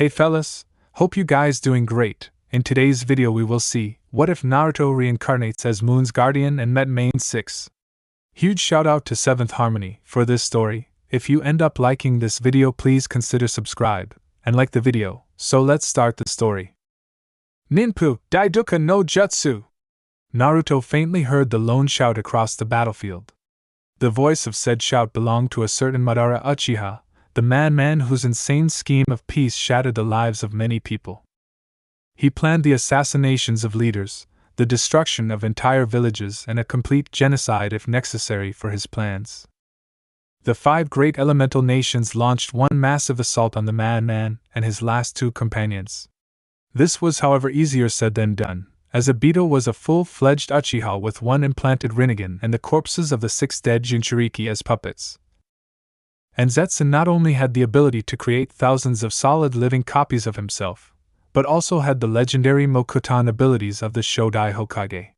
Hey fellas, hope you guys doing great. In today's video we will see, what if Naruto reincarnates as Moon's guardian and met main 6? Huge shout out to 7th Harmony for this story. If you end up liking this video, please consider subscribe and like the video. So let's start the story. Ninpu Daiduka no Jutsu! Naruto faintly heard the lone shout across the battlefield. The voice of said shout belonged to a certain Madara Uchiha, the madman whose insane scheme of peace shattered the lives of many people. He planned the assassinations of leaders, the destruction of entire villages, and a complete genocide if necessary for his plans. The 5 great elemental nations launched one massive assault on the madman and his last 2 companions. This was, however, easier said than done, as Obito was a full-fledged Uchiha with 1 implanted Rinnegan and the corpses of the 6 dead Jinchuriki as puppets. And Zetsu not only had the ability to create thousands of solid living copies of himself, but also had the legendary Mokutan abilities of the Shodai Hokage.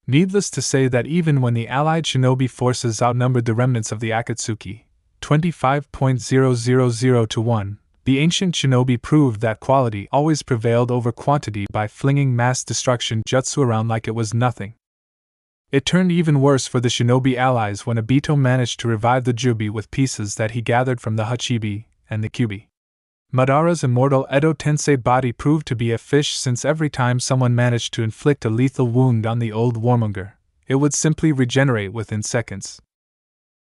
Needless to say that even when the allied shinobi forces outnumbered the remnants of the Akatsuki, 25.000 to 1, the ancient shinobi proved that quality always prevailed over quantity by flinging mass destruction jutsu around like it was nothing. It turned even worse for the shinobi allies when Obito managed to revive the Jubi with pieces that he gathered from the Hachibi and the Kyubi. Madara's immortal Edo Tensei body proved to be a fish, since every time someone managed to inflict a lethal wound on the old warmonger, it would simply regenerate within seconds.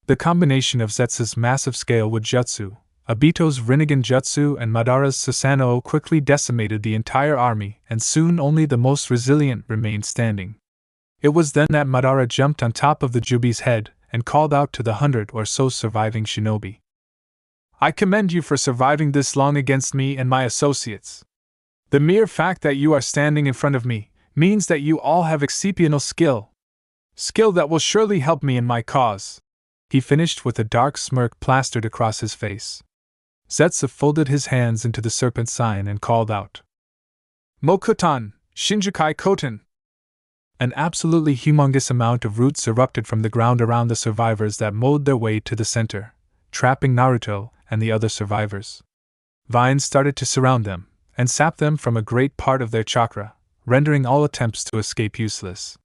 The combination of Zetsu's massive scale with jutsu, Obito's Rinnegan jutsu, and Madara's Susanoo quickly decimated the entire army, and soon only the most resilient remained standing. It was then that Madara jumped on top of the Jubi's head and called out to the 100 or so surviving shinobi. I commend you for surviving this long against me and my associates. The mere fact that you are standing in front of me means that you all have exceptional skill. Skill that will surely help me in my cause. He finished with a dark smirk plastered across his face. Zetsu folded his hands into the serpent sign and called out, Mokutan, Shinjukai Koten! An absolutely humongous amount of roots erupted from the ground around the survivors that mowed their way to the center, trapping Naruto and the other survivors. Vines started to surround them and sap them from a great part of their chakra, rendering all attempts to escape useless.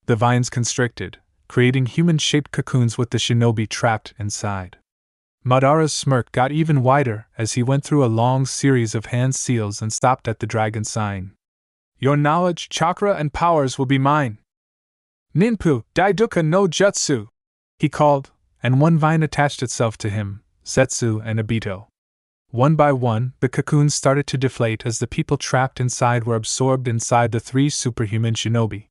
The vines constricted, creating human-shaped cocoons with the shinobi trapped inside. Madara's smirk got even wider as he went through a long series of hand seals and stopped at the dragon sign. Your knowledge, chakra, and powers will be mine. Ninpu Daiduka no Jutsu! He called, and one vine attached itself to him, Zetsu and Obito. One by one, the cocoons started to deflate as the people trapped inside were absorbed inside the 3 superhuman shinobi.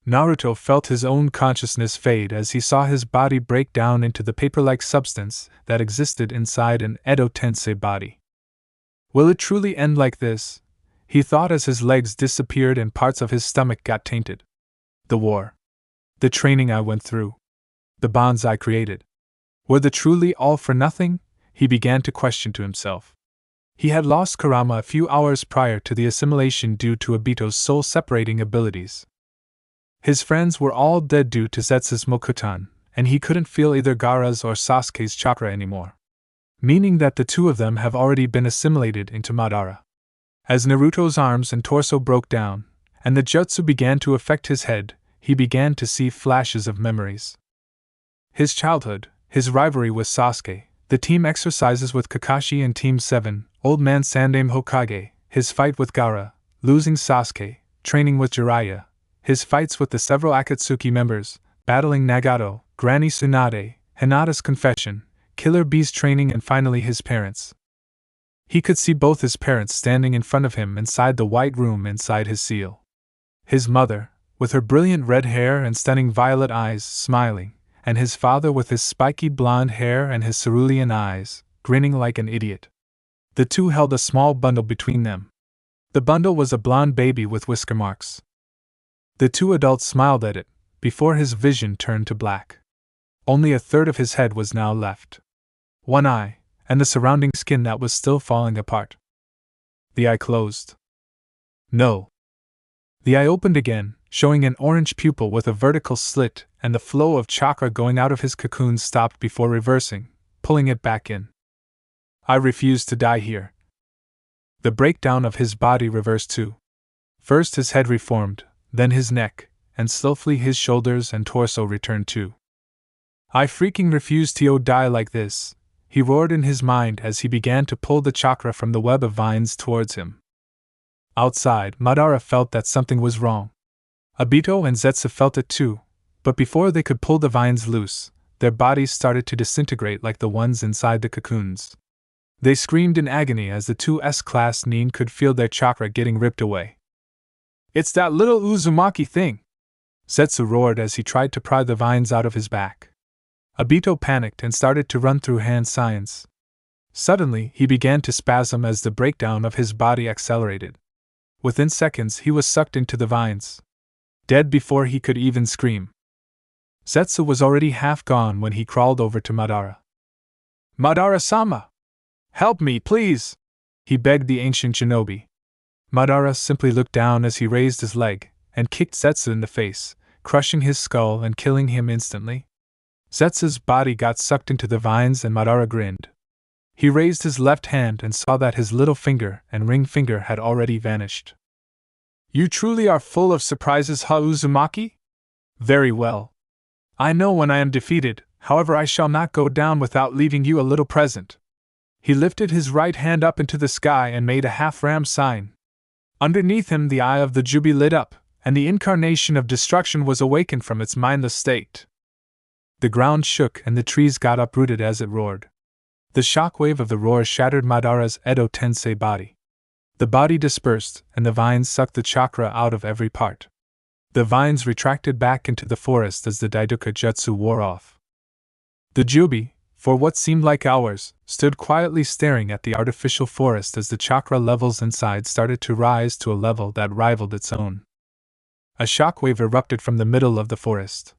Naruto felt his own consciousness fade as he saw his body break down into the paper-like substance that existed inside an Edo Tensei body. Will it truly end like this? He thought as his legs disappeared and parts of his stomach got tainted. The war. The training I went through. The bonds I created. Were they truly all for nothing? He began to question to himself. He had lost Kurama a few hours prior to the assimilation due to Obito's soul-separating abilities. His friends were all dead due to Zetsu's Mokutan, and he couldn't feel either Gaara's or Sasuke's chakra anymore. Meaning that the 2 of them have already been assimilated into Madara. As Naruto's arms and torso broke down, and the jutsu began to affect his head, he began to see flashes of memories. His childhood, his rivalry with Sasuke, the team exercises with Kakashi and Team 7, Old Man Sandaime Hokage, his fight with Gaara, losing Sasuke, training with Jiraiya, his fights with the several Akatsuki members, battling Nagato, Granny Tsunade, Hinata's confession, Killer Bee's training, and finally his parents. He could see both his parents standing in front of him inside the white room inside his seal. His mother, with her brilliant red hair and stunning violet eyes, smiling, and his father with his spiky blonde hair and his cerulean eyes, grinning like an idiot. The 2 held a small bundle between them. The bundle was a blonde baby with whisker marks. The 2 adults smiled at it, before his vision turned to black. Only a third of his head was now left. 1 eye, and the surrounding skin that was still falling apart. The eye closed. No. The eye opened again, showing an orange pupil with a vertical slit, and the flow of chakra going out of his cocoon stopped before reversing, pulling it back in. I refuse to die here, The breakdown of his body reversed too. First his head reformed, then his neck, and slowly his shoulders and torso returned too. I freaking refuse to die like this, he roared in his mind as he began to pull the chakra from the web of vines towards him. Outside, Madara felt that something was wrong. Obito and Zetsu felt it too, but before they could pull the vines loose, their bodies started to disintegrate like the ones inside the cocoons. They screamed in agony as the two S-class Nin could feel their chakra getting ripped away. "It's that little Uzumaki thing!" Zetsu roared as he tried to pry the vines out of his back. Obito panicked and started to run through hand signs. Suddenly, he began to spasm as the breakdown of his body accelerated. Within seconds, he was sucked into the vines, dead before he could even scream. Zetsu was already half gone when he crawled over to Madara. "Madara-sama! Help me, please!" he begged the ancient shinobi. Madara simply looked down as he raised his leg and kicked Zetsu in the face, crushing his skull and killing him instantly. Zetsu's body got sucked into the vines and Madara grinned. He raised his left hand and saw that his little finger and ring finger had already vanished. "You truly are full of surprises, Uzumaki? Very well. I know when I am defeated, however I shall not go down without leaving you a little present." He lifted his right hand up into the sky and made a half-ram sign. Underneath him the eye of the Jubi lit up, and the incarnation of destruction was awakened from its mindless state. The ground shook and the trees got uprooted as it roared. The shockwave of the roar shattered Madara's Edo Tensei body. The body dispersed, and the vines sucked the chakra out of every part. The vines retracted back into the forest as the Daidoka Jutsu wore off. The Jubi, for what seemed like hours, stood quietly staring at the artificial forest as the chakra levels inside started to rise to a level that rivaled its own. A shockwave erupted from the middle of the forest.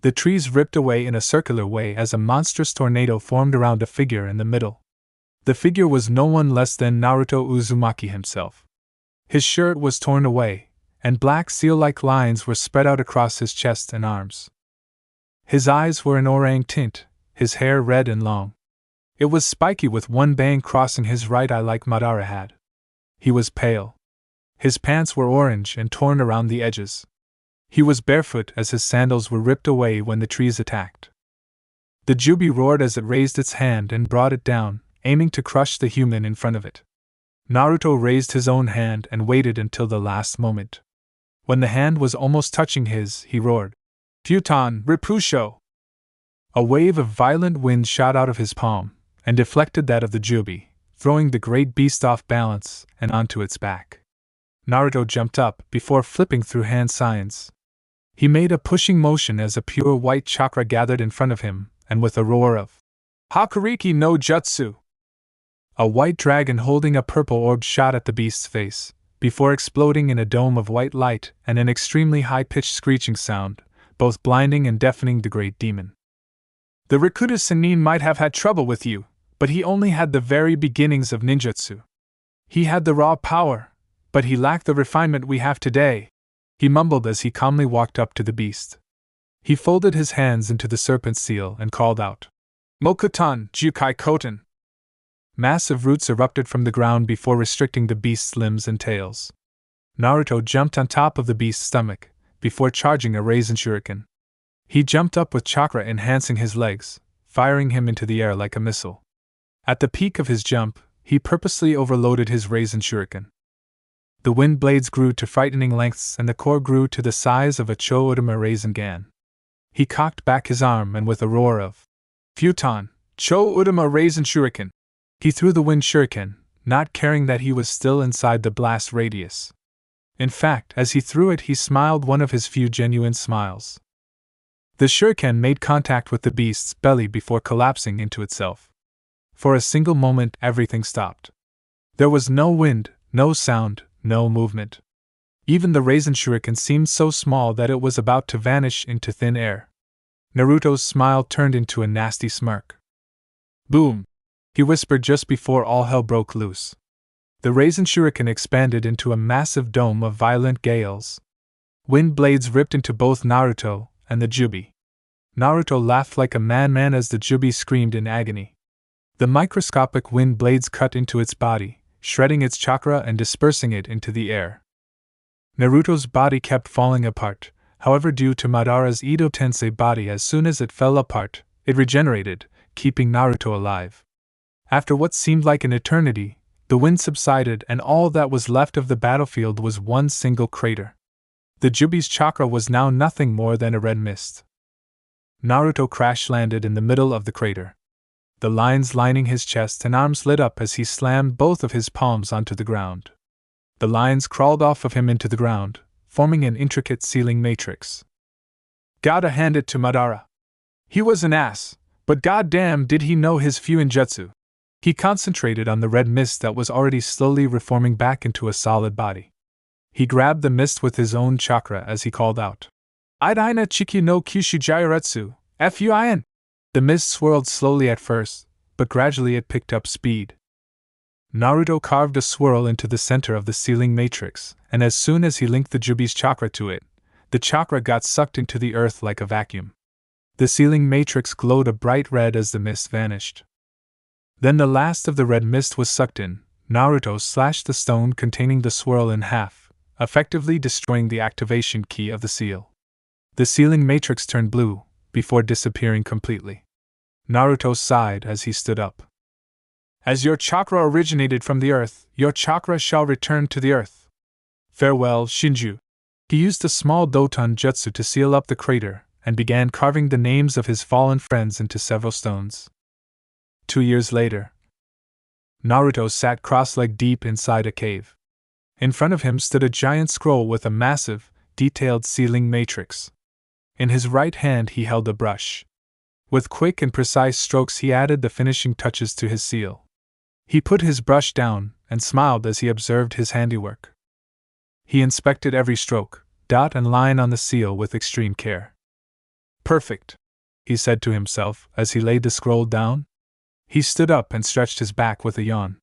The trees ripped away in a circular way as a monstrous tornado formed around a figure in the middle. The figure was no one less than Naruto Uzumaki himself. His shirt was torn away, and black seal-like lines were spread out across his chest and arms. His eyes were an orang tint, his hair red and long. It was spiky with one bang crossing his right eye like Madara had. He was pale. His pants were orange and torn around the edges. He was barefoot as his sandals were ripped away when the trees attacked. The Jubi roared as it raised its hand and brought it down, aiming to crush the human in front of it. Naruto raised his own hand and waited until the last moment. When the hand was almost touching his, he roared, "Futon, Ripusho!" A wave of violent wind shot out of his palm, and deflected that of the Jubi, throwing the great beast off balance and onto its back. Naruto jumped up before flipping through hand signs. He made a pushing motion as a pure white chakra gathered in front of him, and with a roar of Hakuriki no Jutsu, a white dragon holding a purple orb shot at the beast's face, before exploding in a dome of white light and an extremely high-pitched screeching sound, both blinding and deafening the great demon. "The Rikuta Sennin might have had trouble with you, but he only had the very beginnings of ninjutsu. He had the raw power, but he lacked the refinement we have today," he mumbled as he calmly walked up to the beast. He folded his hands into the serpent seal and called out, "Mokutan, Jukai Koten." Massive roots erupted from the ground before restricting the beast's limbs and tails. Naruto jumped on top of the beast's stomach, before charging a Raisin Shuriken. He jumped up with chakra enhancing his legs, firing him into the air like a missile. At the peak of his jump, he purposely overloaded his Raisin Shuriken. The wind blades grew to frightening lengths and the core grew to the size of a Cho Udama Raisin Gan. He cocked back his arm and with a roar of Futon, Cho Udama Raisin Shuriken, he threw the wind shuriken, not caring that he was still inside the blast radius. In fact, as he threw it, he smiled one of his few genuine smiles. The shuriken made contact with the beast's belly before collapsing into itself. For a single moment, everything stopped. There was no wind, no sound, no movement. Even the Raisin Shuriken seemed so small that it was about to vanish into thin air. Naruto's smile turned into a nasty smirk. "Boom!" he whispered just before all hell broke loose. The Raisin Shuriken expanded into a massive dome of violent gales. Wind blades ripped into both Naruto and the Jubi. Naruto laughed like a madman as the Jubi screamed in agony. The microscopic wind blades cut into its body, shredding its chakra and dispersing it into the air. Naruto's body kept falling apart, however, due to Madara's Edo Tensei body. As soon as it fell apart, it regenerated, keeping Naruto alive. After what seemed like an eternity, the wind subsided and all that was left of the battlefield was one single crater. The Jubi's chakra was now nothing more than a red mist. Naruto crash-landed in the middle of the crater. The lines lining his chest and arms lit up as he slammed both of his palms onto the ground. The lines crawled off of him into the ground, forming an intricate sealing matrix. Gotta hand it to Madara. He was an ass, but goddamn did he know his Fuinjutsu. He concentrated on the red mist that was already slowly reforming back into a solid body. He grabbed the mist with his own chakra as he called out, Idaina Chiki no Kyushu Jairetsu, Fuin! The mist swirled slowly at first, but gradually it picked up speed. Naruto carved a swirl into the center of the sealing matrix, and as soon as he linked the Jubi's chakra to it, the chakra got sucked into the earth like a vacuum. The sealing matrix glowed a bright red as the mist vanished. Then the last of the red mist was sucked in. Naruto slashed the stone containing the swirl in half, effectively destroying the activation key of the seal. The sealing matrix turned blue, before disappearing completely. Naruto sighed as he stood up. As your chakra originated from the earth, your chakra shall return to the earth. Farewell, Shinju. He used a small Doton jutsu to seal up the crater, and began carving the names of his fallen friends into several stones. 2 years later, Naruto sat cross-legged deep inside a cave. In front of him stood a giant scroll with a massive, detailed sealing matrix. In his right hand he held a brush. With quick and precise strokes he added the finishing touches to his seal. He put his brush down and smiled as he observed his handiwork. He inspected every stroke, dot and line on the seal with extreme care. Perfect, he said to himself as he laid the scroll down. He stood up and stretched his back with a yawn.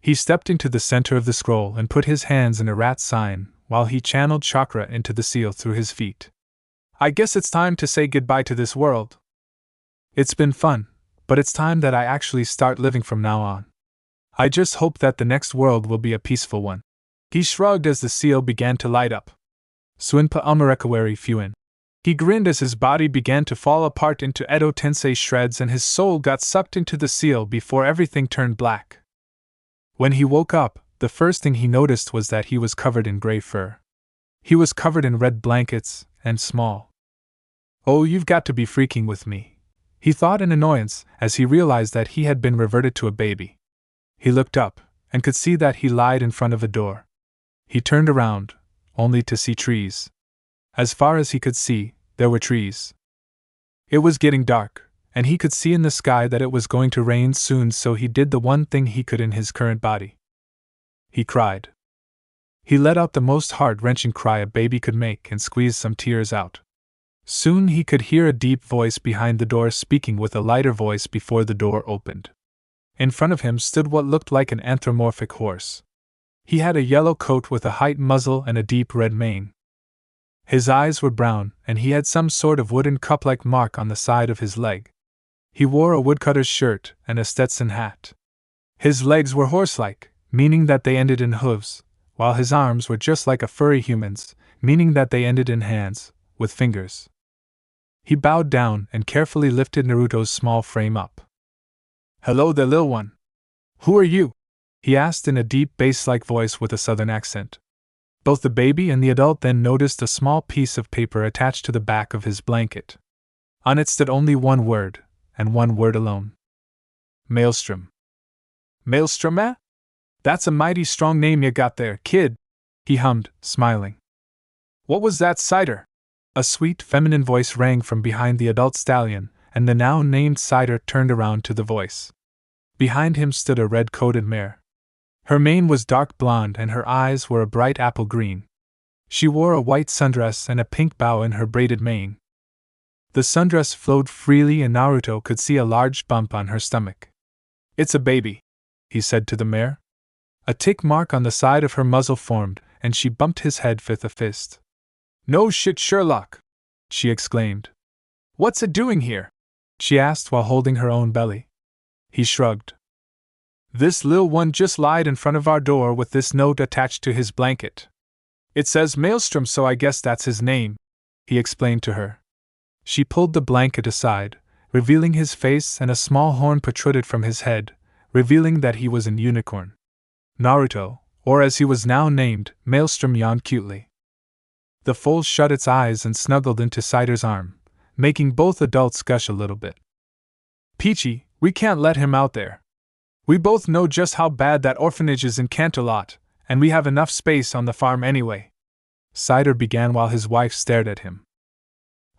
He stepped into the center of the scroll and put his hands in a rat sign while he channeled chakra into the seal through his feet. I guess it's time to say goodbye to this world. It's been fun, but it's time that I actually start living from now on. I just hope that the next world will be a peaceful one. He shrugged as the seal began to light up. Suinpa Umarekawari Fuin. He grinned as his body began to fall apart into Edo Tensei shreds and his soul got sucked into the seal before everything turned black. When he woke up, the first thing he noticed was that he was covered in gray fur. He was covered in red blankets, and small. Oh, you've got to be freaking with me, he thought in annoyance as he realized that he had been reverted to a baby. He looked up, and could see that he lied in front of a door. He turned around, only to see trees. As far as he could see, there were trees. It was getting dark, and he could see in the sky that it was going to rain soon, so he did the one thing he could in his current body. He cried. He let out the most heart-wrenching cry a baby could make and squeezed some tears out. Soon he could hear a deep voice behind the door speaking with a lighter voice before the door opened. In front of him stood what looked like an anthropomorphic horse. He had a yellow coat with a white muzzle and a deep red mane. His eyes were brown, and he had some sort of wooden cup-like mark on the side of his leg. He wore a woodcutter's shirt and a Stetson hat. His legs were horse-like, meaning that they ended in hooves, while his arms were just like a furry human's, meaning that they ended in hands, with fingers. He bowed down and carefully lifted Naruto's small frame up. Hello there, lil one. Who are you? He asked in a deep bass-like voice with a southern accent. Both the baby and the adult then noticed a small piece of paper attached to the back of his blanket. On it stood only one word, and one word alone. Maelstrom. Maelstrom, eh? That's a mighty strong name you got there, kid, he hummed, smiling. What was that cider? A sweet feminine voice rang from behind the adult stallion, and the now named cider turned around to the voice. Behind him stood a red-coated mare. Her mane was dark blonde and her eyes were a bright apple green. She wore a white sundress and a pink bow in her braided mane. The sundress flowed freely and Naruto could see a large bump on her stomach. It's a baby, he said to the mare. A tick mark on the side of her muzzle formed, and she bumped his head with a fist. No shit, Sherlock, she exclaimed. What's it doing here? She asked while holding her own belly. He shrugged. This lil one just lied in front of our door with this note attached to his blanket. It says Maelstrom, so I guess that's his name, he explained to her. She pulled the blanket aside, revealing his face, and a small horn protruded from his head, revealing that he was an unicorn. Naruto, or as he was now named, Maelstrom, yawned cutely. The foal shut its eyes and snuggled into Cider's arm, making both adults gush a little bit. Peachy, we can't let him out there. We both know just how bad that orphanage is in Canterlot, and we have enough space on the farm anyway. Cider began while his wife stared at him.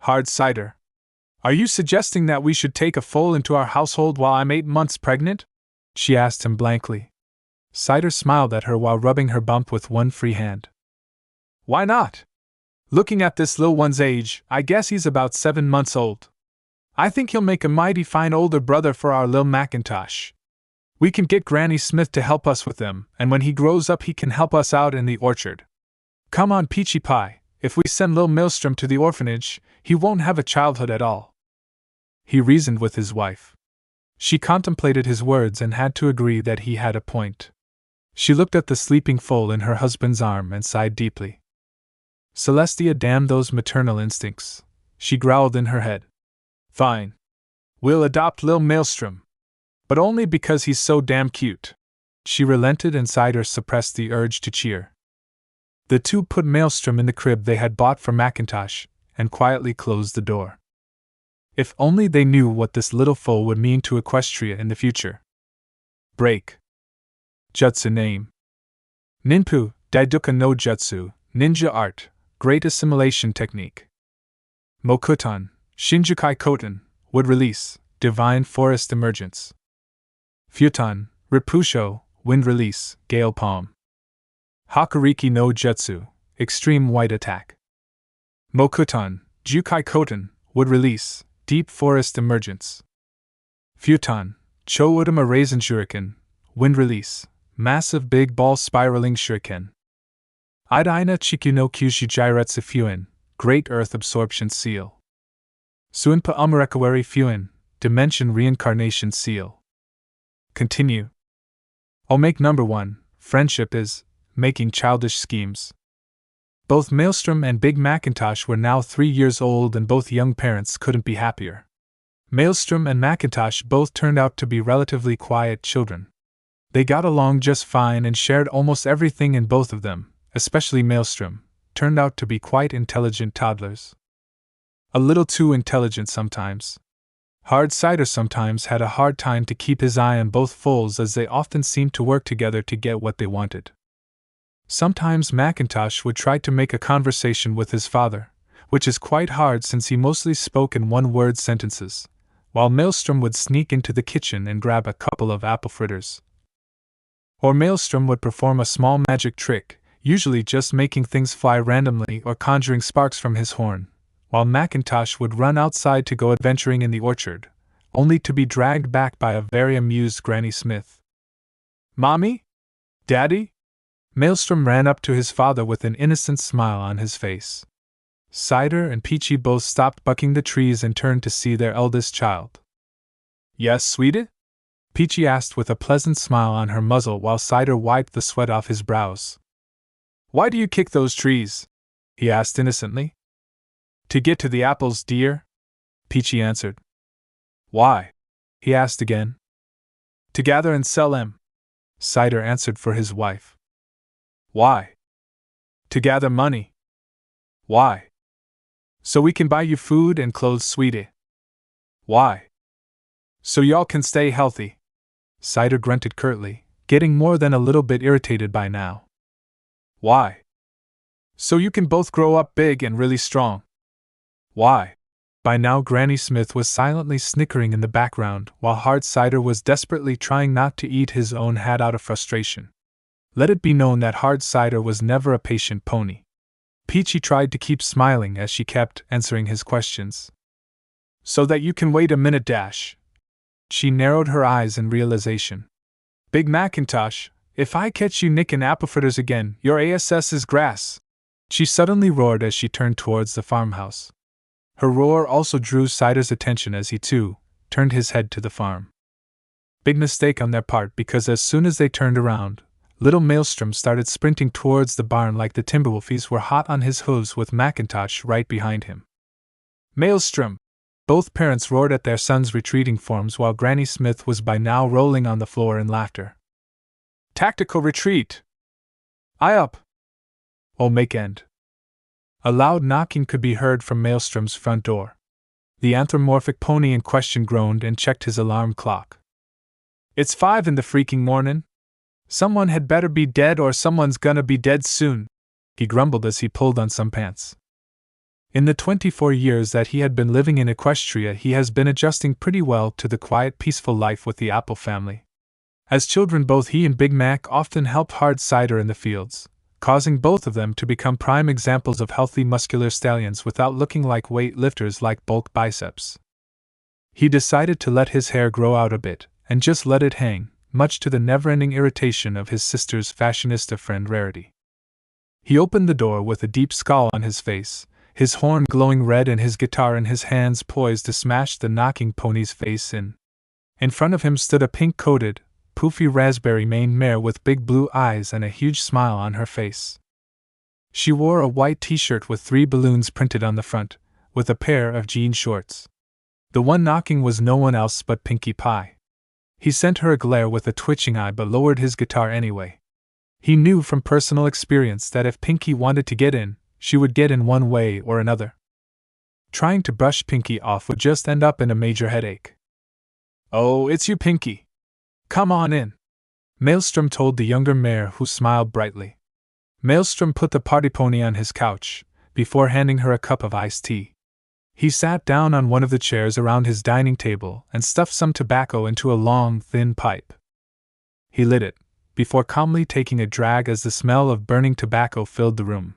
Hard Cider. Are you suggesting that we should take a foal into our household while I'm 8 months pregnant? She asked him blankly. Cider smiled at her while rubbing her bump with one free hand. Why not? Looking at this little one's age, I guess he's about 7 months old. I think he'll make a mighty fine older brother for our Lil Macintosh. We can get Granny Smith to help us with them, and when he grows up he can help us out in the orchard. Come on, Peachy Pie, if we send Lil Maelstrom to the orphanage, he won't have a childhood at all. He reasoned with his wife. She contemplated his words and had to agree that he had a point. She looked at the sleeping foal in her husband's arm and sighed deeply. Celestia, damn those maternal instincts, she growled in her head. Fine. We'll adopt Lil Maelstrom. But only because he's so damn cute. She relented and Cider suppressed the urge to cheer. The two put Maelstrom in the crib they had bought for Macintosh, and quietly closed the door. If only they knew what this little foal would mean to Equestria in the future. Break. Jutsu name. Ninpu, Daiduka no Jutsu, ninja art, great assimilation technique. Mokuton, Shinjukai Koten, wood release, divine forest emergence. Futon, Ripusho, wind release, gale palm. Hakuriki no Jutsu, extreme white attack. Mokuton, Jukai Koten, wood release, deep forest emergence. Futon, Cho Udama Raisin Shuriken, wind release, massive big ball spiraling shuriken. Idaina Chikyu no Kyushi Jiretsu Fuin, great earth absorption seal. Suinpa Umarekawari Fuin, dimension reincarnation seal. Continue. Make number 1, friendship is making childish schemes. Both Maelstrom and Big Macintosh were now 3 years old and both young parents couldn't be happier. Maelstrom and Macintosh both turned out to be relatively quiet children. They got along just fine and shared almost everything, and both of them, especially Maelstrom, turned out to be quite intelligent toddlers. A little too intelligent sometimes. Hard Cider sometimes had a hard time to keep his eye on both foals, as they often seemed to work together to get what they wanted. Sometimes Macintosh would try to make a conversation with his father, which is quite hard since he mostly spoke in one-word sentences, while Maelstrom would sneak into the kitchen and grab a couple of apple fritters. Or Maelstrom would perform a small magic trick, usually just making things fly randomly or conjuring sparks from his horn, while Macintosh would run outside to go adventuring in the orchard, only to be dragged back by a very amused Granny Smith. Mommy? Daddy? Maelstrom ran up to his father with an innocent smile on his face. Cider and Peachy both stopped bucking the trees and turned to see their eldest child. Yes, sweetie? Peachy asked with a pleasant smile on her muzzle while Cider wiped the sweat off his brows. Why do you kick those trees? He asked innocently. To get to the apples, dear, Peachy answered. Why? He asked again. To gather and sell them, Cider answered for his wife. Why? To gather money. Why? So we can buy you food and clothes, sweetie. Why? So y'all can stay healthy. Cider grunted curtly, getting more than a little bit irritated by now. Why? So you can both grow up big and really strong. Why? By now Granny Smith was silently snickering in the background while Hard Cider was desperately trying not to eat his own hat out of frustration. Let it be known that Hard Cider was never a patient pony. Peachy tried to keep smiling as she kept answering his questions. So that you can wait a minute, Dash. She narrowed her eyes in realization. Big Macintosh, if I catch you nicking apple fritters again, your ass is grass. She suddenly roared as she turned towards the farmhouse. Her roar also drew Cider's attention as he, too, turned his head to the farm. Big mistake on their part, because as soon as they turned around, little Maelstrom started sprinting towards the barn like the Timberwolfies were hot on his hooves with Macintosh right behind him. Maelstrom! Both parents roared at their son's retreating forms while Granny Smith was by now rolling on the floor in laughter. Tactical retreat! Eye up! Oh, make end! A loud knocking could be heard from Maelstrom's front door. The anthropomorphic pony in question groaned and checked his alarm clock. It's 5 in the freaking mornin'. Someone had better be dead or someone's gonna be dead soon, he grumbled as he pulled on some pants. In the 24 years that he had been living in Equestria, he has been adjusting pretty well to the quiet, peaceful life with the Apple family. As children, both he and Big Mac often helped hard cider in the fields, causing both of them to become prime examples of healthy muscular stallions without looking like weight lifters like bulk biceps. He decided to let his hair grow out a bit, and just let it hang, much to the never-ending irritation of his sister's fashionista friend Rarity. He opened the door with a deep scowl on his face, his horn glowing red and his guitar in his hands poised to smash the knocking pony's face in. In front of him stood a pink-coated, poofy raspberry-maned mare with big blue eyes and a huge smile on her face. She wore a white t-shirt with 3 balloons printed on the front, with a pair of jean shorts. The one knocking was no one else but Pinkie Pie. He sent her a glare with a twitching eye but lowered his guitar anyway. He knew from personal experience that if Pinkie wanted to get in, she would get in one way or another. Trying to brush Pinkie off would just end up in a major headache. "Oh, it's you, Pinkie. Come on in," Maelstrom told the younger mare, who smiled brightly. Maelstrom put the party pony on his couch, before handing her a cup of iced tea. He sat down on one of the chairs around his dining table and stuffed some tobacco into a long, thin pipe. He lit it, before calmly taking a drag as the smell of burning tobacco filled the room.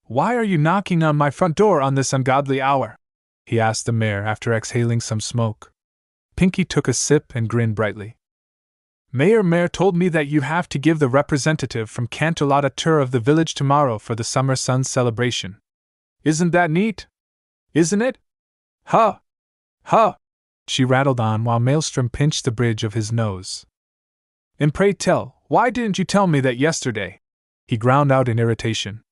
"Why are you knocking on my front door on this ungodly hour?" he asked the mare after exhaling some smoke. Pinkie took a sip and grinned brightly. "Mayor told me that you have to give the representative from Cantolat a tour of the village tomorrow for the summer sun celebration. Isn't that neat? Isn't it? Huh! Huh!" she rattled on while Maelstrom pinched the bridge of his nose. "And pray tell, why didn't you tell me that yesterday?" he ground out in irritation.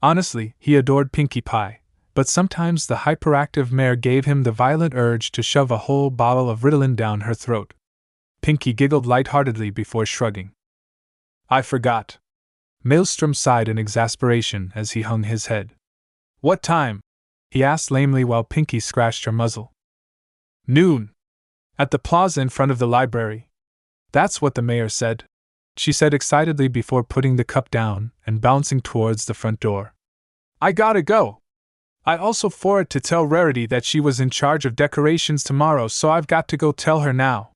Honestly, he adored Pinkie Pie, but sometimes the hyperactive mare gave him the violent urge to shove a whole bottle of Ritalin down her throat. Pinkie giggled lightheartedly before shrugging. "I forgot." Maelstrom sighed in exasperation as he hung his head. "What time?" he asked lamely while Pinkie scratched her muzzle. "Noon. At the plaza in front of the library. That's what the mayor said," she said excitedly before putting the cup down and bouncing towards the front door. "I gotta go. I also forgot to tell Rarity that she was in charge of decorations tomorrow, so I've got to go tell her now."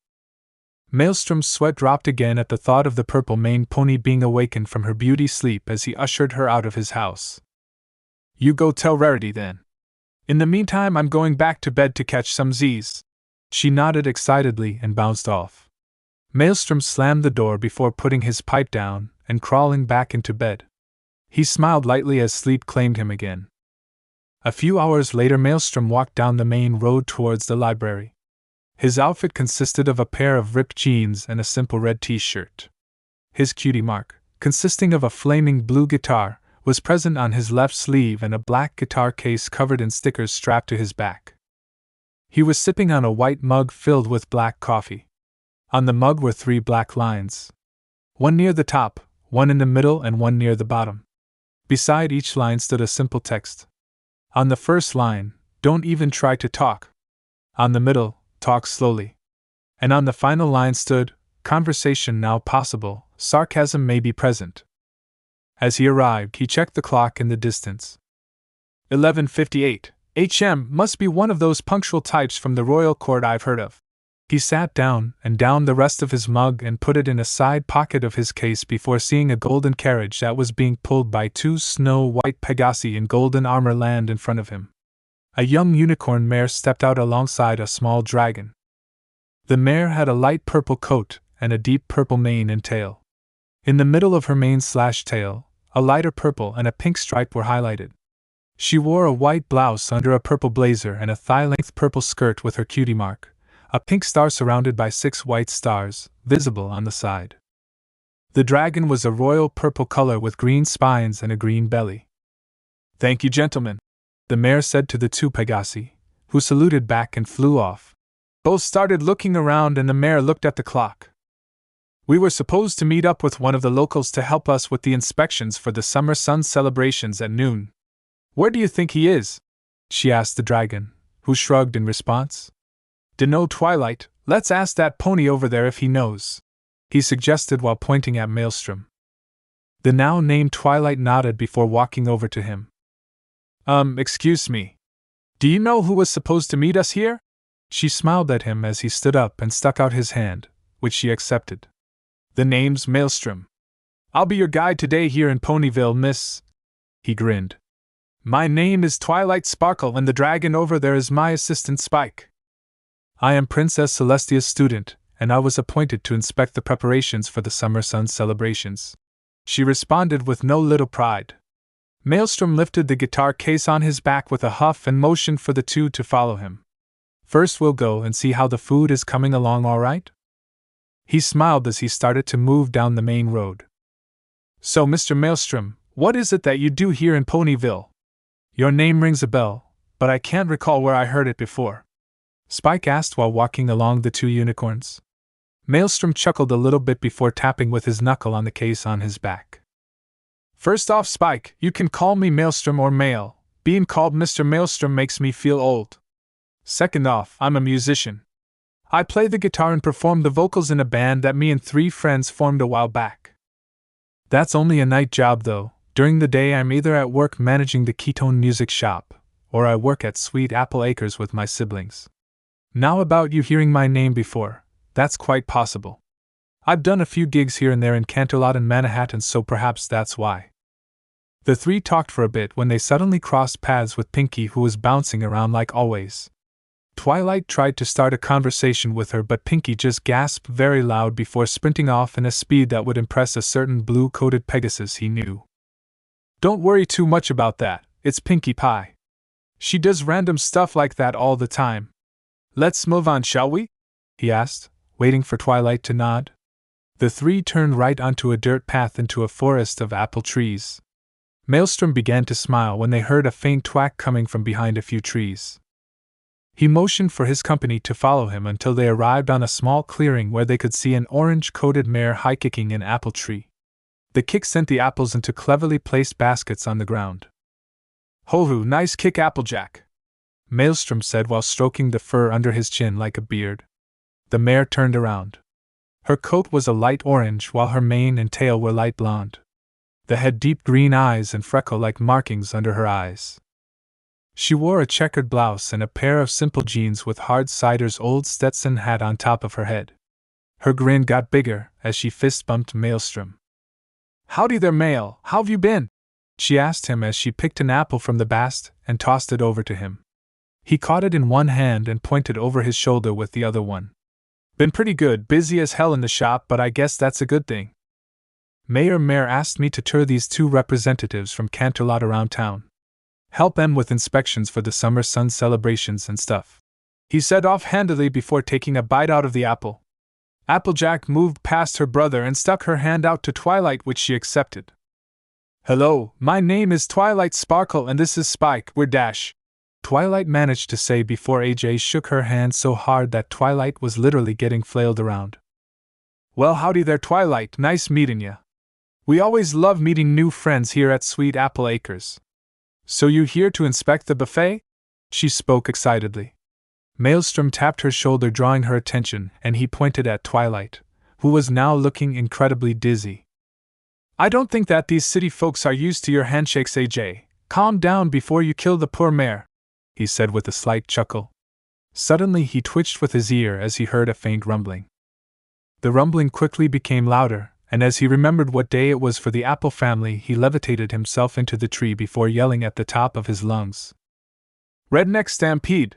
Maelstrom's sweat dropped again at the thought of the purple-maned pony being awakened from her beauty sleep as he ushered her out of his house. "You go tell Rarity then. In the meantime, I'm going back to bed to catch some Z's." She nodded excitedly and bounced off. Maelstrom slammed the door before putting his pipe down and crawling back into bed. He smiled lightly as sleep claimed him again. A few hours later, Maelstrom walked down the main road towards the library. His outfit consisted of a pair of ripped jeans and a simple red t-shirt. His cutie mark, consisting of a flaming blue guitar, was present on his left sleeve and a black guitar case covered in stickers strapped to his back. He was sipping on a white mug filled with black coffee. On the mug were 3 black lines. One near the top, one in the middle and one near the bottom. Beside each line stood a simple text. On the first line, "Don't even try to talk." On the middle, "Talk slowly." And on the final line stood, "Conversation now possible, sarcasm may be present." As he arrived, he checked the clock in the distance. 11:58. HM must be one of those punctual types from the royal court I've heard of. He sat down and downed the rest of his mug and put it in a side pocket of his case before seeing a golden carriage that was being pulled by 2 snow-white Pegasi in golden armor land in front of him. A young unicorn mare stepped out alongside a small dragon. The mare had a light purple coat and a deep purple mane and tail. In the middle of her mane/tail, a lighter purple and a pink stripe were highlighted. She wore a white blouse under a purple blazer and a thigh-length purple skirt with her cutie mark, a pink star surrounded by 6 white stars, visible on the side. The dragon was a royal purple color with green spines and a green belly. "Thank you, gentlemen," the mayor said to the 2 Pegasi, who saluted back and flew off. Both started looking around and the mayor looked at the clock. "We were supposed to meet up with one of the locals to help us with the inspections for the summer sun celebrations at noon. Where do you think he is?" she asked the dragon, who shrugged in response. "Dunno, Twilight, let's ask that pony over there if he knows," he suggested while pointing at Maelstrom. The now named Twilight nodded before walking over to him. Excuse me. Do you know who was supposed to meet us here?" She smiled at him as he stood up and stuck out his hand, which she accepted. "The name's Maelstrom. I'll be your guide today here in Ponyville, miss." He grinned. "My name is Twilight Sparkle and the dragon over there is my assistant Spike. I am Princess Celestia's student, and I was appointed to inspect the preparations for the summer sun celebrations," she responded with no little pride. Maelstrom lifted the guitar case on his back with a huff and motioned for the 2 to follow him. "First we'll go and see how the food is coming along, all right?" He smiled as he started to move down the main road. "So, Mr. Maelstrom, what is it that you do here in Ponyville? Your name rings a bell, but I can't recall where I heard it before," Spike asked while walking along the 2 unicorns. Maelstrom chuckled a little bit before tapping with his knuckle on the case on his back. "First off, Spike, you can call me Maelstrom or Mael. Being called Mr. Maelstrom makes me feel old. Second off, I'm a musician. I play the guitar and perform the vocals in a band that me and 3 friends formed a while back. That's only a night job though. During the day I'm either at work managing the Ketone Music Shop, or I work at Sweet Apple Acres with my siblings. Now about you hearing my name before, that's quite possible. I've done a few gigs here and there in Canterlot and Manhattan, so perhaps that's why." The 3 talked for a bit when they suddenly crossed paths with Pinkie, who was bouncing around like always. Twilight tried to start a conversation with her, but Pinkie just gasped very loud before sprinting off in a speed that would impress a certain blue-coated Pegasus he knew. "Don't worry too much about that, it's Pinkie Pie. She does random stuff like that all the time. Let's move on, shall we?" he asked, waiting for Twilight to nod. The 3 turned right onto a dirt path into a forest of apple trees. Maelstrom began to smile when they heard a faint twack coming from behind a few trees. He motioned for his company to follow him until they arrived on a small clearing where they could see an orange-coated mare high-kicking an apple tree. The kick sent the apples into cleverly placed baskets on the ground. "Ho-hoo, nice kick, Applejack," Maelstrom said while stroking the fur under his chin like a beard. The mare turned around. Her coat was a light orange while her mane and tail were light blonde. The head deep green eyes and freckle-like markings under her eyes. She wore a checkered blouse and a pair of simple jeans with Hard Cider's old Stetson hat on top of her head. Her grin got bigger as she fist-bumped Maelstrom. "Howdy there, Mael, how've you been?" she asked him as she picked an apple from the basket and tossed it over to him. He caught it in one hand and pointed over his shoulder with the other one. "Been pretty good, busy as hell in the shop, but I guess that's a good thing. Mayor asked me to tour these 2 representatives from Canterlot around town. Help them with inspections for the summer sun celebrations and stuff," he said offhandedly before taking a bite out of the apple. Applejack moved past her brother and stuck her hand out to Twilight, which she accepted. "Hello, my name is Twilight Sparkle and this is Spike, we're Dash," Twilight managed to say before AJ shook her hand so hard that Twilight was literally getting flailed around. "Well, howdy there, Twilight, nice meeting ya. We always love meeting new friends here at Sweet Apple Acres. So you here to inspect the buffet?" she spoke excitedly. Maelstrom tapped her shoulder, drawing her attention, and he pointed at Twilight, who was now looking incredibly dizzy. "I don't think that these city folks are used to your handshakes, AJ. Calm down before you kill the poor mare," he said with a slight chuckle. Suddenly he twitched with his ear as he heard a faint rumbling. The rumbling quickly became louder, and as he remembered what day it was for the Apple family, he levitated himself into the tree before yelling at the top of his lungs, "Redneck stampede!"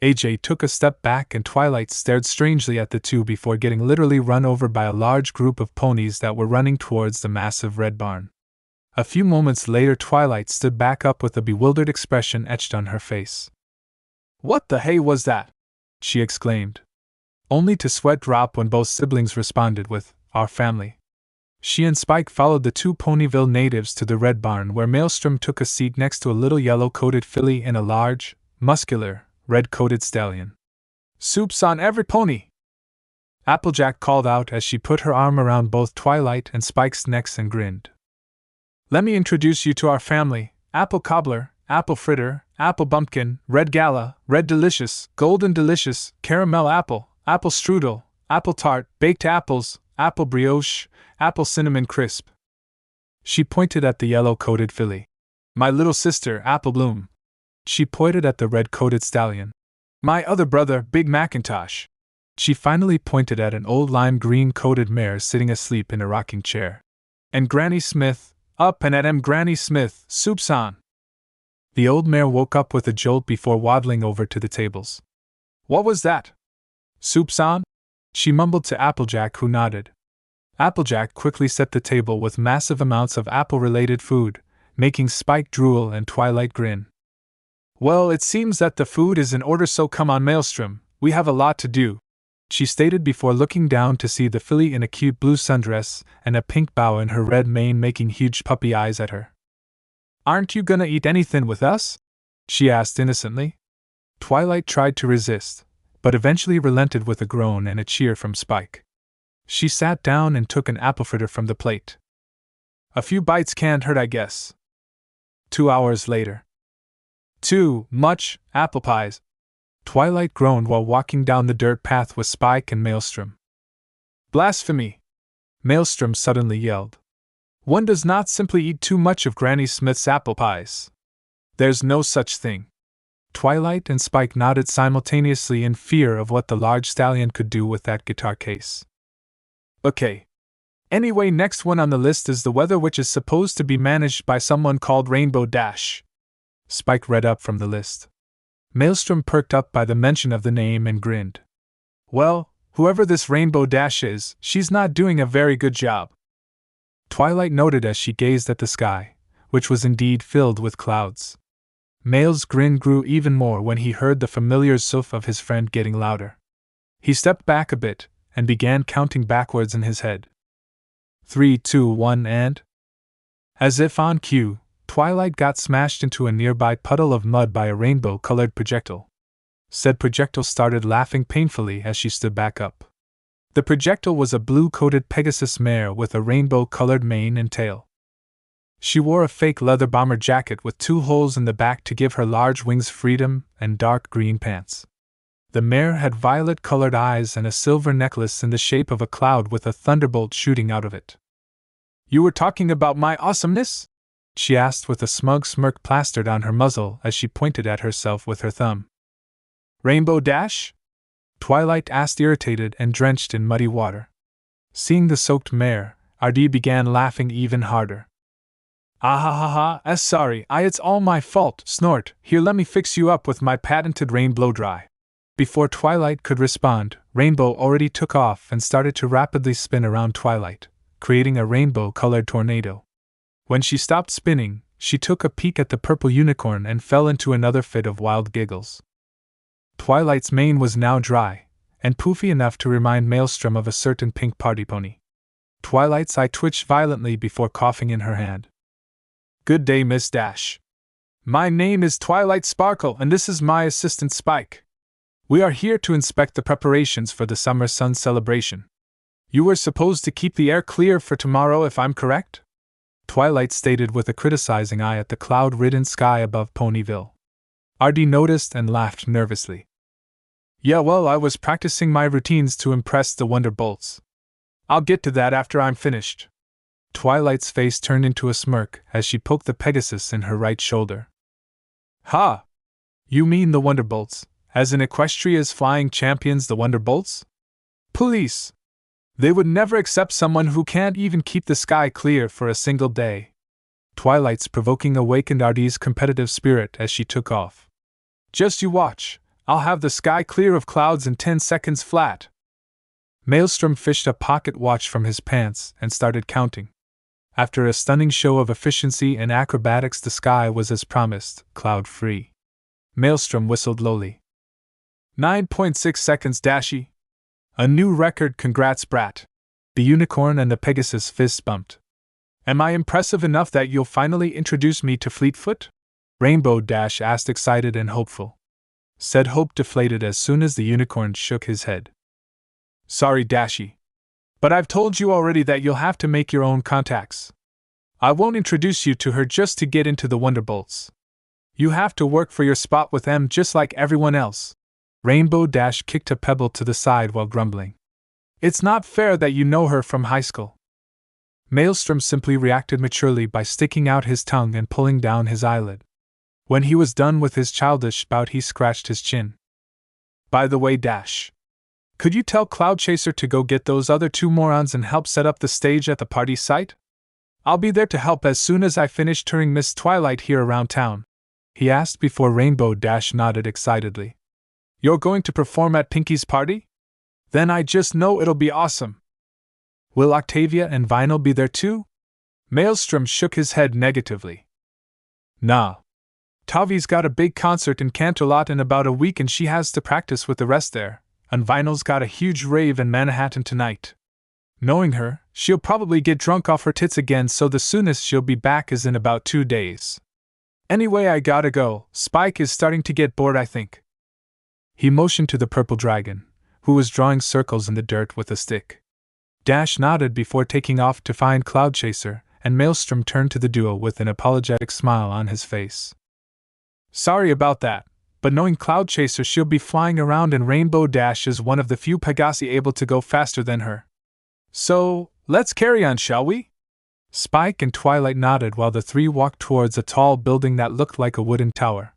AJ took a step back and Twilight stared strangely at the 2 before getting literally run over by a large group of ponies that were running towards the massive red barn. A few moments later, Twilight stood back up with a bewildered expression etched on her face. "What the hey was that?" she exclaimed. Only to sweat drop when both siblings responded with, "Our family." She and Spike followed the two Ponyville natives to the red barn where Maelstrom took a seat next to a little yellow-coated filly and a large, muscular, red-coated stallion. "Soup's on every pony!" Applejack called out as she put her arm around both Twilight and Spike's necks and grinned. "Let me introduce you to our family: Apple Cobbler, Apple Fritter, Apple Bumpkin, Red Gala, Red Delicious, Golden Delicious, Caramel Apple, Apple Strudel, Apple Tart, Baked Apples, Apple Brioche, Apple Cinnamon Crisp." She pointed at the yellow-coated filly. "My little sister, Apple Bloom." She pointed at the red-coated stallion. "My other brother, Big Macintosh." She finally pointed at an old lime-green-coated mare sitting asleep in a rocking chair. "And Granny Smith, up and at 'em Granny Smith, soup's on." The old mare woke up with a jolt before waddling over to the tables. "What was that? Soup's on?" she mumbled to Applejack, who nodded. Applejack quickly set the table with massive amounts of apple-related food, making Spike drool and Twilight grin. "Well, it seems that the food is in order, so come on, Maelstrom, we have a lot to do," she stated before looking down to see the filly in a cute blue sundress and a pink bow in her red mane making huge puppy eyes at her. "Aren't you gonna eat anything with us?" she asked innocently. Twilight tried to resist, but eventually relented with a groan and a cheer from Spike. She sat down and took an apple fritter from the plate. "A few bites can't hurt, I guess." 2 hours later. "Too much apple pies," Twilight groaned while walking down the dirt path with Spike and Maelstrom. "Blasphemy!" Maelstrom suddenly yelled. "One does not simply eat too much of Granny Smith's apple pies. There's no such thing." Twilight and Spike nodded simultaneously in fear of what the large stallion could do with that guitar case. "Okay. Anyway, next one on the list is the weather, which is supposed to be managed by someone called Rainbow Dash." Spike read up from the list. Maelstrom perked up by the mention of the name and grinned. "Well, whoever this Rainbow Dash is, she's not doing a very good job." Twilight noted as she gazed at the sky, which was indeed filled with clouds. Mael's grin grew even more when he heard the familiar zoof of his friend getting louder. He stepped back a bit and began counting backwards in his head. 3, 2, 1, and... As if on cue, Twilight got smashed into a nearby puddle of mud by a rainbow-colored projectile. Said projectile started laughing painfully as she stood back up. The projectile was a blue-coated Pegasus mare with a rainbow-colored mane and tail. She wore a fake leather bomber jacket with 2 holes in the back to give her large wings freedom and dark green pants. The mare had violet-colored eyes and a silver necklace in the shape of a cloud with a thunderbolt shooting out of it. "You were talking about my awesomeness?" she asked with a smug smirk plastered on her muzzle as she pointed at herself with her thumb. "Rainbow Dash?" Twilight asked, irritated and drenched in muddy water. Seeing the soaked mare, Ardee began laughing even harder. "Ah ha ha ha, sorry, it's all my fault, snort, here let me fix you up with my patented rain blow dry." Before Twilight could respond, Rainbow already took off and started to rapidly spin around Twilight, creating a rainbow-colored tornado. When she stopped spinning, she took a peek at the purple unicorn and fell into another fit of wild giggles. Twilight's mane was now dry, and poofy enough to remind Maelstrom of a certain pink party pony. Twilight's eye twitched violently before coughing in her hand. "Good day, Miss Dash. My name is Twilight Sparkle, and this is my assistant Spike. We are here to inspect the preparations for the Summer Sun celebration. You were supposed to keep the air clear for tomorrow, if I'm correct?" Twilight stated with a criticizing eye at the cloud-ridden sky above Ponyville. Ardee noticed and laughed nervously. "Yeah, well, I was practicing my routines to impress the Wonderbolts. I'll get to that after I'm finished." Twilight's face turned into a smirk as she poked the Pegasus in her right shoulder. "Ha! You mean the Wonderbolts, as in Equestria's flying champions, the Wonderbolts? Police! They would never accept someone who can't even keep the sky clear for a single day." Twilight's provoking awakened Ardee's competitive spirit as she took off. "Just you watch, I'll have the sky clear of clouds in 10 seconds flat." Maelstrom fished a pocket watch from his pants and started counting. After a stunning show of efficiency and acrobatics, the sky was as promised, cloud-free. Maelstrom whistled lowly. 9.6 seconds Dashi. A new record, congrats brat. The unicorn and the Pegasus fist bumped. Am I impressive enough that you'll finally introduce me to Fleetfoot? Rainbow Dash asked, excited and hopeful. Said hope deflated as soon as the unicorn shook his head. Sorry Dashi. But I've told you already that you'll have to make your own contacts. I won't introduce you to her just to get into the Wonderbolts. You have to work for your spot with them just like everyone else. Rainbow Dash kicked a pebble to the side while grumbling. It's not fair that you know her from high school. Maelstrom simply reacted maturely by sticking out his tongue and pulling down his eyelid. When he was done with his childish bout, he scratched his chin. By the way, Dash, could you tell Cloud Chaser to go get those other two morons and help set up the stage at the party site? I'll be there to help as soon as I finish touring Miss Twilight here around town, he asked before Rainbow Dash nodded excitedly. You're going to perform at Pinky's party? Then I just know it'll be awesome. Will Octavia and Vinyl be there too? Maelstrom shook his head negatively. Nah. Tavi's got a big concert in Canterlot in about a week and she has to practice with the rest there, and Vinyl's got a huge rave in Manhattan tonight. Knowing her, she'll probably get drunk off her tits again, so the soonest she'll be back is in about 2 days. Anyway, I gotta go. Spike is starting to get bored, I think. He motioned to the purple dragon, who was drawing circles in the dirt with a stick. Dash nodded before taking off to find Cloud Chaser, and Maelstrom turned to the duo with an apologetic smile on his face. Sorry about that, but knowing Cloud Chaser, she'll be flying around, and Rainbow Dash is one of the few Pegasi able to go faster than her. So, let's carry on, shall we? Spike and Twilight nodded while the three walked towards a tall building that looked like a wooden tower.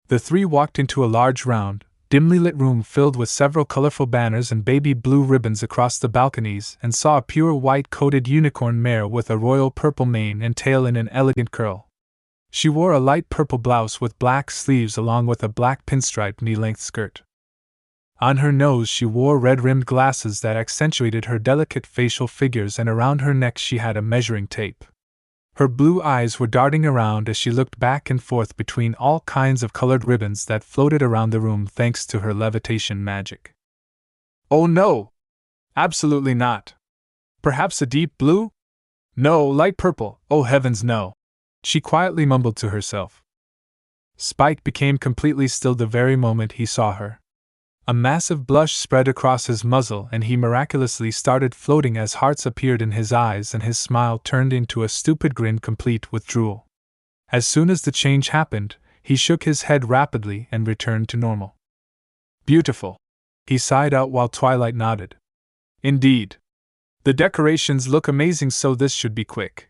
The three walked into a large round, dimly lit room filled with several colorful banners and baby blue ribbons across the balconies, and saw a pure white-coated unicorn mare with a royal purple mane and tail in an elegant curl. She wore a light purple blouse with black sleeves along with a black pinstripe knee-length skirt. On her nose she wore red-rimmed glasses that accentuated her delicate facial figures, and around her neck she had a measuring tape. Her blue eyes were darting around as she looked back and forth between all kinds of colored ribbons that floated around the room thanks to her levitation magic. Oh no! Absolutely not! Perhaps a deep blue? No, light purple, oh heavens no! She quietly mumbled to herself. Spike became completely still the very moment he saw her. A massive blush spread across his muzzle, and he miraculously started floating as hearts appeared in his eyes, and his smile turned into a stupid grin complete with drool. As soon as the change happened, he shook his head rapidly and returned to normal. Beautiful, he sighed out while Twilight nodded. Indeed. The decorations look amazing, so this should be quick.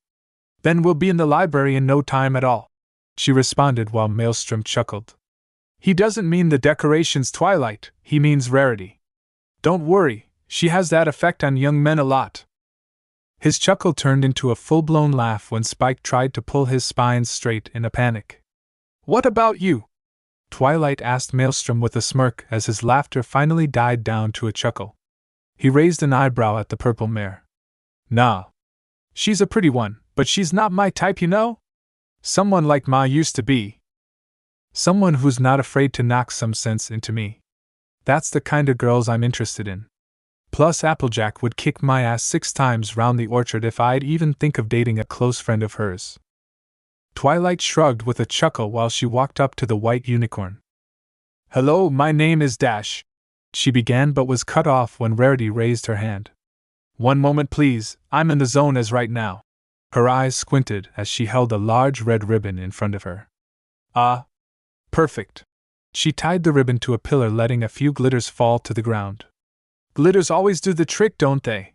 Then we'll be in the library in no time at all, she responded while Maelstrom chuckled. He doesn't mean the decorations, Twilight, he means rarity. Don't worry, she has that effect on young men a lot. His chuckle turned into a full-blown laugh when Spike tried to pull his spine straight in a panic. What about you? Twilight asked Maelstrom with a smirk as his laughter finally died down to a chuckle. He raised an eyebrow at the purple mare. Nah. She's a pretty one, but she's not my type, you know? Someone like Ma used to be. Someone who's not afraid to knock some sense into me. That's the kind of girls I'm interested in. Plus Applejack would kick my ass 6 times round the orchard if I'd even think of dating a close friend of hers. Twilight shrugged with a chuckle while she walked up to the white unicorn. Hello, my name is Dash, she began, but was cut off when Rarity raised her hand. One moment please, I'm in the zone as right now. Her eyes squinted as she held a large red ribbon in front of her. Ah. Perfect. She tied the ribbon to a pillar, letting a few glitters fall to the ground. Glitters always do the trick, don't they?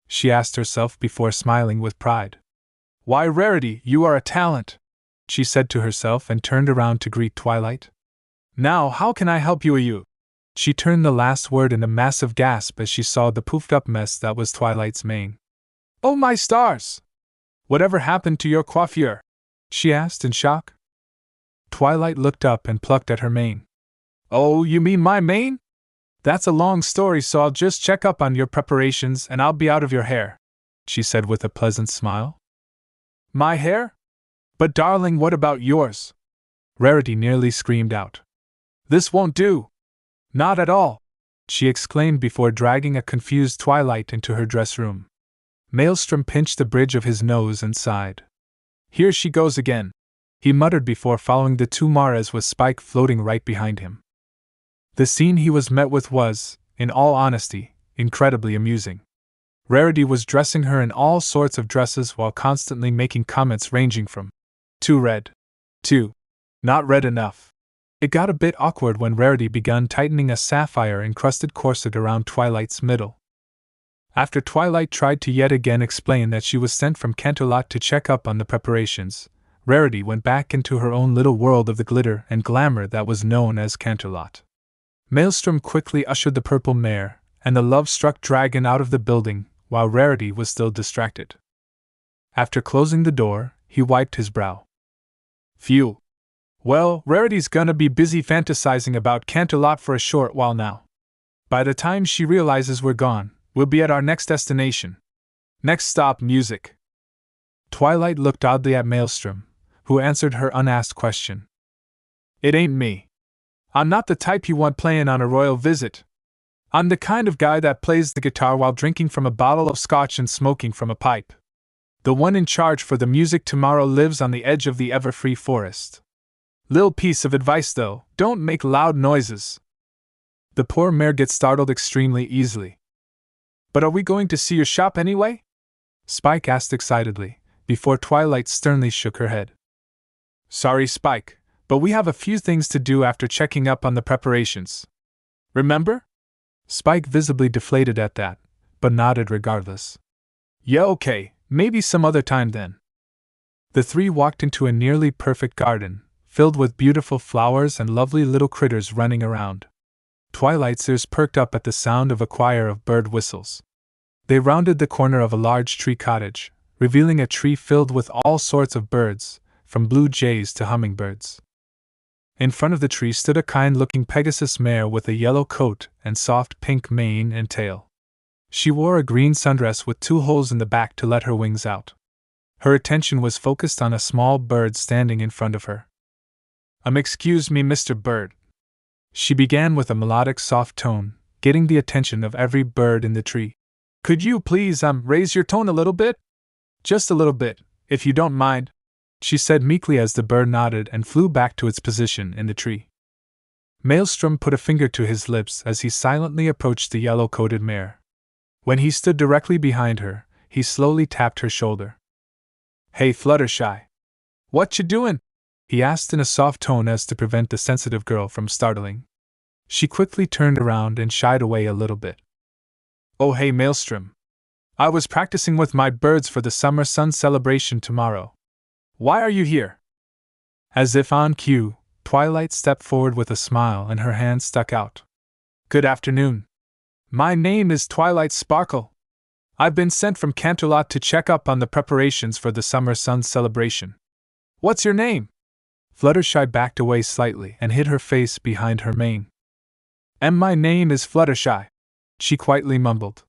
She asked herself before smiling with pride. Why, Rarity, you are a talent, she said to herself and turned around to greet Twilight. Now, how can I help you? She turned the last word in a massive gasp as she saw the poofed up mess that was Twilight's mane. Oh my stars! Whatever happened to your coiffure? She asked in shock. Twilight looked up and plucked at her mane. Oh, you mean my mane? That's a long story, so I'll just check up on your preparations and I'll be out of your hair, she said with a pleasant smile. My hair? But darling, what about yours? Rarity nearly screamed out. This won't do, Not at all, she exclaimed before dragging a confused Twilight into her dress room. Maelstrom pinched the bridge of his nose and sighed. Here she goes again, he muttered before following the two Maras with Spike floating right behind him. The scene he was met with was, in all honesty, incredibly amusing. Rarity was dressing her in all sorts of dresses while constantly making comments ranging from too red to not red enough. It got a bit awkward when Rarity began tightening a sapphire-encrusted corset around Twilight's middle. After Twilight tried to yet again explain that she was sent from Canterlot to check up on the preparations, Rarity went back into her own little world of the glitter and glamour that was known as Canterlot. Maelstrom quickly ushered the purple mare and the love-struck dragon out of the building while Rarity was still distracted. After closing the door, he wiped his brow. Phew. Well, Rarity's gonna be busy fantasizing about Canterlot for a short while now. By the time she realizes we're gone, we'll be at our next destination. Next stop, music. Twilight looked oddly at Maelstrom, who answered her unasked question. It ain't me. I'm not the type you want playing on a royal visit. I'm the kind of guy that plays the guitar while drinking from a bottle of scotch and smoking from a pipe. The one in charge for the music tomorrow lives on the edge of the Everfree forest. Little piece of advice though, don't make loud noises. The poor mare gets startled extremely easily. But are we going to see your shop anyway? Spike asked excitedly, before Twilight sternly shook her head. Sorry, Spike, but we have a few things to do after checking up on the preparations. Remember? Spike visibly deflated at that, but nodded regardless. Yeah, okay, maybe some other time then. The three walked into a nearly perfect garden, filled with beautiful flowers and lovely little critters running around. Twilight's ears perked up at the sound of a choir of bird whistles. They rounded the corner of a large tree cottage, revealing a tree filled with all sorts of birds, from blue jays to hummingbirds. In front of the tree stood a kind-looking Pegasus mare with a yellow coat and soft pink mane and tail. She wore a green sundress with 2 holes in the back to let her wings out. Her attention was focused on a small bird standing in front of her. Excuse me, Mr. Bird. She began with a melodic soft tone, getting the attention of every bird in the tree. Could you please, raise your tone a little bit? Just a little bit, if you don't mind, she said meekly as the bird nodded and flew back to its position in the tree. Maelstrom put a finger to his lips as he silently approached the yellow-coated mare. When he stood directly behind her, he slowly tapped her shoulder. Hey, Fluttershy. What you doin'? He asked in a soft tone as to prevent the sensitive girl from startling. She quickly turned around and shied away a little bit. Oh hey, Maelstrom. I was practicing with my birds for the summer sun celebration tomorrow. Why are you here? As if on cue, Twilight stepped forward with a smile and her hand stuck out. Good afternoon. My name is Twilight Sparkle. I've been sent from Canterlot to check up on the preparations for the summer sun celebration. What's your name? Fluttershy backed away slightly and hid her face behind her mane. My name is Fluttershy, she quietly mumbled.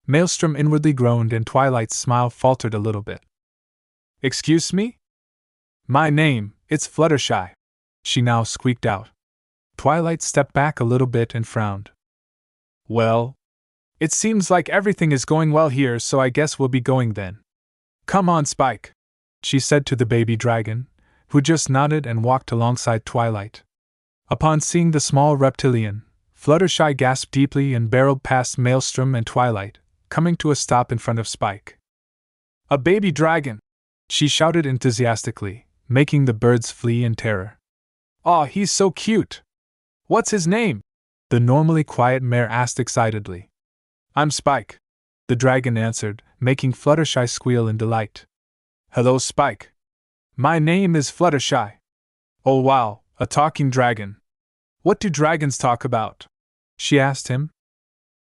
Maelstrom inwardly groaned and Twilight's smile faltered a little bit. Excuse me? My name, it's Fluttershy, she now squeaked out. Twilight stepped back a little bit and frowned. Well, it seems like everything is going well here, so I guess we'll be going then. Come on, Spike, she said to the baby dragon, who just nodded and walked alongside Twilight. Upon seeing the small reptilian, Fluttershy gasped deeply and barreled past Maelstrom and Twilight, coming to a stop in front of Spike. A baby dragon! She shouted enthusiastically, making the birds flee in terror. Aw, he's so cute! What's his name? The normally quiet mare asked excitedly. I'm Spike, the dragon answered, making Fluttershy squeal in delight. Hello, Spike. My name is Fluttershy. Oh wow, a talking dragon. What do dragons talk about? She asked him.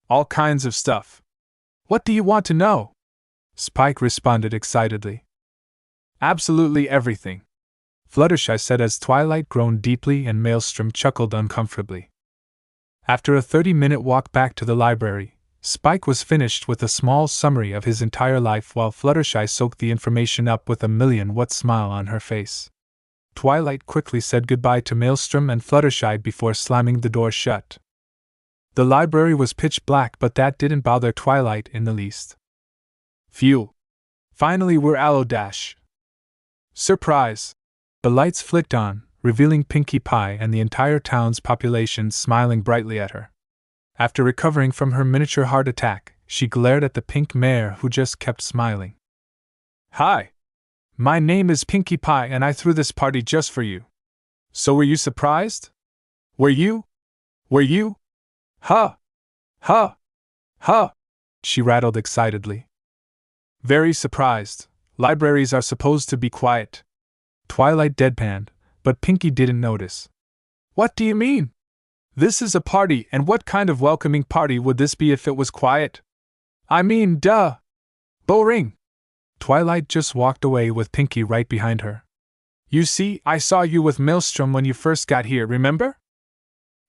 All kinds of stuff. What do you want to know? Spike responded excitedly. Absolutely everything, Fluttershy said as Twilight groaned deeply and Maelstrom chuckled uncomfortably. After a 30-minute walk back to the library, Spike was finished with a small summary of his entire life while Fluttershy soaked the information up with a million-watt smile on her face. Twilight quickly said goodbye to Maelstrom and Fluttershy before slamming the door shut. The library was pitch black, but that didn't bother Twilight in the least. Phew! Finally we're Aloe Dash! Surprise! The lights flicked on, revealing Pinkie Pie and the entire town's population smiling brightly at her. After recovering from her miniature heart attack, she glared at the pink mare who just kept smiling. Hi! My name is Pinkie Pie and I threw this party just for you. So were you surprised? Were you? Ha! Ha! Ha! She rattled excitedly. Very surprised. Libraries are supposed to be quiet. Twilight deadpanned, but Pinkie didn't notice. What do you mean? This is a party, and what kind of welcoming party would this be if it was quiet? I mean, duh! Boring! Twilight just walked away with Pinkie right behind her. You see, I saw you with Maelstrom when you first got here, remember?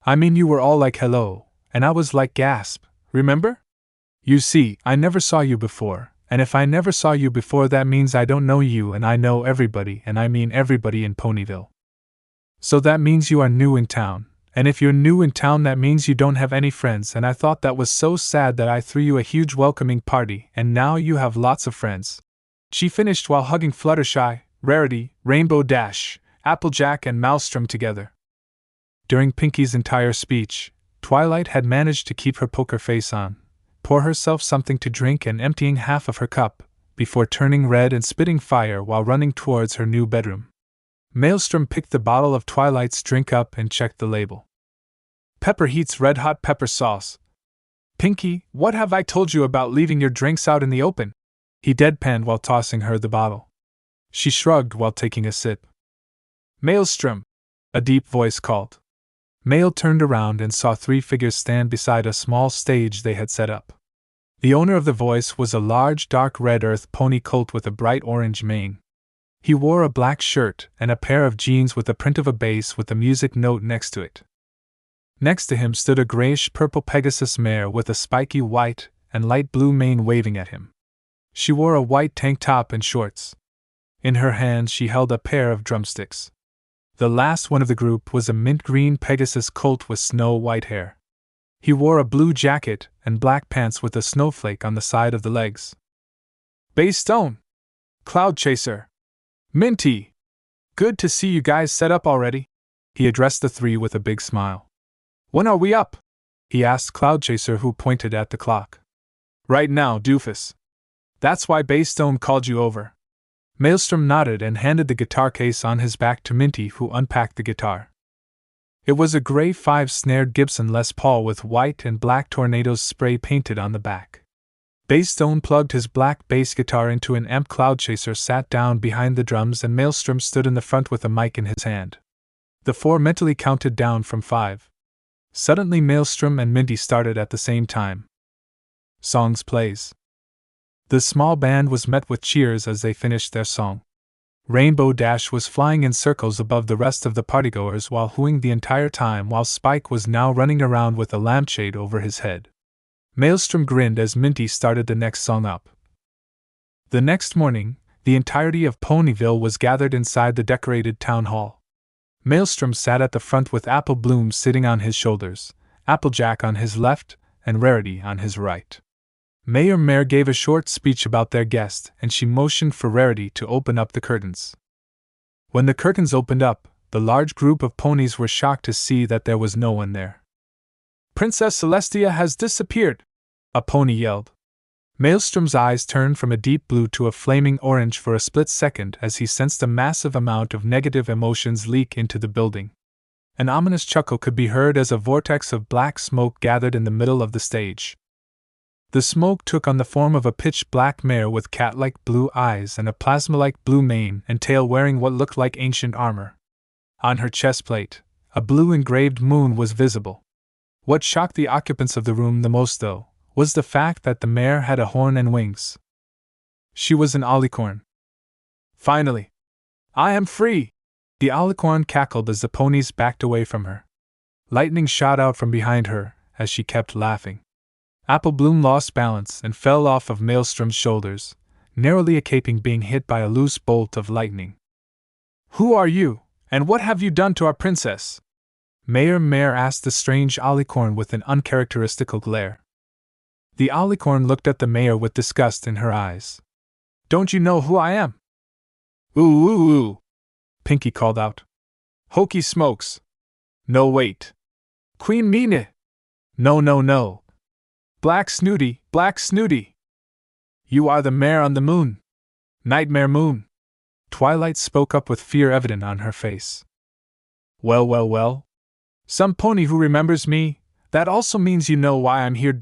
I mean, you were all like hello, and I was like gasp, remember? You see, I never saw you before, and if I never saw you before that means I don't know you and I know everybody, and I mean everybody in Ponyville. So that means you are new in town, and if you're new in town that means you don't have any friends, and I thought that was so sad that I threw you a huge welcoming party, and now you have lots of friends. She finished while hugging Fluttershy, Rarity, Rainbow Dash, Applejack and Maelstrom together. During Pinkie's entire speech, Twilight had managed to keep her poker face on, pour herself something to drink and emptying half of her cup, before turning red and spitting fire while running towards her new bedroom. Maelstrom picked the bottle of Twilight's drink up and checked the label. Pepper Heat's Red Hot Pepper Sauce. Pinkie, what have I told you about leaving your drinks out in the open? He deadpanned while tossing her the bottle. She shrugged while taking a sip. Maelstrom! A deep voice called. Mael turned around and saw three figures stand beside a small stage they had set up. The owner of the voice was a large dark red earth pony colt with a bright orange mane. He wore a black shirt and a pair of jeans with the print of a bass with a music note next to it. Next to him stood a grayish-purple Pegasus mare with a spiky white and light blue mane waving at him. She wore a white tank top and shorts. In her hand she held a pair of drumsticks. The last one of the group was a mint-green Pegasus colt with snow-white hair. He wore a blue jacket and black pants with a snowflake on the side of the legs. Baystone! Cloud Chaser! Minty! Good to see you guys set up already. He addressed the three with a big smile. When are we up? He asked Cloud Chaser, who pointed at the clock. Right now, doofus. That's why Baystone called you over. Maelstrom nodded and handed the guitar case on his back to Minty, who unpacked the guitar. It was a gray 5-snared Gibson Les Paul with white and black tornadoes spray painted on the back. Baystone plugged his black bass guitar into an amp. Cloud Chaser sat down behind the drums and Maelstrom stood in the front with a mic in his hand. The four mentally counted down from 5. Suddenly Maelstrom and Minty started at the same time. Songs plays. The small band was met with cheers as they finished their song. Rainbow Dash was flying in circles above the rest of the partygoers while hooing the entire time, while Spike was now running around with a lampshade over his head. Maelstrom grinned as Minty started the next song up. The next morning, the entirety of Ponyville was gathered inside the decorated town hall. Maelstrom sat at the front with Apple Bloom sitting on his shoulders, Applejack on his left, and Rarity on his right. Mayor Mare gave a short speech about their guest, and she motioned for Rarity to open up the curtains. When the curtains opened up, the large group of ponies were shocked to see that there was no one there. Princess Celestia has disappeared! A pony yelled. Maelstrom's eyes turned from a deep blue to a flaming orange for a split second as he sensed a massive amount of negative emotions leak into the building. An ominous chuckle could be heard as a vortex of black smoke gathered in the middle of the stage. The smoke took on the form of a pitch-black mare with cat-like blue eyes and a plasma-like blue mane and tail, wearing what looked like ancient armor. On her chest plate, a blue engraved moon was visible. What shocked the occupants of the room the most, though, was the fact that the mare had a horn and wings. She was an alicorn. Finally! I am free! The alicorn cackled as the ponies backed away from her. Lightning shot out from behind her as she kept laughing. Apple Bloom lost balance and fell off of Maelstrom's shoulders, narrowly escaping being hit by a loose bolt of lightning. Who are you, and what have you done to our princess? Mayor asked the strange alicorn with an uncharacteristical glare. The alicorn looked at the mayor with disgust in her eyes. Don't you know who I am? Ooh, ooh, ooh, Pinky called out. Hokey smokes. No, wait. Queen Meena. No, no, no. Black Snooty, Black Snooty. You are the mare on the moon. Nightmare Moon. Twilight spoke up with fear evident on her face. Well, well, well. Some pony who remembers me, that also means you know why I'm here.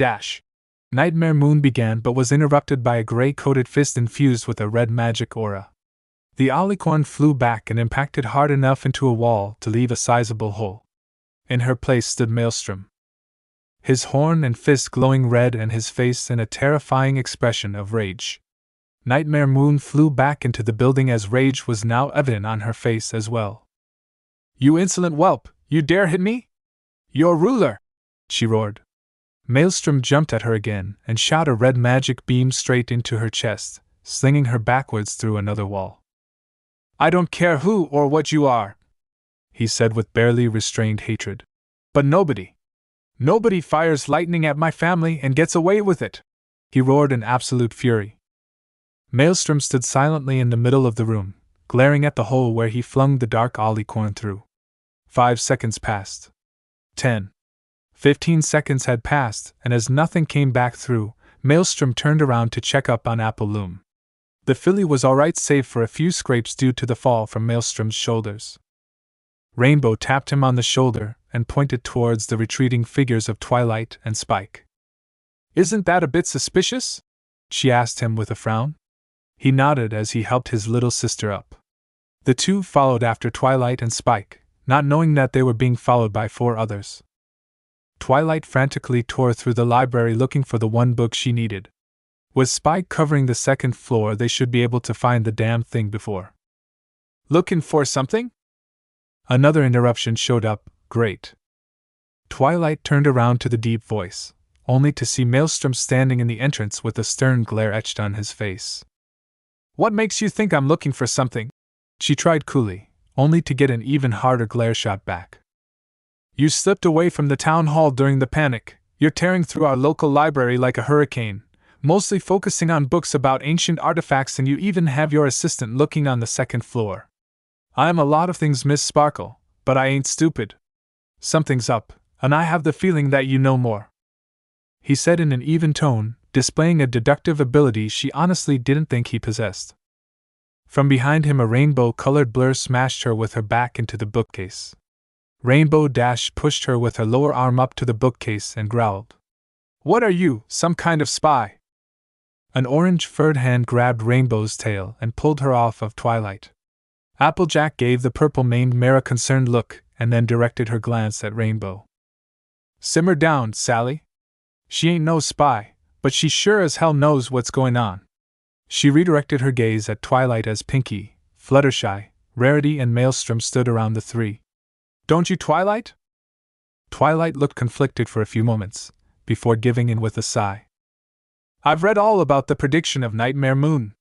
Nightmare Moon began but was interrupted by a gray-coated fist infused with a red magic aura. The alicorn flew back and impacted hard enough into a wall to leave a sizable hole. In her place stood Maelstrom, his horn and fist glowing red and his face in a terrifying expression of rage. Nightmare Moon flew back into the building as rage was now evident on her face as well. You insolent whelp, you dare hit me? Your ruler! She roared. Maelstrom jumped at her again and shot a red magic beam straight into her chest, slinging her backwards through another wall. I don't care who or what you are, he said with barely restrained hatred. But nobody fires lightning at my family and gets away with it, he roared in absolute fury. Maelstrom stood silently in the middle of the room, glaring at the hole where he flung the dark alicorn through. 5 seconds passed. 10. 15 seconds had passed, and as nothing came back through, Maelstrom turned around to check up on Apple Loom. The filly was alright save for a few scrapes due to the fall from Maelstrom's shoulders. Rainbow tapped him on the shoulder and pointed towards the retreating figures of Twilight and Spike. Isn't that a bit suspicious? She asked him with a frown. He nodded as he helped his little sister up. The two followed after Twilight and Spike, not knowing that they were being followed by 4 others. Twilight frantically tore through the library looking for the one book she needed. With Spike covering the 2nd floor, they should be able to find the damn thing before. Looking for something? Another interruption showed up. Great. Twilight turned around to the deep voice, only to see Maelstrom standing in the entrance with a stern glare etched on his face. What makes you think I'm looking for something? She tried coolly, only to get an even harder glare shot back. You slipped away from the town hall during the panic. You're tearing through our local library like a hurricane, mostly focusing on books about ancient artifacts, and you even have your assistant looking on the 2nd floor. I'm a lot of things, Miss Sparkle, but I ain't stupid. Something's up, and I have the feeling that you know more, he said in an even tone, displaying a deductive ability she honestly didn't think he possessed. From behind him, a rainbow-colored blur smashed her with her back into the bookcase. Rainbow pushed her with her lower arm up to the bookcase and growled. What are you, some kind of spy? An orange-furred hand grabbed Rainbow's tail and pulled her off of Twilight. Applejack gave the purple-maned mare a concerned look and then directed her glance at Rainbow. Simmer down, Sally. She ain't no spy, but she sure as hell knows what's going on. She redirected her gaze at Twilight as Pinky, Fluttershy, Rarity, and Maelstrom stood around the 3. Don't you, Twilight? Twilight looked conflicted for a few moments, before giving in with a sigh. I've read all about the prediction of Nightmare Moon.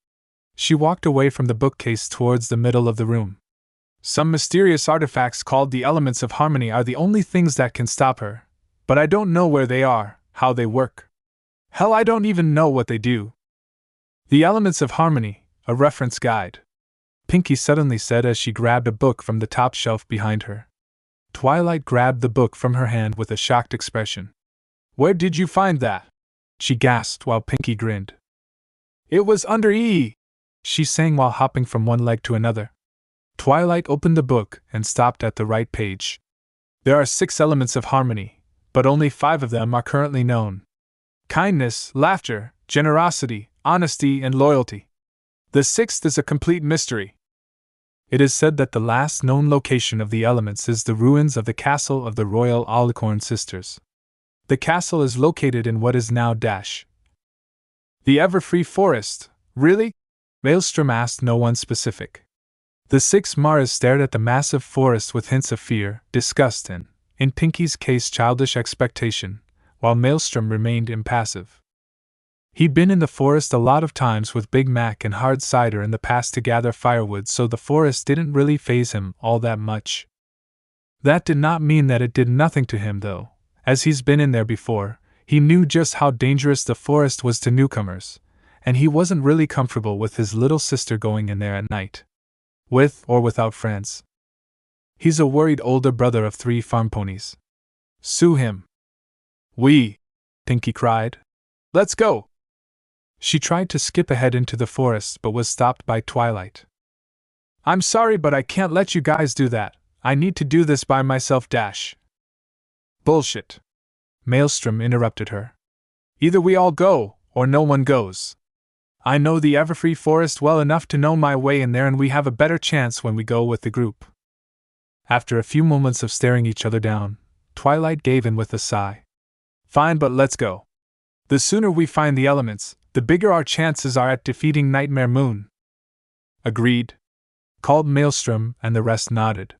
She walked away from the bookcase towards the middle of the room. Some mysterious artifacts called the Elements of Harmony are the only things that can stop her, but I don't know where they are, how they work. Hell, I don't even know what they do. The Elements of Harmony, a reference guide, Pinky suddenly said as she grabbed a book from the top shelf behind her. Twilight grabbed the book from her hand with a shocked expression. Where did you find that? She gasped while Pinky grinned. It was under E, she sang while hopping from one leg to another. Twilight opened the book and stopped at the right page. There are 6 elements of harmony, but only 5 of them are currently known. Kindness, laughter, generosity, honesty, and loyalty. The 6th is a complete mystery. It is said that the last known location of the elements is the ruins of the castle of the Royal Alicorn Sisters. The castle is located in what is now the Everfree forest. Really? Maelstrom asked no one specific. The 6 Maras stared at the massive forest with hints of fear, disgust, and, in Pinky's case, childish expectation, while Maelstrom remained impassive. He'd been in the forest a lot of times with Big Mac and Hard Cider in the past to gather firewood, so the forest didn't really faze him all that much. That did not mean that it did nothing to him, though. As he's been in there before, he knew just how dangerous the forest was to newcomers, and he wasn't really comfortable with his little sister going in there at night. With or without friends. He's a worried older brother of 3 farm ponies. Sue him. Pinky cried. Let's go! She tried to skip ahead into the forest but was stopped by Twilight. I'm sorry, but I can't let you guys do that. I need to do this by myself. Bullshit. Maelstrom interrupted her. Either we all go, or no one goes. I know the Everfree forest well enough to know my way in there, and we have a better chance when we go with the group. After a few moments of staring each other down, Twilight gave in with a sigh. Fine, but let's go. The sooner we find the elements, the bigger our chances are at defeating Nightmare Moon. Agreed, called Maelstrom, and the rest nodded.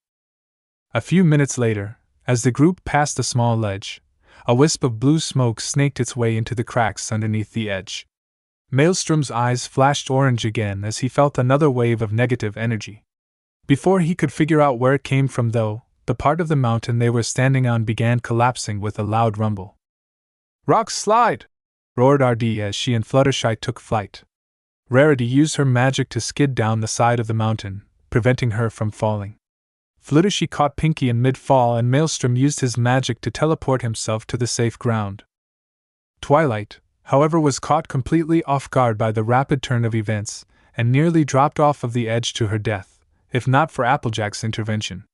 A few minutes later, as the group passed a small ledge, a wisp of blue smoke snaked its way into the cracks underneath the edge. Maelstrom's eyes flashed orange again as he felt another wave of negative energy. Before he could figure out where it came from, though, the part of the mountain they were standing on began collapsing with a loud rumble. Rock slide! Roared RD as she and Fluttershy took flight. Rarity used her magic to skid down the side of the mountain, preventing her from falling. Fluttershy caught Pinky in mid-fall, and Maelstrom used his magic to teleport himself to the safe ground. Twilight, however, was caught completely off guard by the rapid turn of events, and nearly dropped off of the edge to her death, if not for Applejack's intervention.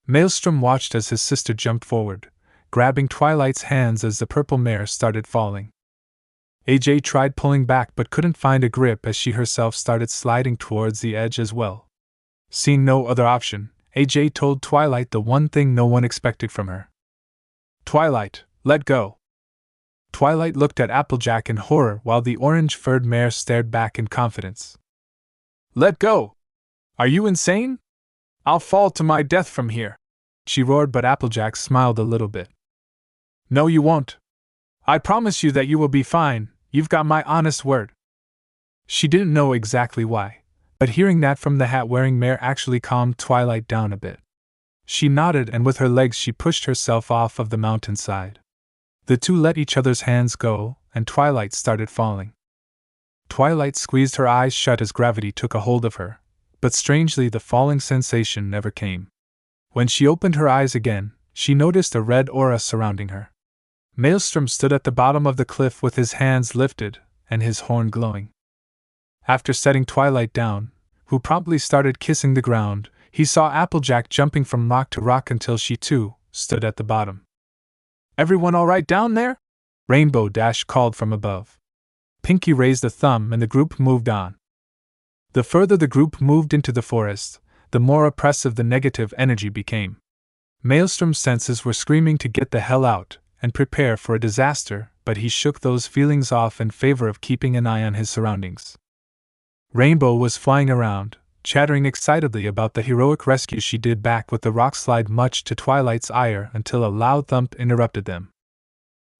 Maelstrom watched as his sister jumped forward, grabbing Twilight's hands as the purple mare started falling. AJ tried pulling back but couldn't find a grip as she herself started sliding towards the edge as well. Seeing no other option, AJ told Twilight the one thing no one expected from her. Twilight, let go. Twilight looked at Applejack in horror while the orange-furred mare stared back in confidence. Let go! Are you insane? I'll fall to my death from here, she roared, but Applejack smiled a little bit. No, you won't. I promise you that you will be fine, you've got my honest word. She didn't know exactly why, but hearing that from the hat-wearing mare actually calmed Twilight down a bit. She nodded, and with her legs she pushed herself off of the mountainside. The two let each other's hands go, and Twilight started falling. Twilight squeezed her eyes shut as gravity took a hold of her, but strangely the falling sensation never came. When she opened her eyes again, she noticed a red aura surrounding her. Maelstrom stood at the bottom of the cliff with his hands lifted and his horn glowing. After setting Twilight down, who promptly started kissing the ground, he saw Applejack jumping from rock to rock until she too stood at the bottom. Everyone all right down there? Rainbow Dash called from above. Pinky raised a thumb and the group moved on. The further the group moved into the forest, the more oppressive the negative energy became. Maelstrom's senses were screaming to get the hell out and prepare for a disaster, but he shook those feelings off in favor of keeping an eye on his surroundings. Rainbow was flying around, chattering excitedly about the heroic rescue she did back with the rock slide, much to Twilight's ire, until a loud thump interrupted them.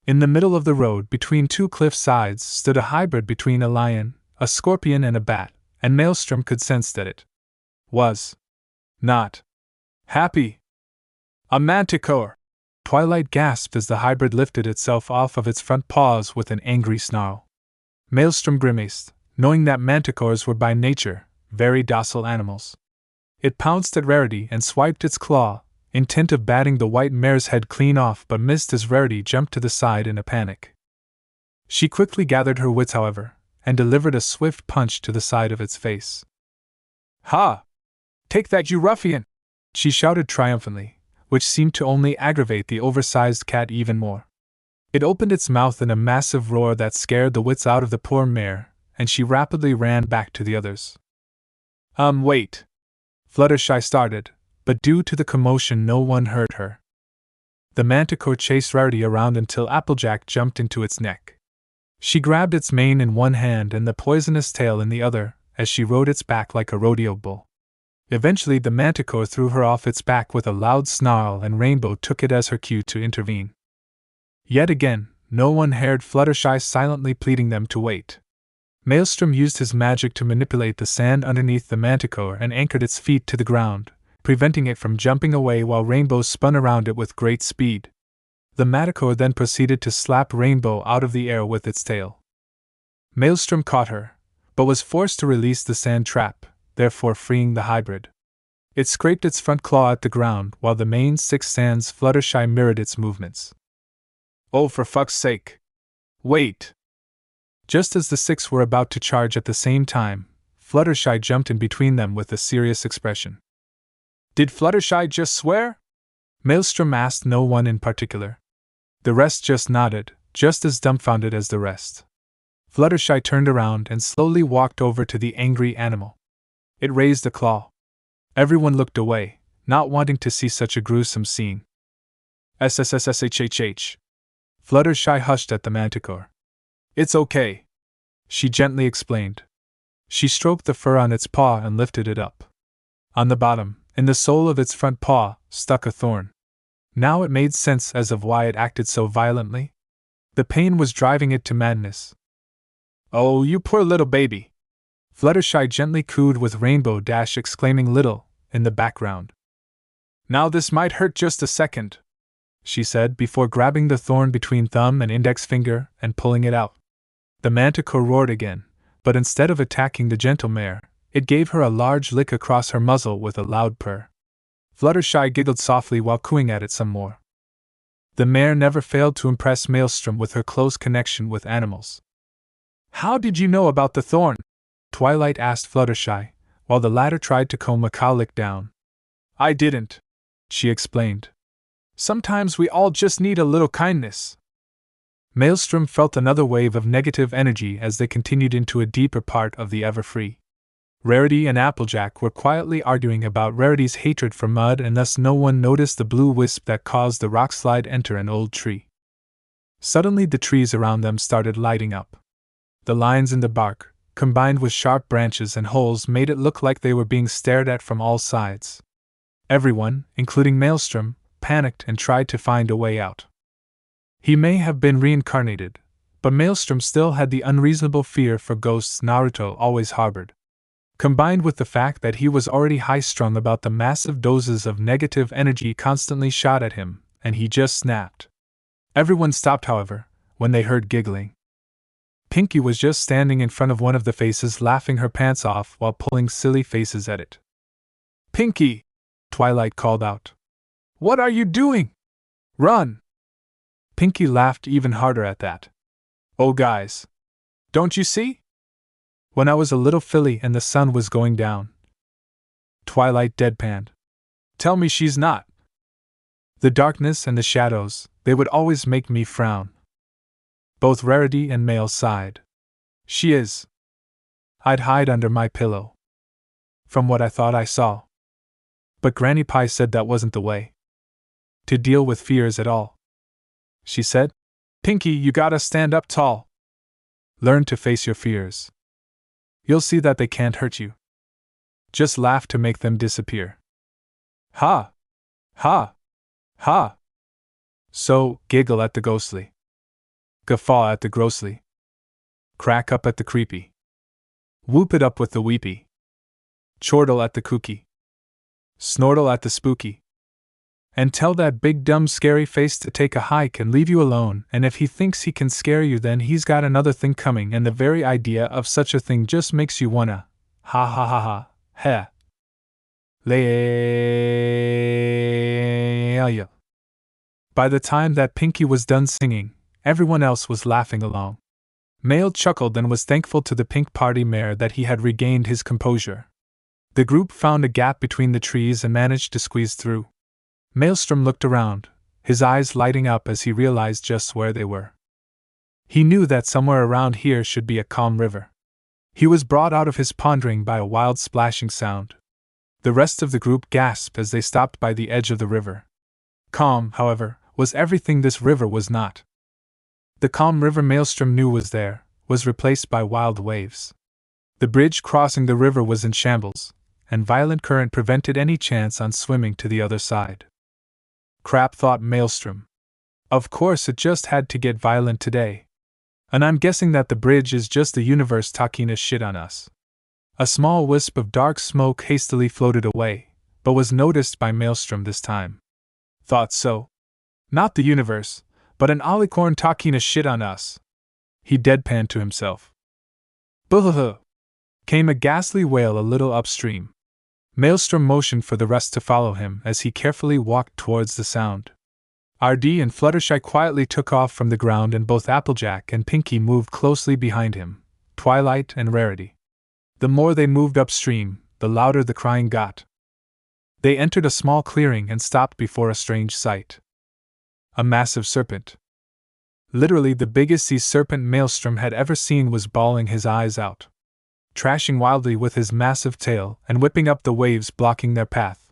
In the middle of the road between two cliff sides stood a hybrid between a lion, a scorpion, and a bat, and Maelstrom could sense that it was not happy. A manticore! Twilight gasped as the hybrid lifted itself off of its front paws with an angry snarl. Maelstrom grimaced, knowing that manticores were by nature very docile animals. It pounced at Rarity and swiped its claw, intent of batting the white mare's head clean off, but missed as Rarity jumped to the side in a panic. She quickly gathered her wits, however, and delivered a swift punch to the side of its face. Ha! Take that, you ruffian! She shouted triumphantly, which seemed to only aggravate the oversized cat even more. It opened its mouth in a massive roar that scared the wits out of the poor mare, and she rapidly ran back to the others. Wait. Fluttershy started, but due to the commotion no one heard her. The manticore chased Rarity around until Applejack jumped into its neck. She grabbed its mane in one hand and the poisonous tail in the other, as she rode its back like a rodeo bull. Eventually the manticore threw her off its back with a loud snarl, and Rainbow took it as her cue to intervene. Yet again, no one heard Fluttershy silently pleading them to wait. Maelstrom used his magic to manipulate the sand underneath the manticore and anchored its feet to the ground, preventing it from jumping away while Rainbow spun around it with great speed. The Manticore then proceeded to slap Rainbow out of the air with its tail. Maelstrom caught her, but was forced to release the sand trap, therefore freeing the hybrid. It scraped its front claw at the ground while the main 6 sands Fluttershy mirrored its movements. Oh, for fuck's sake! Wait! Just as the 6 were about to charge at the same time, Fluttershy jumped in between them with a serious expression. Did Fluttershy just swear? Maelstrom asked no one in particular. The rest just nodded, just as dumbfounded as the rest. Fluttershy turned around and slowly walked over to the angry animal. It raised a claw. Everyone looked away, not wanting to see such a gruesome scene. SSSSHHH. Fluttershy hushed at the Manticore. It's okay, she gently explained. She stroked the fur on its paw and lifted it up. On the bottom, in the sole of its front paw, stuck a thorn. Now it made sense as of why it acted so violently. The pain was driving it to madness. Oh, you poor little baby! Fluttershy gently cooed with Rainbow Dash exclaiming little in the background. Now this might hurt just a second, she said before grabbing the thorn between thumb and index finger and pulling it out. The Manticore roared again, but instead of attacking the gentle mare, it gave her a large lick across her muzzle with a loud purr. Fluttershy giggled softly while cooing at it some more. The mare never failed to impress Maelstrom with her close connection with animals. How did you know about the thorn? Twilight asked Fluttershy, while the latter tried to comb a cowlick down. I didn't, she explained. Sometimes we all just need a little kindness. Maelstrom felt another wave of negative energy as they continued into a deeper part of the Everfree. Rarity and Applejack were quietly arguing about Rarity's hatred for mud, and thus no one noticed the blue wisp that caused the rockslide enter an old tree. Suddenly the trees around them started lighting up. The lines in the bark, combined with sharp branches and holes, made it look like they were being stared at from all sides. Everyone, including Maelstrom, panicked and tried to find a way out. He may have been reincarnated, but Maelstrom still had the unreasonable fear for ghosts Naruto always harbored. Combined with the fact that he was already high-strung about the massive doses of negative energy constantly shot at him, and he just snapped. Everyone stopped, however, when they heard giggling. Pinkie was just standing in front of one of the faces, laughing her pants off while pulling silly faces at it. Pinkie! Twilight called out. What are you doing? Run! Pinkie laughed even harder at that. Oh guys! Don't you see? When I was a little filly and the sun was going down. Twilight deadpanned. Tell me she's not. The darkness and the shadows, they would always make me frown. Both Rarity and Mael sighed. She is. I'd hide under my pillow. From what I thought I saw. But Granny Pie said that wasn't the way to deal with fears at all. She said, Pinkie, you gotta stand up tall. Learn to face your fears. You'll see that they can't hurt you. Just laugh to make them disappear. Ha! Ha! Ha! So, giggle at the ghostly. Guffaw at the grossly. Crack up at the creepy. Whoop it up with the weepy. Chortle at the kooky. Snortle at the spooky. And tell that big dumb scary face to take a hike and leave you alone, and if he thinks he can scare you, then he's got another thing coming, and the very idea of such a thing just makes you wanna ha ha ha ha heh. Lay. By the time that Pinkie was done singing, everyone else was laughing along. Mael chuckled and was thankful to the pink party mare that he had regained his composure. The group found a gap between the trees and managed to squeeze through. Maelstrom looked around, his eyes lighting up as he realized just where they were. He knew that somewhere around here should be a calm river. He was brought out of his pondering by a wild splashing sound. The rest of the group gasped as they stopped by the edge of the river. Calm, however, was everything this river was not. The calm river Maelstrom knew was there, was replaced by wild waves. The bridge crossing the river was in shambles, and violent current prevented any chance on swimming to the other side. Crap, thought Maelstrom. Of course it just had to get violent today. And I'm guessing that the bridge is just the universe talking a shit on us. A small wisp of dark smoke hastily floated away, but was noticed by Maelstrom this time. Thought so. Not the universe, but an alicorn talking a shit on us. He deadpanned to himself. Buh-huh! Came a ghastly wail a little upstream. Maelstrom motioned for the rest to follow him as he carefully walked towards the sound. RD and Fluttershy quietly took off from the ground and both Applejack and Pinkie moved closely behind him, Twilight and Rarity. The more they moved upstream, the louder the crying got. They entered a small clearing and stopped before a strange sight. A massive serpent. Literally the biggest sea serpent Maelstrom had ever seen was bawling his eyes out, trashing wildly with his massive tail and whipping up the waves blocking their path.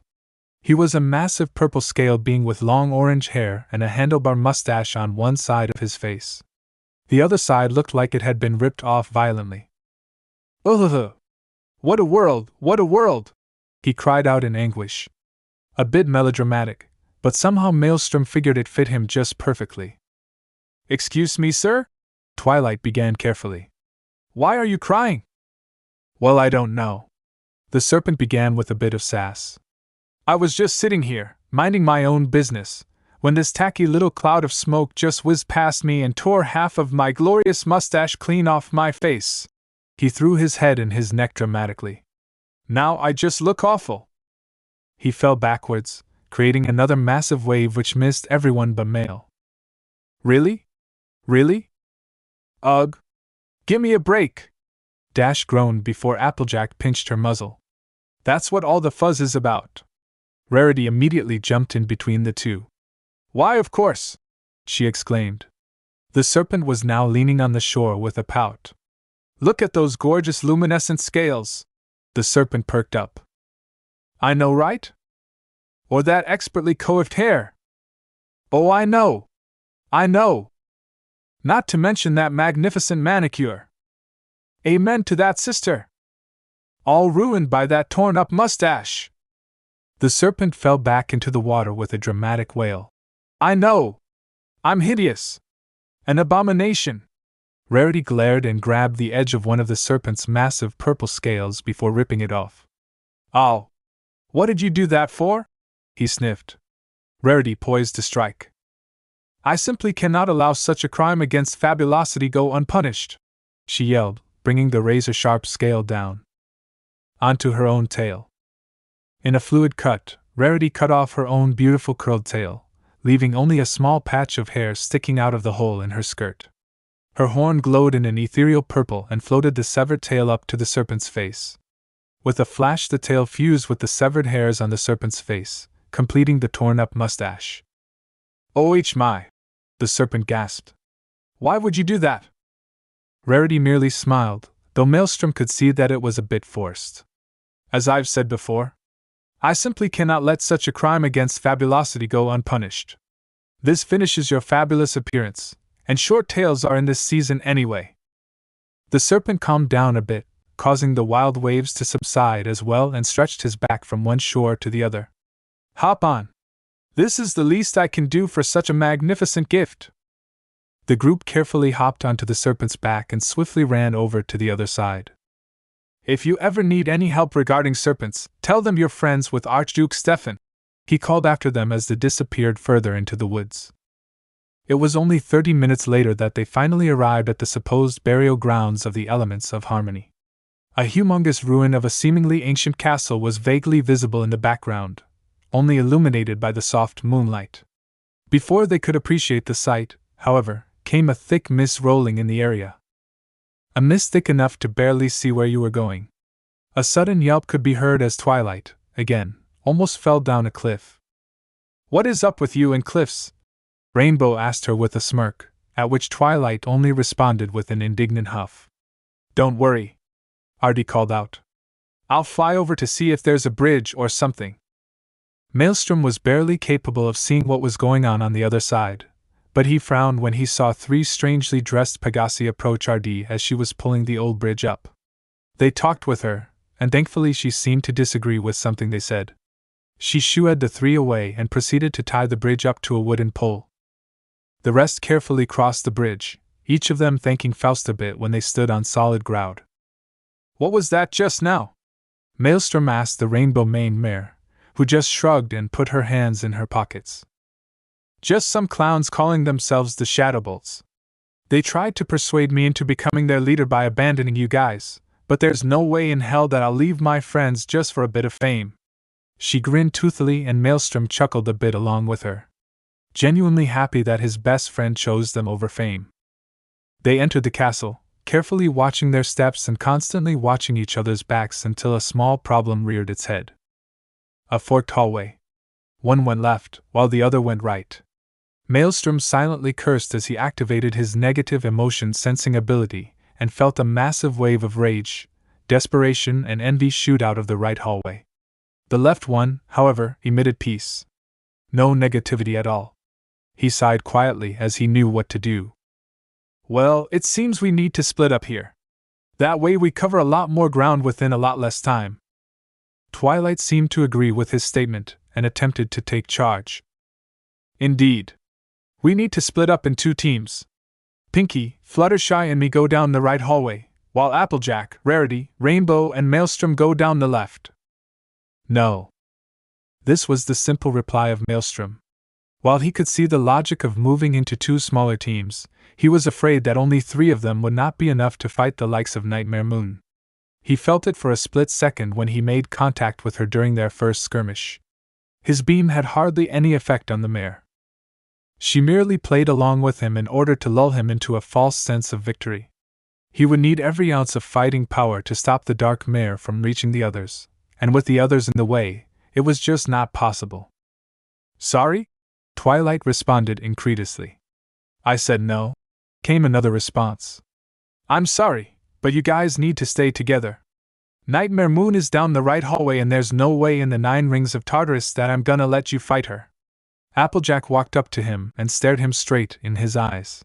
He was a massive purple scaled being with long orange hair and a handlebar mustache on one side of his face. The other side looked like it had been ripped off violently. Ugh! What a world! What a world! He cried out in anguish. A bit melodramatic, but somehow Maelstrom figured it fit him just perfectly. Excuse me, sir? Twilight began carefully. Why are you crying? Well, I don't know. The serpent began with a bit of sass. I was just sitting here, minding my own business, when this tacky little cloud of smoke just whizzed past me and tore half of my glorious mustache clean off my face. He threw his head and his neck dramatically. Now I just look awful. He fell backwards, creating another massive wave which missed everyone but Mael. Really? Really? Ugh! Gimme a break! Dash groaned before Applejack pinched her muzzle. That's what all the fuzz is about. Rarity immediately jumped in between the two. Why, of course! She exclaimed. The serpent was now leaning on the shore with a pout. Look at those gorgeous luminescent scales! The serpent perked up. I know, right? Or that expertly coiffed hair! Oh, I know! I know! Not to mention that magnificent manicure! Amen to that, sister! All ruined by that torn-up mustache! The serpent fell back into the water with a dramatic wail. I know! I'm hideous! An abomination! Rarity glared and grabbed the edge of one of the serpent's massive purple scales before ripping it off. Oh! What did you do that for? He sniffed. Rarity poised to strike. I simply cannot allow such a crime against fabulosity go unpunished, she yelled, bringing the razor-sharp scale down onto her own tail. In a fluid cut, Rarity cut off her own beautiful curled tail, leaving only a small patch of hair sticking out of the hole in her skirt. Her horn glowed in an ethereal purple and floated the severed tail up to the serpent's face. With a flash, the tail fused with the severed hairs on the serpent's face, completing the torn-up mustache. Oh my! The serpent gasped. Why would you do that? Rarity merely smiled, though Maelstrom could see that it was a bit forced. As I've said before, I simply cannot let such a crime against fabulosity go unpunished. This finishes your fabulous appearance, and short tails are in this season anyway. The serpent calmed down a bit, causing the wild waves to subside as well, and stretched his back from one shore to the other. Hop on! This is the least I can do for such a magnificent gift. The group carefully hopped onto the serpent's back and swiftly ran over to the other side. If you ever need any help regarding serpents, tell them you're friends with Archduke Stefan, he called after them as they disappeared further into the woods. It was only 30 minutes later that they finally arrived at the supposed burial grounds of the elements of harmony. A humongous ruin of a seemingly ancient castle was vaguely visible in the background, only illuminated by the soft moonlight. Before they could appreciate the sight, however, came a thick mist rolling in the area. A mist thick enough to barely see where you were going. A sudden yelp could be heard as Twilight, again, almost fell down a cliff. What is up with you and cliffs? Rainbow asked her with a smirk, at which Twilight only responded with an indignant huff. Don't worry, Artie called out. I'll fly over to see if there's a bridge or something. Maelstrom was barely capable of seeing what was going on the other side, but he frowned when he saw three strangely dressed Pegasi approach RD as she was pulling the old bridge up. They talked with her, and thankfully she seemed to disagree with something they said. She shooed the three away and proceeded to tie the bridge up to a wooden pole. The rest carefully crossed the bridge, each of them thanking Faust a bit when they stood on solid ground. What was that just now? Maelstrom asked the rainbow maned mare, who just shrugged and put her hands in her pockets. Just some clowns calling themselves the Shadowbolts. They tried to persuade me into becoming their leader by abandoning you guys, but there's no way in hell that I'll leave my friends just for a bit of fame. She grinned toothily and Maelstrom chuckled a bit along with her, genuinely happy that his best friend chose them over fame. They entered the castle, carefully watching their steps and constantly watching each other's backs until a small problem reared its head. A forked hallway. One went left, while the other went right. Maelstrom silently cursed as he activated his negative emotion sensing ability and felt a massive wave of rage, desperation, and envy shoot out of the right hallway. The left one, however, emitted peace. No negativity at all. He sighed quietly as he knew what to do. Well, it seems we need to split up here. That way we cover a lot more ground within a lot less time. Twilight seemed to agree with his statement and attempted to take charge. Indeed. We need to split up in 2 teams. Pinky, Fluttershy, and me go down the right hallway, while Applejack, Rarity, Rainbow, and Maelstrom go down the left. No. This was the simple reply of Maelstrom. While he could see the logic of moving into 2 smaller teams, he was afraid that only 3 of them would not be enough to fight the likes of Nightmare Moon. He felt it for a split second when he made contact with her during their first skirmish. His beam had hardly any effect on the mare. She merely played along with him in order to lull him into a false sense of victory. He would need every ounce of fighting power to stop the dark mare from reaching the others, and with the others in the way, it was just not possible. Sorry? Twilight responded incredulously. I said no, came another response. I'm sorry, but you guys need to stay together. Nightmare Moon is down the right hallway and there's no way in the 9 rings of Tartarus that I'm gonna let you fight her. Applejack walked up to him and stared him straight in his eyes.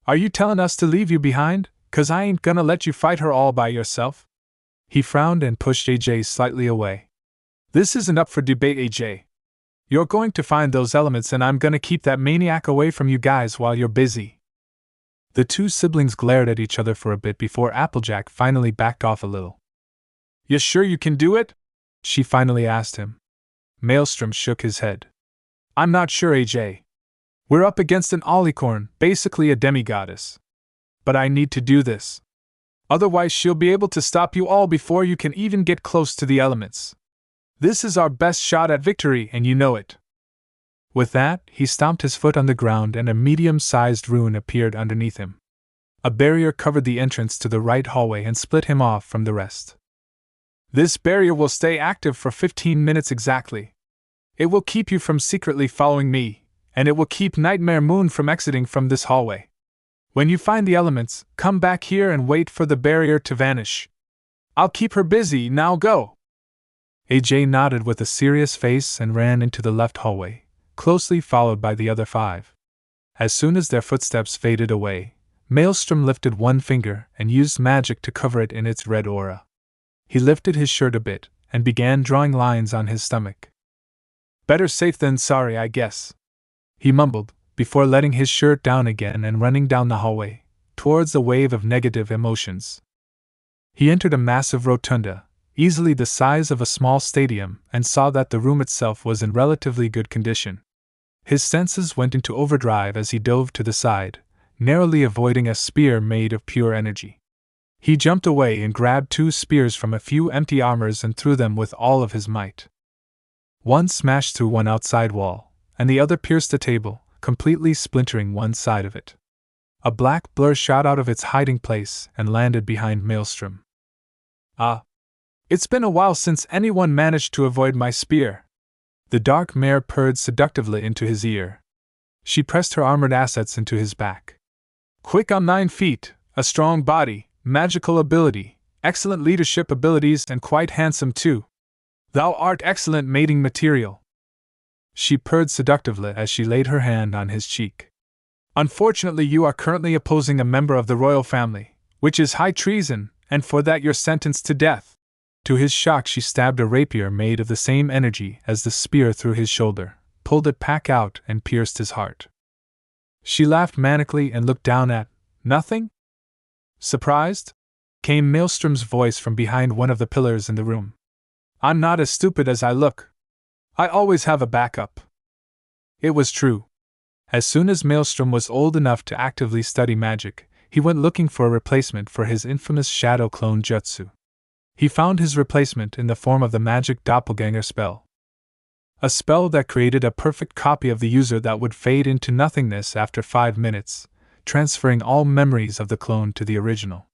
Are you telling us to leave you behind? 'Cause I ain't gonna let you fight her all by yourself. He frowned and pushed AJ slightly away. This isn't up for debate, AJ. You're going to find those elements and I'm gonna keep that maniac away from you guys while you're busy. The 2 siblings glared at each other for a bit before Applejack finally backed off a little. You sure you can do it? She finally asked him. Maelstrom shook his head. I'm not sure, AJ. We're up against an alicorn, basically a demigoddess. But I need to do this. Otherwise she'll be able to stop you all before you can even get close to the elements. This is our best shot at victory and you know it. With that, he stomped his foot on the ground and a medium-sized rune appeared underneath him. A barrier covered the entrance to the right hallway and split him off from the rest. This barrier will stay active for 15 minutes exactly. It will keep you from secretly following me, and it will keep Nightmare Moon from exiting from this hallway. When you find the elements, come back here and wait for the barrier to vanish. I'll keep her busy, now go! AJ nodded with a serious face and ran into the left hallway, closely followed by the other 5. As soon as their footsteps faded away, Maelstrom lifted one finger and used magic to cover it in its red aura. He lifted his shirt a bit and began drawing lines on his stomach. Better safe than sorry, I guess, he mumbled, before letting his shirt down again and running down the hallway, towards a wave of negative emotions. He entered a massive rotunda, easily the size of a small stadium, and saw that the room itself was in relatively good condition. His senses went into overdrive as he dove to the side, narrowly avoiding a spear made of pure energy. He jumped away and grabbed 2 spears from a few empty armors and threw them with all of his might. One smashed through one outside wall, and the other pierced a table, completely splintering one side of it. A black blur shot out of its hiding place and landed behind Maelstrom. Ah! It's been a while since anyone managed to avoid my spear. The dark mare purred seductively into his ear. She pressed her armored assets into his back. Quick on 9 feet, a strong body, magical ability, excellent leadership abilities, and quite handsome too. Thou art excellent mating material. She purred seductively as she laid her hand on his cheek. Unfortunately, you are currently opposing a member of the royal family, which is high treason, and for that you're sentenced to death. To his shock, she stabbed a rapier made of the same energy as the spear through his shoulder, pulled it back out, and pierced his heart. She laughed manically and looked down at nothing? Surprised? Came Maelstrom's voice from behind one of the pillars in the room. I'm not as stupid as I look. I always have a backup. It was true. As soon as Maelstrom was old enough to actively study magic, he went looking for a replacement for his infamous shadow clone jutsu. He found his replacement in the form of the magic doppelganger spell. A spell that created a perfect copy of the user that would fade into nothingness after 5 minutes, transferring all memories of the clone to the original.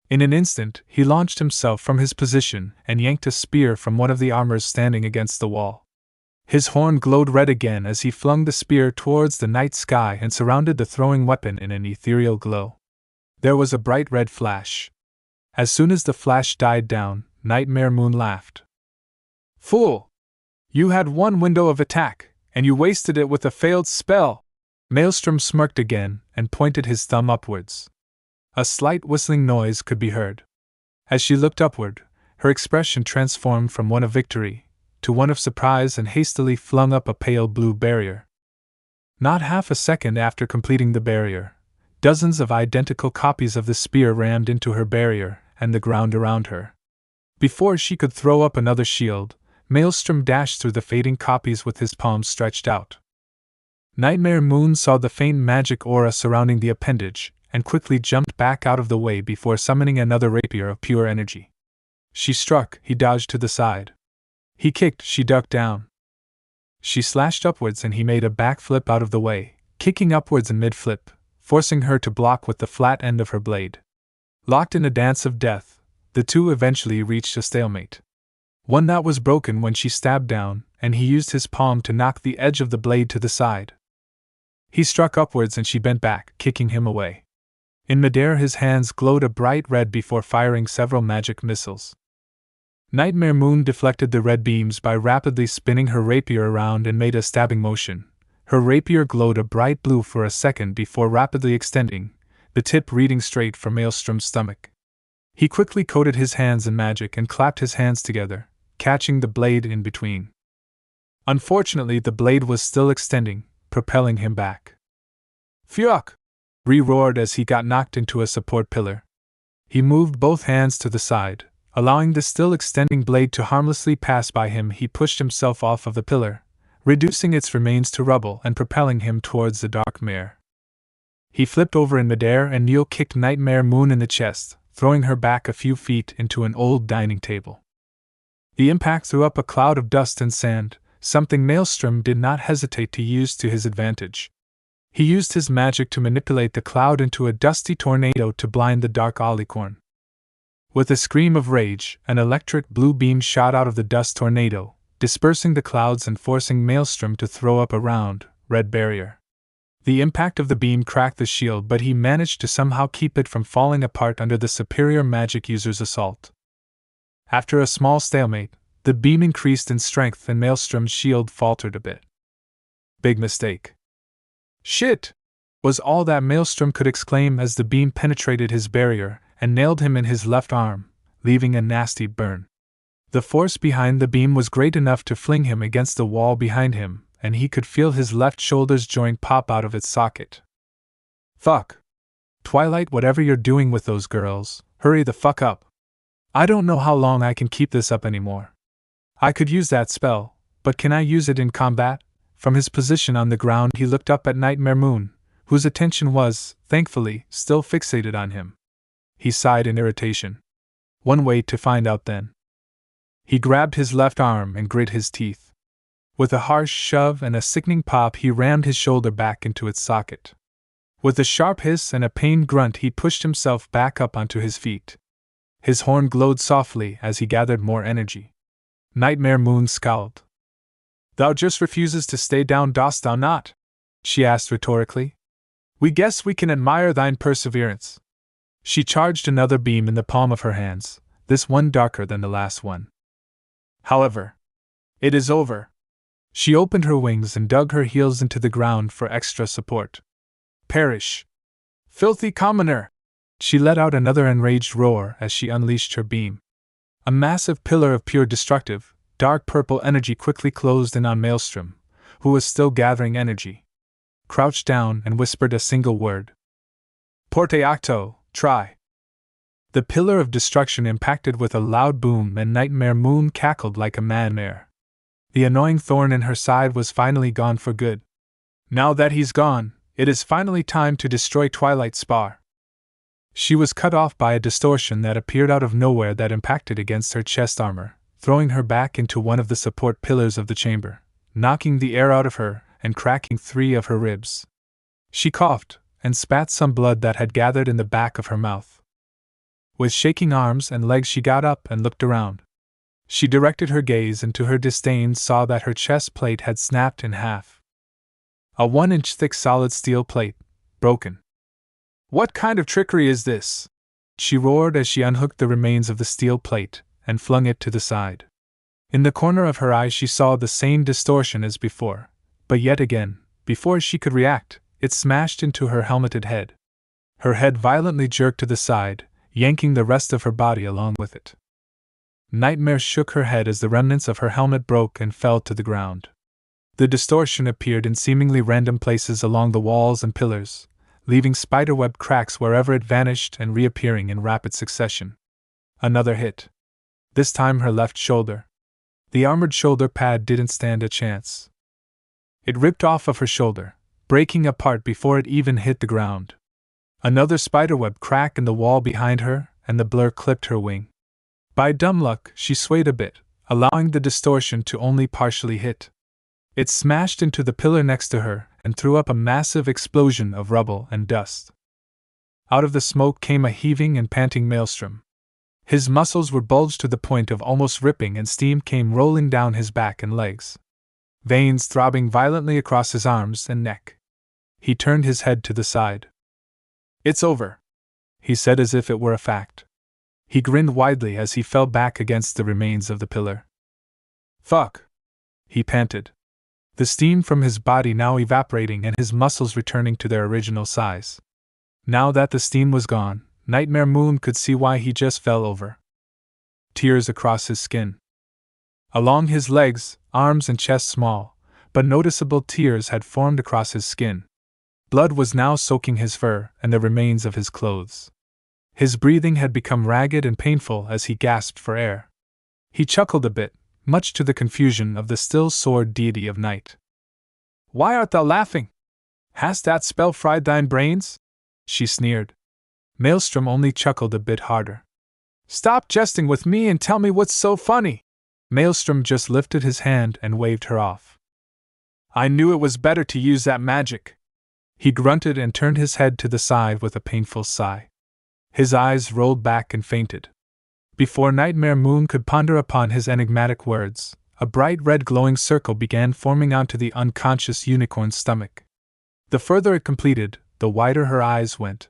In an instant, he launched himself from his position and yanked a spear from one of the armors standing against the wall. His horn glowed red again as he flung the spear towards the night sky and surrounded the throwing weapon in an ethereal glow. There was a bright red flash. As soon as the flash died down, Nightmare Moon laughed. "Fool! You had one window of attack, and you wasted it with a failed spell!" Maelstrom smirked again and pointed his thumb upwards. A slight whistling noise could be heard. As she looked upward, her expression transformed from one of victory to one of surprise and hastily flung up a pale blue barrier. Not half a second after completing the barrier, dozens of identical copies of the spear rammed into her barrier and the ground around her. Before she could throw up another shield, Maelstrom dashed through the fading copies with his palms stretched out. Nightmare Moon saw the faint magic aura surrounding the appendage and quickly jumped back out of the way before summoning another rapier of pure energy. She struck, he dodged to the side. He kicked, she ducked down. She slashed upwards and he made a backflip out of the way, kicking upwards in mid-flip, forcing her to block with the flat end of her blade. Locked in a dance of death, the two eventually reached a stalemate. One knot was broken when she stabbed down, and he used his palm to knock the edge of the blade to the side. He struck upwards and she bent back, kicking him away. In midair his hands glowed a bright red before firing several magic missiles. Nightmare Moon deflected the red beams by rapidly spinning her rapier around and made a stabbing motion. Her rapier glowed a bright blue for a second before rapidly extending, the tip reading straight for Maelstrom's stomach. He quickly coated his hands in magic and clapped his hands together, catching the blade in between. Unfortunately, the blade was still extending, propelling him back. "Fuck!" Ree roared as he got knocked into a support pillar. He moved both hands to the side. Allowing the still extending blade to harmlessly pass by him, he pushed himself off of the pillar, reducing its remains to rubble and propelling him towards the dark mare. He flipped over in midair and Neo kicked Nightmare Moon in the chest, throwing her back a few feet into an old dining table. The impact threw up a cloud of dust and sand, something Maelstrom did not hesitate to use to his advantage. He used his magic to manipulate the cloud into a dusty tornado to blind the dark alicorn. With a scream of rage, an electric blue beam shot out of the dust tornado, dispersing the clouds and forcing Maelstrom to throw up a round, red barrier. The impact of the beam cracked the shield, but he managed to somehow keep it from falling apart under the superior magic user's assault. After a small stalemate, the beam increased in strength and Maelstrom's shield faltered a bit. Big mistake. "Shit!" was all that Maelstrom could exclaim as the beam penetrated his barrier and nailed him in his left arm, leaving a nasty burn. The force behind the beam was great enough to fling him against the wall behind him, and he could feel his left shoulder's joint pop out of its socket. "Fuck. Twilight, whatever you're doing with those girls, hurry the fuck up. I don't know how long I can keep this up anymore. I could use that spell, but can I use it in combat?" From his position on the ground he looked up at Nightmare Moon, whose attention was, thankfully, still fixated on him. He sighed in irritation. One way to find out then. He grabbed his left arm and grit his teeth. With a harsh shove and a sickening pop he rammed his shoulder back into its socket. With a sharp hiss and a pained grunt he pushed himself back up onto his feet. His horn glowed softly as he gathered more energy. Nightmare Moon scowled. "Thou just refuses to stay down, dost thou not?" she asked rhetorically. "We guess we can admire thine perseverance." She charged another beam in the palm of her hands, this one darker than the last one. "However, it is over." She opened her wings and dug her heels into the ground for extra support. "Perish! Filthy commoner!" She let out another enraged roar as she unleashed her beam. A massive pillar of pure destructive, dark purple energy quickly closed in on Maelstrom, who was still gathering energy. Crouched down and whispered a single word. "Porte acto, try." The pillar of destruction impacted with a loud boom and Nightmare Moon cackled like a madmare. The annoying thorn in her side was finally gone for good. Now that he's gone, it is finally time to destroy Twilight Spar. She was cut off by a distortion that appeared out of nowhere that impacted against her chest armor, throwing her back into one of the support pillars of the chamber, knocking the air out of her and cracking 3 of her ribs. She coughed and spat some blood that had gathered in the back of her mouth. With shaking arms and legs she got up and looked around. She directed her gaze and to her disdain saw that her chest plate had snapped in half. A 1-inch thick solid steel plate, broken. "What kind of trickery is this?" she roared as she unhooked the remains of the steel plate and flung it to the side. In the corner of her eye she saw the same distortion as before, but yet again, before she could react, it smashed into her helmeted head. Her head violently jerked to the side, yanking the rest of her body along with it. Nightmare shook her head as the remnants of her helmet broke and fell to the ground. The distortion appeared in seemingly random places along the walls and pillars, leaving spiderweb cracks wherever it vanished and reappearing in rapid succession. Another hit. This time her left shoulder. The armored shoulder pad didn't stand a chance. It ripped off of her shoulder, breaking apart before it even hit the ground. Another spiderweb crack in the wall behind her, and the blur clipped her wing. By dumb luck, she swayed a bit, allowing the distortion to only partially hit. It smashed into the pillar next to her and threw up a massive explosion of rubble and dust. Out of the smoke came a heaving and panting Maelstrom. His muscles were bulged to the point of almost ripping and steam came rolling down his back and legs, veins throbbing violently across his arms and neck. He turned his head to the side. "It's over," he said as if it were a fact. He grinned widely as he fell back against the remains of the pillar. "Fuck," he panted, the steam from his body now evaporating and his muscles returning to their original size. Now that the steam was gone, Nightmare Moon could see why he just fell over. Tears across his skin. Along his legs, arms and chest small, but noticeable tears had formed across his skin. Blood was now soaking his fur and the remains of his clothes. His breathing had become ragged and painful as he gasped for air. He chuckled a bit, much to the confusion of the still-sword deity of night. "Why art thou laughing? Hast that spell fried thine brains?" she sneered. Maelstrom only chuckled a bit harder. "Stop jesting with me and tell me what's so funny." Maelstrom just lifted his hand and waved her off. "I knew it was better to use that magic." He grunted and turned his head to the side with a painful sigh. His eyes rolled back and fainted. Before Nightmare Moon could ponder upon his enigmatic words, a bright red glowing circle began forming onto the unconscious unicorn's stomach. The further it completed, the wider her eyes went.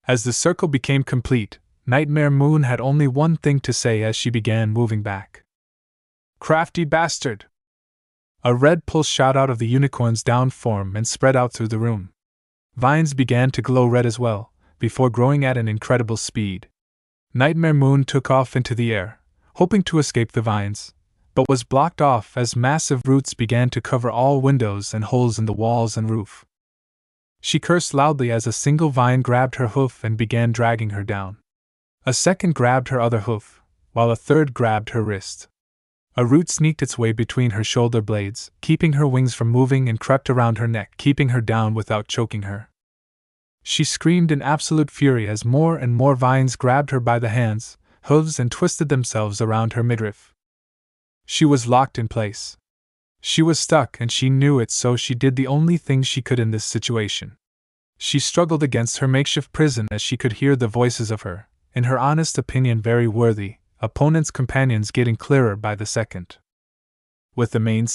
As the circle became complete, Nightmare Moon had only one thing to say as she began moving back. "Crafty bastard!" A red pulse shot out of the unicorn's downed form and spread out through the room. Vines began to glow red as well, before growing at an incredible speed. Nightmare Moon took off into the air, hoping to escape the vines, but was blocked off as massive roots began to cover all windows and holes in the walls and roof. She cursed loudly as a single vine grabbed her hoof and began dragging her down. A second grabbed her other hoof, while a third grabbed her wrist. A root sneaked its way between her shoulder blades, keeping her wings from moving, and crept around her neck, keeping her down without choking her. She screamed in absolute fury as more and more vines grabbed her by the hands, hooves, and twisted themselves around her midriff. She was locked in place. She was stuck, and she knew it, so she did the only thing she could in this situation. She struggled against her makeshift prison as she could hear the voices of her, in her honest opinion very worthy, opponent's companions getting clearer by the second. With the main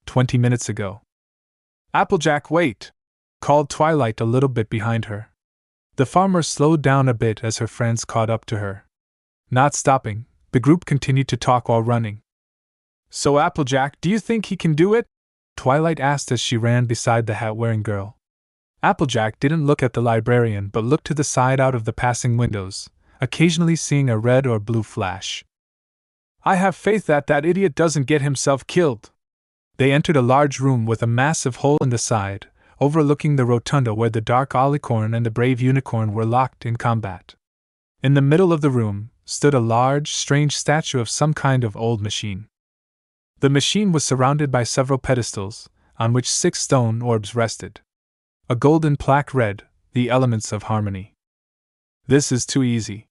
20 minutes ago. "Applejack, wait!" called Twilight a little bit behind her. The farmer slowed down a bit as her friends caught up to her. Not stopping, the group continued to talk while running. "So Applejack, do you think he can do it?" Twilight asked as she ran beside the hat-wearing girl. Applejack didn't look at the librarian but looked to the side out of the passing windows, occasionally seeing a red or blue flash. "I have faith that that idiot doesn't get himself killed." They entered a large room with a massive hole in the side, overlooking the rotunda where the dark alicorn and the brave unicorn were locked in combat. In the middle of the room stood a large, strange statue of some kind of old machine. The machine was surrounded by several pedestals, on which 6 stone orbs rested. A golden plaque read, "The Elements of Harmony." This is too easy,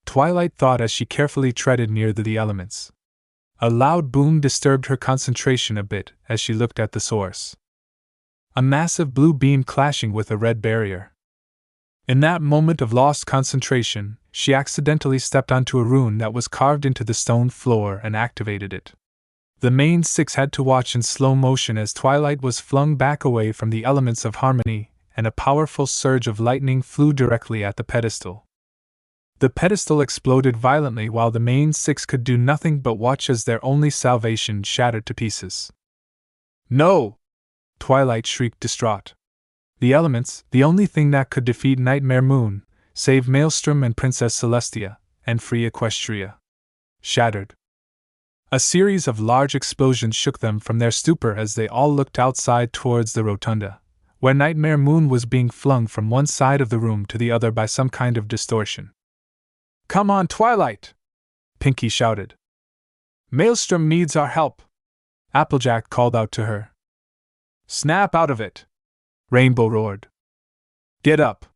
Twilight thought as she carefully treaded near the elements. A loud boom disturbed her concentration a bit as she looked at the source. A massive blue beam clashing with a red barrier. In that moment of lost concentration, she accidentally stepped onto a rune that was carved into the stone floor and activated it. The main 6 had to watch in slow motion as Twilight was flung back away from the elements of harmony, and a powerful surge of lightning flew directly at the pedestal. The pedestal exploded violently while the main 6 could do nothing but watch as their only salvation shattered to pieces. "No!" Twilight shrieked distraught. The elements, the only thing that could defeat Nightmare Moon, save Maelstrom and Princess Celestia, and free Equestria, shattered. A series of large explosions shook them from their stupor as they all looked outside towards the rotunda, where Nightmare Moon was being flung from one side of the room to the other by some kind of distortion. "Come on, Twilight!" Pinkie shouted. "Maelstrom needs our help!" Applejack called out to her. "Snap out of it!" Rainbow roared. "Get up!"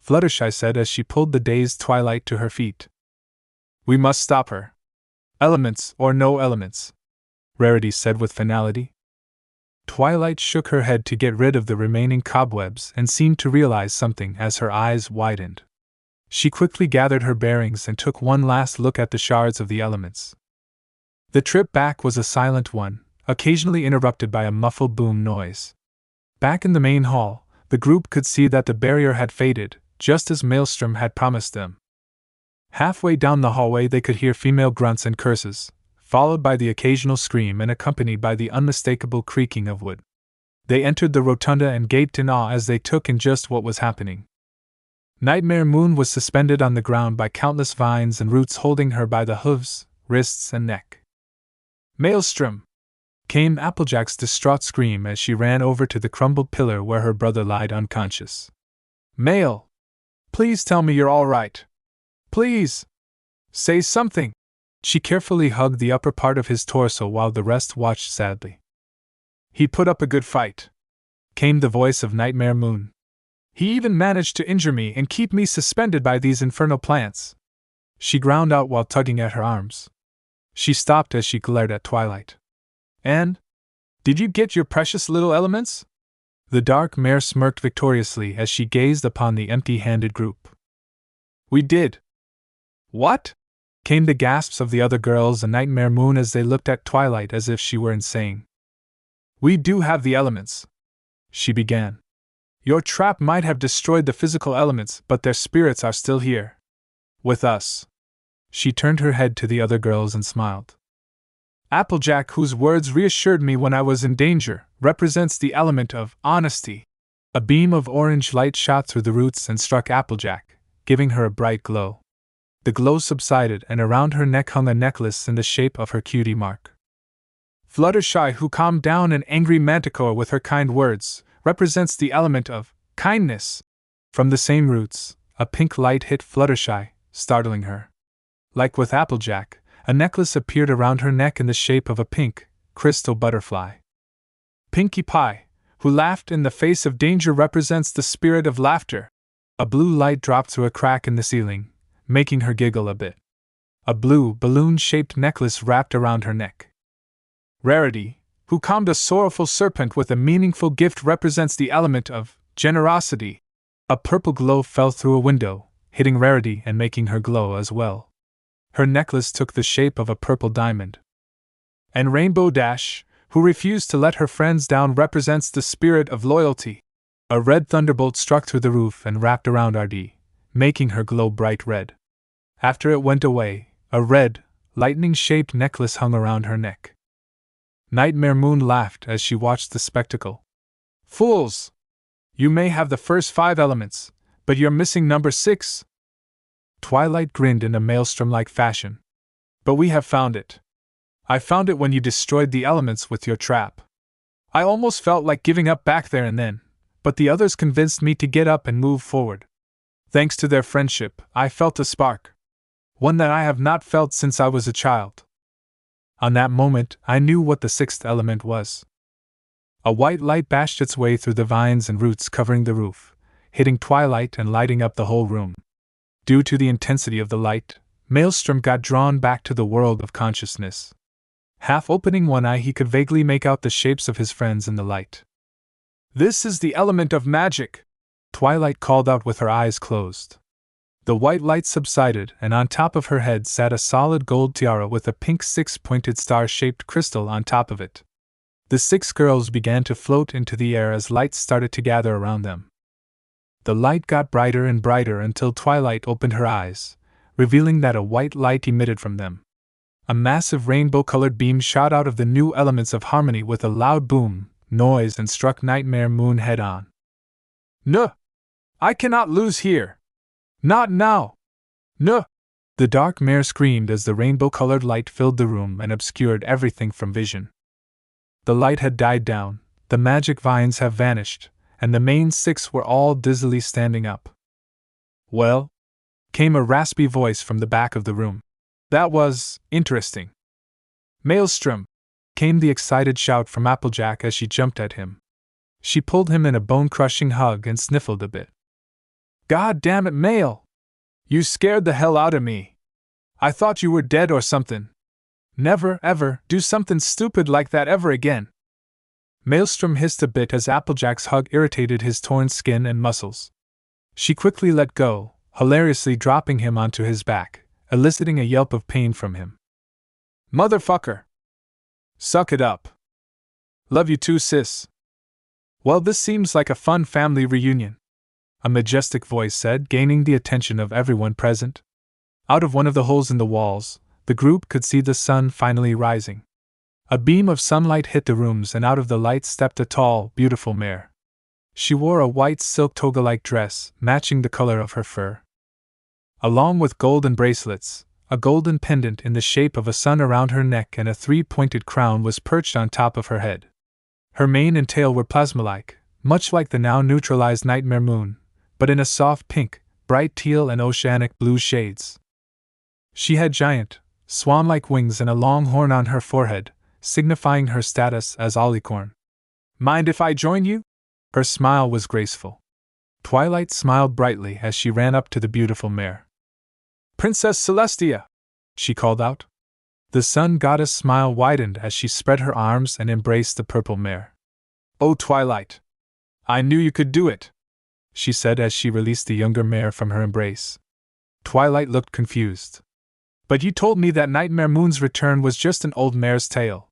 Fluttershy said as she pulled the dazed Twilight to her feet. "We must stop her. Elements or no elements," Rarity said with finality. Twilight shook her head to get rid of the remaining cobwebs and seemed to realize something as her eyes widened. She quickly gathered her bearings and took one last look at the shards of the elements. The trip back was a silent one, occasionally interrupted by a muffled boom noise. Back in the main hall, the group could see that the barrier had faded, just as Maelstrom had promised them. Halfway down the hallway they could hear female grunts and curses, followed by the occasional scream and accompanied by the unmistakable creaking of wood. They entered the rotunda and gaped in awe as they took in just what was happening. Nightmare Moon was suspended on the ground by countless vines and roots holding her by the hooves, wrists, and neck. "Maelstrom!" came Applejack's distraught scream as she ran over to the crumbled pillar where her brother lied unconscious. "Mael! Please tell me you're all right! Please! Say something!" She carefully hugged the upper part of his torso while the rest watched sadly. "He put up a good fight," came the voice of Nightmare Moon. "He even managed to injure me and keep me suspended by these infernal plants," she ground out while tugging at her arms. She stopped as she glared at Twilight. "And? Did you get your precious little elements?" The dark mare smirked victoriously as she gazed upon the empty-handed group. "We did." "What?" came the gasps of the other girls and Nightmare Moon as they looked at Twilight as if she were insane. "We do have the elements," she began. "Your trap might have destroyed the physical elements, but their spirits are still here. With us." She turned her head to the other girls and smiled. "Applejack, whose words reassured me when I was in danger, represents the element of honesty." A beam of orange light shot through the roots and struck Applejack, giving her a bright glow. The glow subsided and around her neck hung a necklace in the shape of her cutie mark. "Fluttershy, who calmed down an angry manticore with her kind words, represents the element of kindness." From the same roots, a pink light hit Fluttershy, startling her. Like with Applejack, a necklace appeared around her neck in the shape of a pink, crystal butterfly. "Pinkie Pie, who laughed in the face of danger, represents the spirit of laughter." A blue light dropped through a crack in the ceiling, making her giggle a bit. A blue, balloon-shaped necklace wrapped around her neck. "Rarity, who calmed a sorrowful serpent with a meaningful gift, represents the element of generosity." A purple glow fell through a window, hitting Rarity and making her glow as well. Her necklace took the shape of a purple diamond. "And Rainbow Dash, who refused to let her friends down, represents the spirit of loyalty." A red thunderbolt struck through the roof and wrapped around RD, making her glow bright red. After it went away, a red, lightning-shaped necklace hung around her neck. Nightmare Moon laughed as she watched the spectacle. "Fools! You may have the first 5 elements, but you're missing number 6. Twilight grinned in a Maelstrom-like fashion. "But we have found it. I found it when you destroyed the elements with your trap. I almost felt like giving up back there and then, but the others convinced me to get up and move forward. Thanks to their friendship, I felt a spark. One that I have not felt since I was a child. On that moment, I knew what the sixth element was. A white light bashed its way through the vines and roots covering the roof, hitting Twilight and lighting up the whole room. Due to the intensity of the light, Maelstrom got drawn back to the world of consciousness. Half opening one eye, he could vaguely make out the shapes of his friends in the light. "This is the element of magic!" Twilight called out with her eyes closed. The white light subsided, and on top of her head sat a solid gold tiara with a pink six-pointed star-shaped crystal on top of it. The 6 girls began to float into the air as lights started to gather around them. The light got brighter and brighter until Twilight opened her eyes, revealing that a white light emitted from them. A massive rainbow-colored beam shot out of the new elements of harmony with a loud boom, noise, and struck Nightmare Moon head-on. "No! I cannot lose here! Not now! No!" The dark mare screamed as the rainbow-colored light filled the room and obscured everything from vision. The light had died down, the magic vines have vanished, and the main 6 were all dizzily standing up. "Well?" came a raspy voice from the back of the room. "That was interesting." "Maelstrom!" came the excited shout from Applejack as she jumped at him. She pulled him in a bone-crushing hug and sniffled a bit. "God damn it, Mael! You scared the hell out of me. I thought you were dead or something. Never, ever, do something stupid like that ever again." Maelstrom hissed a bit as Applejack's hug irritated his torn skin and muscles. She quickly let go, hilariously dropping him onto his back, eliciting a yelp of pain from him. "Motherfucker! Suck it up. Love you too, sis." "Well, this seems like a fun family reunion," a majestic voice said, gaining the attention of everyone present. Out of one of the holes in the walls, the group could see the sun finally rising. A beam of sunlight hit the rooms, and out of the light stepped a tall, beautiful mare. She wore a white silk toga-like dress, matching the color of her fur. Along with golden bracelets, a golden pendant in the shape of a sun around her neck and a 3-pointed crown was perched on top of her head. Her mane and tail were plasma-like, much like the now neutralized Nightmare Moon, but in a soft pink, bright teal and oceanic blue shades. She had giant, swan-like wings and a long horn on her forehead, signifying her status as Alicorn. "Mind if I join you?" Her smile was graceful. Twilight smiled brightly as she ran up to the beautiful mare. "Princess Celestia!" she called out. The sun goddess' smile widened as she spread her arms and embraced the purple mare. "Oh, Twilight! I knew you could do it," she said as she released the younger mare from her embrace. Twilight looked confused. "But you told me that Nightmare Moon's return was just an old mare's tale."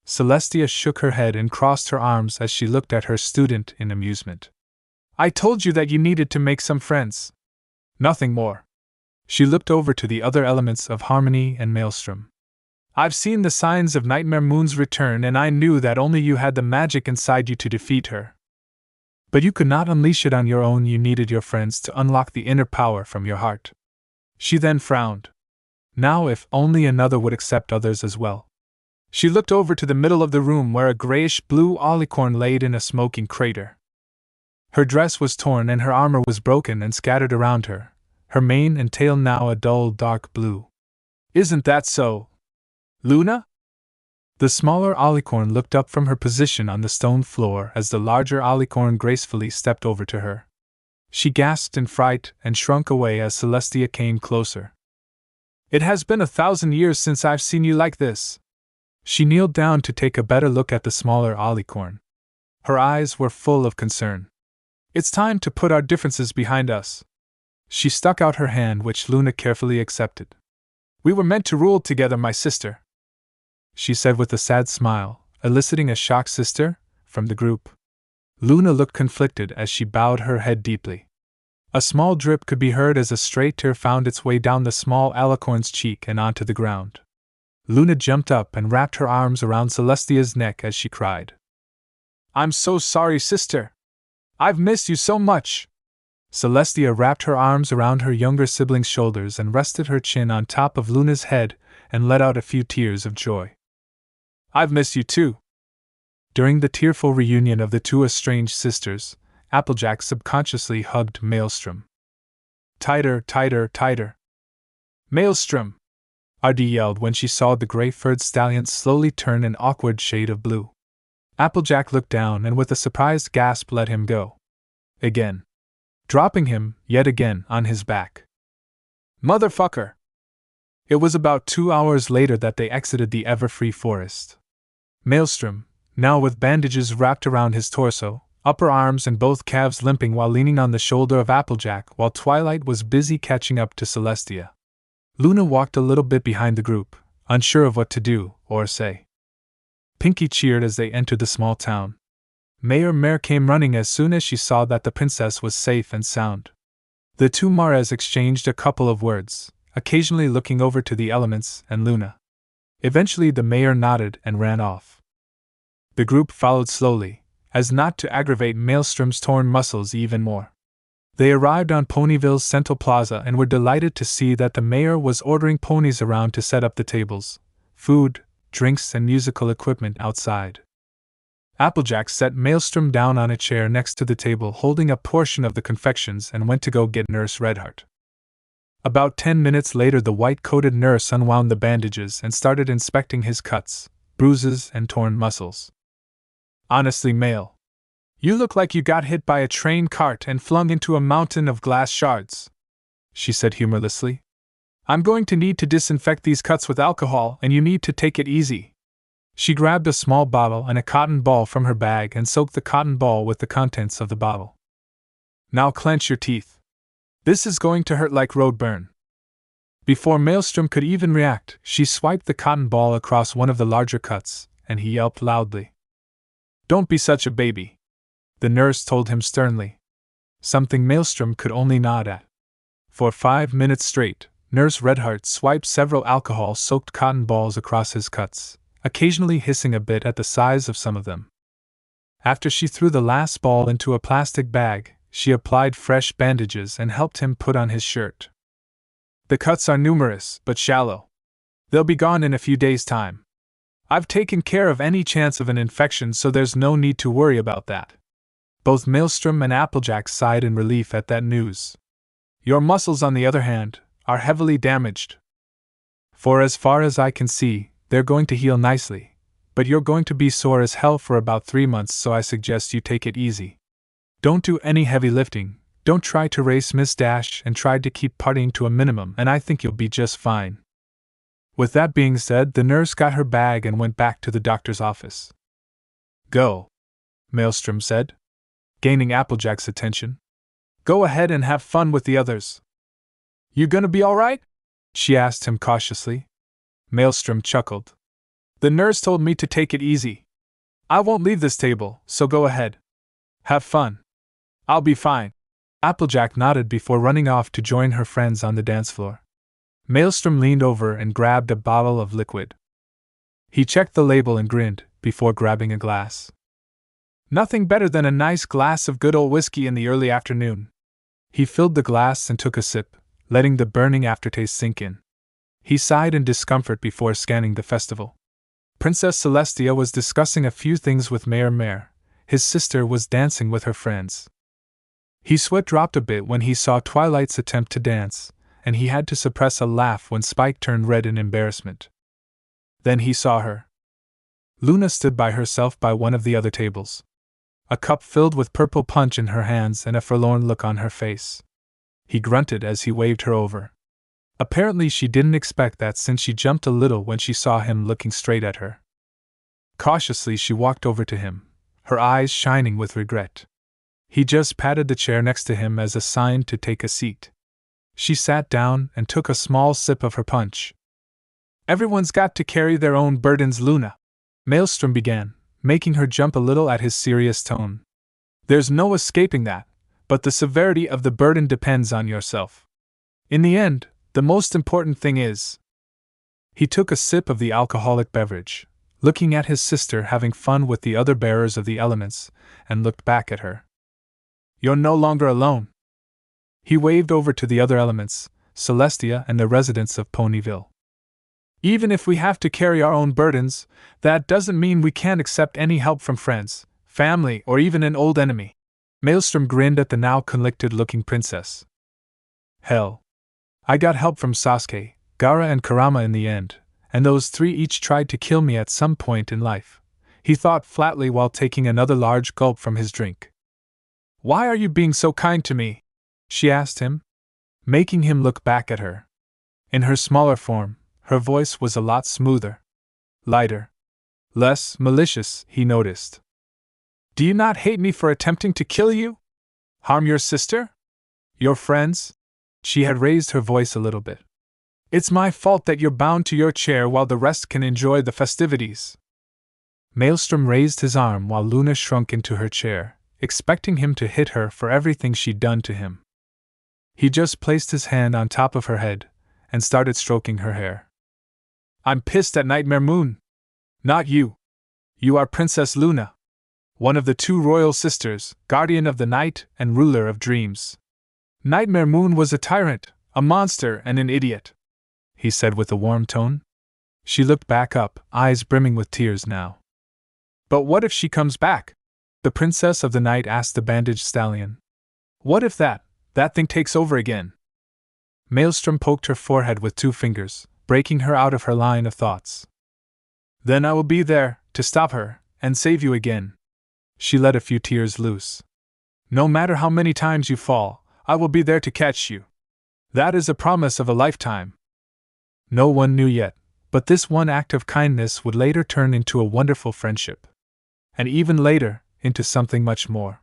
Celestia shook her head and crossed her arms as she looked at her student in amusement. "I told you that you needed to make some friends. Nothing more." She looked over to the other elements of Harmony and Maelstrom. "I've seen the signs of Nightmare Moon's return, and I knew that only you had the magic inside you to defeat her. But you could not unleash it on your own, you needed your friends to unlock the inner power from your heart." She then frowned. Now if only another would accept others as well. She looked over to the middle of the room where a grayish-blue alicorn laid in a smoking crater. Her dress was torn and her armor was broken and scattered around her, her mane and tail now a dull dark blue. "Isn't that so, Luna?" The smaller alicorn looked up from her position on the stone floor as the larger alicorn gracefully stepped over to her. She gasped in fright and shrunk away as Celestia came closer. "It has been 1,000 years since I've seen you like this." She kneeled down to take a better look at the smaller alicorn. Her eyes were full of concern. "It's time to put our differences behind us." She stuck out her hand, which Luna carefully accepted. "We were meant to rule together, my sister," she said with a sad smile, eliciting a shocked "sister?" from the group. Luna looked conflicted as she bowed her head deeply. A small drip could be heard as a stray tear found its way down the small alicorn's cheek and onto the ground. Luna jumped up and wrapped her arms around Celestia's neck as she cried. "I'm so sorry, sister. I've missed you so much." Celestia wrapped her arms around her younger sibling's shoulders and rested her chin on top of Luna's head and let out a few tears of joy. "I've missed you too." During the tearful reunion of the two estranged sisters, Applejack subconsciously hugged Maelstrom. "Tighter, tighter, tighter. Maelstrom! Ardy yelled when she saw the gray-furred stallion slowly turn an awkward shade of blue. Applejack looked down and with a surprised gasp let him go. Again. Dropping him, yet again, on his back. Motherfucker! It was about 2 hours later that they exited the Everfree forest. Maelstrom, now with bandages wrapped around his torso, upper arms and both calves limping while leaning on the shoulder of Applejack, while Twilight was busy catching up to Celestia. Luna walked a little bit behind the group, unsure of what to do or say. Pinkie cheered as they entered the small town. Mare came running as soon as she saw that the princess was safe and sound. The two Mares exchanged a couple of words, occasionally looking over to the elements and Luna. Eventually the mayor nodded and ran off. The group followed slowly, as not to aggravate Maelstrom's torn muscles even more. They arrived on Ponyville's Central Plaza and were delighted to see that the mayor was ordering ponies around to set up the tables, food, drinks and musical equipment outside. Applejack set Maelstrom down on a chair next to the table holding a portion of the confections and went to go get Nurse Redheart. About 10 minutes later the white-coated nurse unwound the bandages and started inspecting his cuts, bruises and torn muscles. Honestly, Mael, you look like you got hit by a train cart and flung into a mountain of glass shards, she said humorlessly. I'm going to need to disinfect these cuts with alcohol and you need to take it easy. She grabbed a small bottle and a cotton ball from her bag and soaked the cotton ball with the contents of the bottle. Now clench your teeth. This is going to hurt like road burn. Before Maelstrom could even react, she swiped the cotton ball across one of the larger cuts, and he yelped loudly. Don't be such a baby, the nurse told him sternly. Something Maelstrom could only nod at. For 5 minutes straight, Nurse Redheart swiped several alcohol-soaked cotton balls across his cuts, occasionally hissing a bit at the size of some of them. After she threw the last ball into a plastic bag, she applied fresh bandages and helped him put on his shirt. The cuts are numerous, but shallow. They'll be gone in a few days' time. I've taken care of any chance of an infection, so there's no need to worry about that. Both Maelstrom and Applejack sighed in relief at that news. Your muscles, on the other hand, are heavily damaged. For as far as I can see, they're going to heal nicely, but you're going to be sore as hell for about 3 months, so I suggest you take it easy. Don't do any heavy lifting, don't try to race Miss Dash, and try to keep partying to a minimum, and I think you'll be just fine. With that being said, the nurse got her bag and went back to the doctor's office. Go, Maelstrom said, gaining Applejack's attention. Go ahead and have fun with the others. You gonna be alright? She asked him cautiously. Maelstrom chuckled. The nurse told me to take it easy. I won't leave this table, so go ahead. Have fun. I'll be fine. Applejack nodded before running off to join her friends on the dance floor. Maelstrom leaned over and grabbed a bottle of liquid. He checked the label and grinned, before grabbing a glass. Nothing better than a nice glass of good old whiskey in the early afternoon. He filled the glass and took a sip, letting the burning aftertaste sink in. He sighed in discomfort before scanning the festival. Princess Celestia was discussing a few things with Mare. His sister was dancing with her friends. His sweat dropped a bit when he saw Twilight's attempt to dance, and he had to suppress a laugh when Spike turned red in embarrassment. Then he saw her. Luna stood by herself by one of the other tables. A cup filled with purple punch in her hands and a forlorn look on her face. He grunted as he waved her over. Apparently she didn't expect that, since she jumped a little when she saw him looking straight at her. Cautiously she walked over to him, her eyes shining with regret. He just patted the chair next to him as a sign to take a seat. She sat down and took a small sip of her punch. Everyone's got to carry their own burdens, Luna, Maelstrom began, making her jump a little at his serious tone. There's no escaping that, but the severity of the burden depends on yourself. In the end, the most important thing is. He took a sip of the alcoholic beverage, looking at his sister having fun with the other bearers of the elements, and looked back at her. You're no longer alone. He waved over to the other elements, Celestia and the residents of Ponyville. Even if we have to carry our own burdens, that doesn't mean we can't accept any help from friends, family, or even an old enemy. Maelstrom grinned at the now conflicted-looking princess. Hell, I got help from Sasuke, Gaara and Kurama in the end, and those three each tried to kill me at some point in life, he thought flatly while taking another large gulp from his drink. Why are you being so kind to me? She asked him, making him look back at her. In her smaller form, her voice was a lot smoother, lighter, less malicious, he noticed. Do you not hate me for attempting to kill you? Harm your sister? Your friends? She had raised her voice a little bit. It's my fault that you're bound to your chair while the rest can enjoy the festivities. Maelstrom raised his arm while Luna shrunk into her chair, expecting him to hit her for everything she'd done to him. He just placed his hand on top of her head and started stroking her hair. I'm pissed at Nightmare Moon. Not you. You are Princess Luna, one of the two royal sisters, guardian of the night and ruler of dreams. Nightmare Moon was a tyrant, a monster, and an idiot, he said with a warm tone. She looked back up, eyes brimming with tears now. But what if she comes back? The princess of the night asked the bandaged stallion. What if that thing takes over again? Maelstrom poked her forehead with 2 fingers, breaking her out of her line of thoughts. Then I will be there, to stop her, and save you again. She let a few tears loose. No matter how many times you fall, I will be there to catch you. That is a promise of a lifetime. No one knew yet, but this one act of kindness would later turn into a wonderful friendship. And even later, into something much more.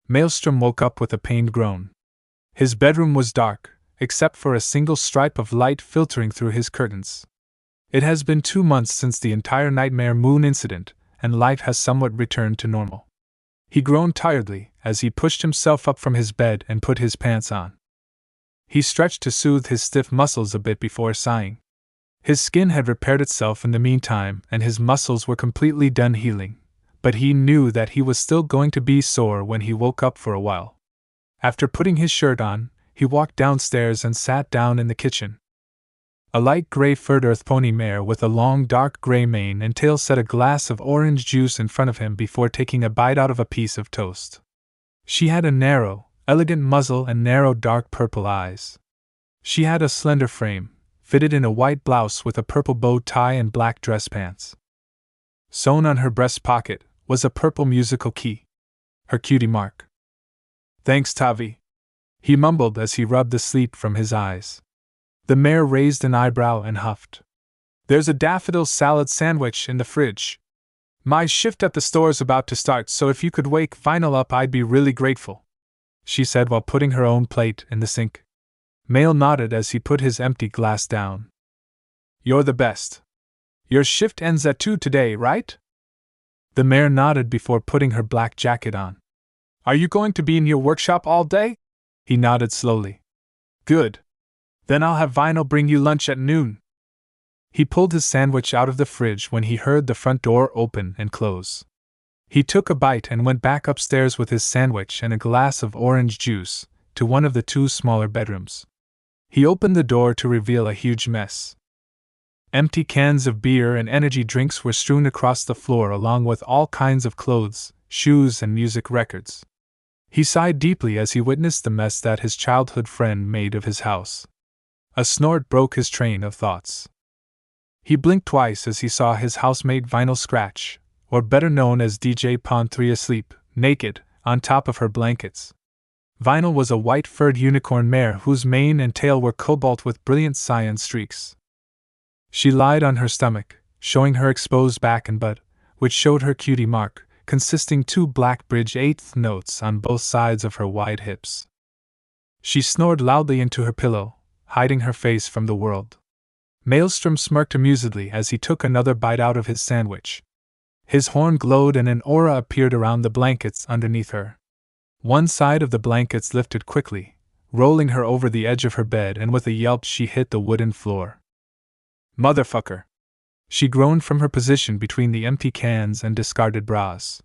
Maelstrom woke up with a pained groan. His bedroom was dark, except for a single stripe of light filtering through his curtains. It has been 2 months since the entire Nightmare Moon incident, and life has somewhat returned to normal. He groaned tiredly as he pushed himself up from his bed and put his pants on. He stretched to soothe his stiff muscles a bit before sighing. His skin had repaired itself in the meantime and his muscles were completely done healing, but he knew that he was still going to be sore when he woke up for a while. After putting his shirt on, he walked downstairs and sat down in the kitchen. A light gray furred earth pony mare with a long dark gray mane and tail set a glass of orange juice in front of him before taking a bite out of a piece of toast. She had a narrow, elegant muzzle and narrow dark purple eyes. She had a slender frame, fitted in a white blouse with a purple bow tie and black dress pants. Sewn on her breast pocket was a purple musical key. Her cutie mark. Thanks, Tavi, he mumbled as he rubbed the sleep from his eyes. The mare raised an eyebrow and huffed. There's a daffodil salad sandwich in the fridge. My shift at the store's about to start, so if you could wake Vinyl up I'd be really grateful, she said while putting her own plate in the sink. Mael nodded as he put his empty glass down. You're the best. Your shift ends at 2 today, right? The mare nodded before putting her black jacket on. Are you going to be in your workshop all day? He nodded slowly. Good. Then I'll have Vinyl bring you lunch at noon. He pulled his sandwich out of the fridge when he heard the front door open and close. He took a bite and went back upstairs with his sandwich and a glass of orange juice to one of the 2 smaller bedrooms. He opened the door to reveal a huge mess. Empty cans of beer and energy drinks were strewn across the floor along with all kinds of clothes, shoes, and music records. He sighed deeply as he witnessed the mess that his childhood friend made of his house. A snort broke his train of thoughts. He blinked twice as he saw his housemate Vinyl Scratch, or better known as DJ Pon 3, asleep, naked, on top of her blankets. Vinyl was a white-furred unicorn mare whose mane and tail were cobalt with brilliant cyan streaks. She lied on her stomach, showing her exposed back and butt, which showed her cutie mark, consisting 2 black bridge 8th notes on both sides of her wide hips. She snored loudly into her pillow, hiding her face from the world. Maelstrom smirked amusedly as he took another bite out of his sandwich. His horn glowed and an aura appeared around the blankets underneath her. One side of the blankets lifted quickly, rolling her over the edge of her bed, and with a yelp she hit the wooden floor. Motherfucker! She groaned from her position between the empty cans and discarded bras,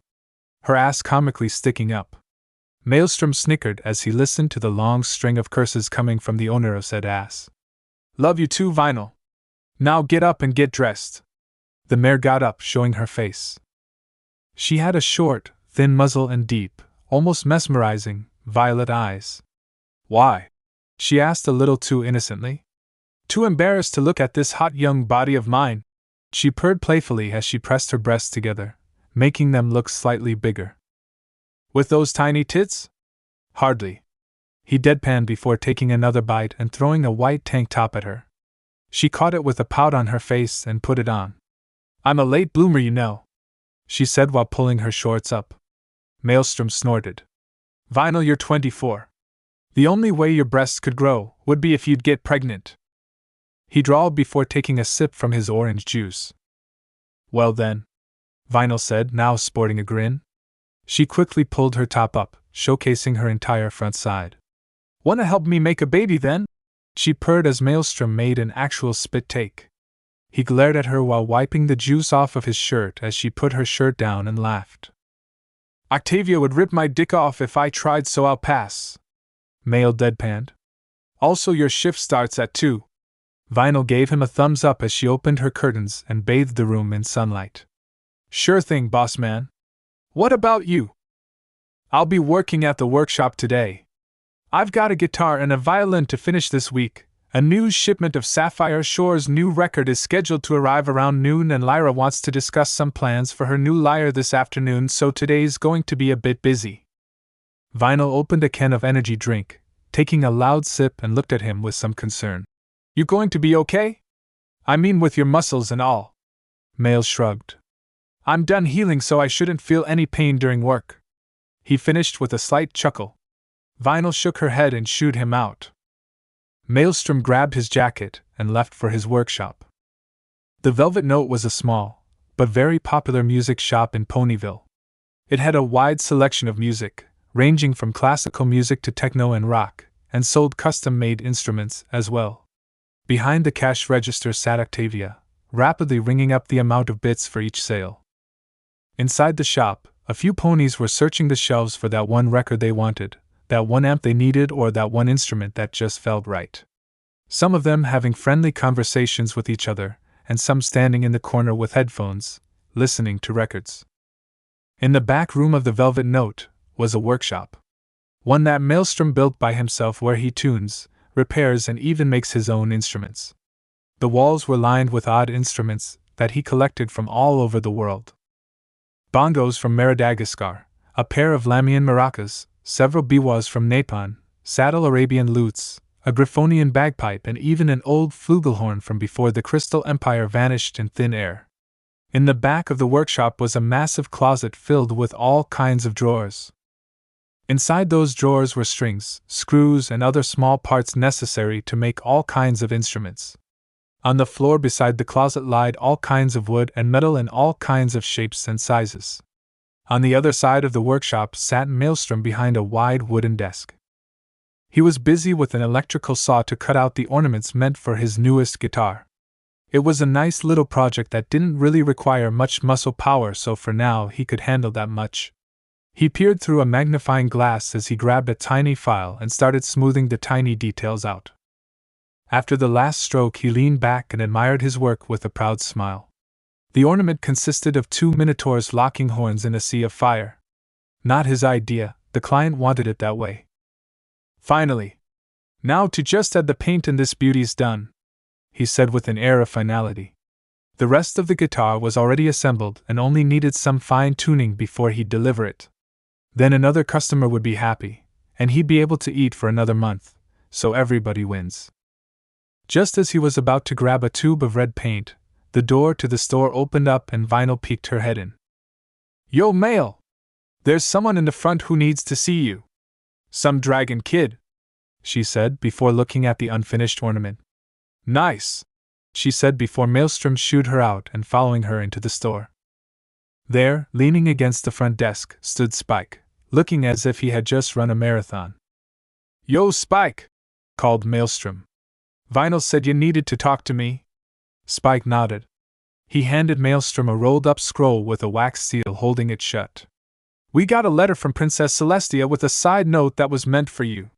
her ass comically sticking up. Maelstrom snickered as he listened to the long string of curses coming from the owner of said ass. Love you too, Vinyl. Now get up and get dressed. The mare got up, showing her face. She had a short, thin muzzle and deep, almost mesmerizing, violet eyes. Why? She asked a little too innocently. Too embarrassed to look at this hot young body of mine, she purred playfully as she pressed her breasts together, making them look slightly bigger. With those tiny tits? Hardly. He deadpanned before taking another bite and throwing a white tank top at her. She caught it with a pout on her face and put it on. I'm a late bloomer, you know, she said while pulling her shorts up. Maelstrom snorted. Vinyl, you're 24. The only way your breasts could grow would be if you'd get pregnant. He drawled before taking a sip from his orange juice. Well then, Vinyl said, now sporting a grin. She quickly pulled her top up, showcasing her entire front side. Wanna help me make a baby then? She purred as Maelstrom made an actual spit take. He glared at her while wiping the juice off of his shirt as she put her shirt down and laughed. Octavia would rip my dick off if I tried, so I'll pass. Mael deadpanned. Also, your shift starts at 2. Vinyl gave him a thumbs up as she opened her curtains and bathed the room in sunlight. Sure thing, boss man. What about you? I'll be working at the workshop today. I've got a guitar and a violin to finish this week. A new shipment of Sapphire Shore's new record is scheduled to arrive around noon, and Lyra wants to discuss some plans for her new lyre this afternoon, so today's going to be a bit busy. Vinyl opened a can of energy drink, taking a loud sip, and looked at him with some concern. You going to be okay? I mean, with your muscles and all. Mael shrugged. I'm done healing, so I shouldn't feel any pain during work. He finished with a slight chuckle. Vinyl shook her head and shooed him out. Maelstrom grabbed his jacket and left for his workshop. The Velvet Note was a small, but very popular music shop in Ponyville. It had a wide selection of music, ranging from classical music to techno and rock, and sold custom-made instruments as well. Behind the cash register sat Octavia, rapidly ringing up the amount of bits for each sale. Inside the shop, a few ponies were searching the shelves for that one record they wanted, that one amp they needed, or that one instrument that just felt right. Some of them having friendly conversations with each other, and some standing in the corner with headphones, listening to records. In the back room of the Velvet Note was a workshop. One that Maelstrom built by himself, where he tunes, repairs, and even makes his own instruments. The walls were lined with odd instruments that he collected from all over the world. Bongos from Madagascar, a pair of Lamian maracas, several biwas from Nepal, saddle Arabian lutes, a Griffonian bagpipe, and even an old flugelhorn from before the Crystal Empire vanished in thin air. In the back of the workshop was a massive closet filled with all kinds of drawers. Inside those drawers were strings, screws, and other small parts necessary to make all kinds of instruments. On the floor beside the closet lied all kinds of wood and metal in all kinds of shapes and sizes. On the other side of the workshop sat Maelstrom behind a wide wooden desk. He was busy with an electrical saw to cut out the ornaments meant for his newest guitar. It was a nice little project that didn't really require much muscle power, so for now he could handle that much. He peered through a magnifying glass as he grabbed a tiny file and started smoothing the tiny details out. After the last stroke, he leaned back and admired his work with a proud smile. The ornament consisted of 2 minotaurs locking horns in a sea of fire. Not his idea, the client wanted it that way. Finally. Now to just add the paint and this beauty's done, he said with an air of finality. The rest of the guitar was already assembled and only needed some fine-tuning before he'd deliver it. Then another customer would be happy, and he'd be able to eat for another month, so everybody wins. Just as he was about to grab a tube of red paint, the door to the store opened up and Vinyl peeked her head in. Yo, Mael! There's someone in the front who needs to see you. Some dragon kid, she said before looking at the unfinished ornament. Nice, she said before Maelstrom shooed her out and following her into the store. There, leaning against the front desk, stood Spike, looking as if he had just run a marathon. Yo, Spike! Called Maelstrom. Vinyl said you needed to talk to me. Spike nodded. He handed Maelstrom a rolled-up scroll with a wax seal holding it shut. We got a letter from Princess Celestia with a side note that was meant for you.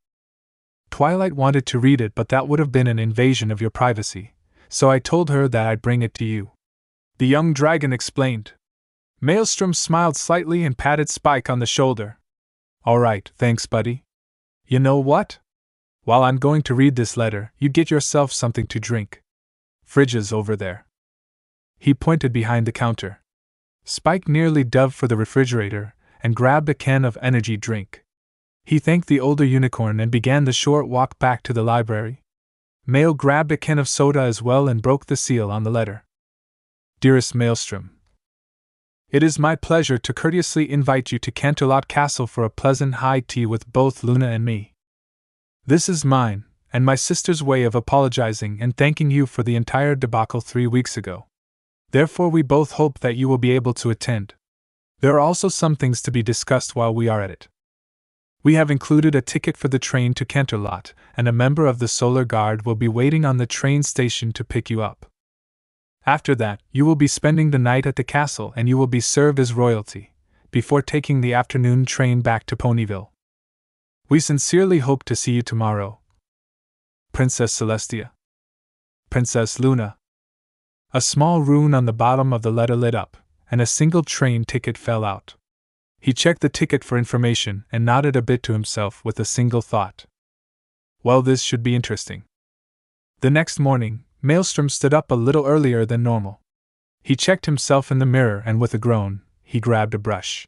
Twilight wanted to read it, but that would have been an invasion of your privacy, so I told her that I'd bring it to you. The young dragon explained. Maelstrom smiled slightly and patted Spike on the shoulder. All right, thanks, buddy. You know what? While I'm going to read this letter, you get yourself something to drink. Fridge is over there. He pointed behind the counter. Spike nearly dove for the refrigerator and grabbed a can of energy drink. He thanked the older unicorn and began the short walk back to the library. Mael grabbed a can of soda as well and broke the seal on the letter. Dearest Maelstrom, it is my pleasure to courteously invite you to Canterlot Castle for a pleasant high tea with both Luna and me. This is mine and my sister's way of apologizing and thanking you for the entire debacle 3 weeks ago. Therefore, we both hope that you will be able to attend. There are also some things to be discussed while we are at it. We have included a ticket for the train to Canterlot, and a member of the Solar Guard will be waiting on the train station to pick you up. After that, you will be spending the night at the castle and you will be served as royalty, before taking the afternoon train back to Ponyville. We sincerely hope to see you tomorrow. Princess Celestia. Princess Luna. A small rune on the bottom of the letter lit up, and a single train ticket fell out. He checked the ticket for information and nodded a bit to himself with a single thought. Well, this should be interesting. The next morning, Maelstrom stood up a little earlier than normal. He checked himself in the mirror and with a groan, he grabbed a brush.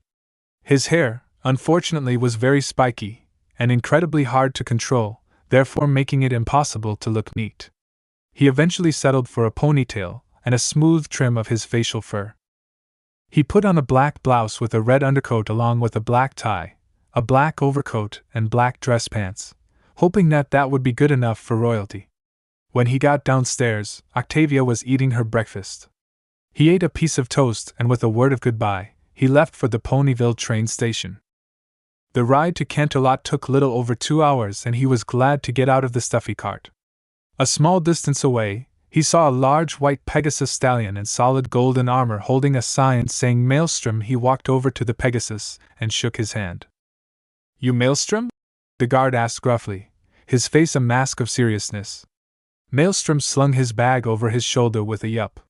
His hair, unfortunately, was very spiky and incredibly hard to control, therefore making it impossible to look neat. He eventually settled for a ponytail and a smooth trim of his facial fur. He put on a black blouse with a red undercoat along with a black tie, a black overcoat, and black dress pants, hoping that would be good enough for royalty. When he got downstairs, Octavia was eating her breakfast. He ate a piece of toast and with a word of goodbye, he left for the Ponyville train station. The ride to Canterlot took little over 2 hours and he was glad to get out of the stuffy cart. A small distance away, he saw a large white Pegasus stallion in solid golden armor holding a sign saying Maelstrom. He walked over to the Pegasus and shook his hand. You Maelstrom? The guard asked gruffly, his face a mask of seriousness. Maelstrom slung his bag over his shoulder with a yup.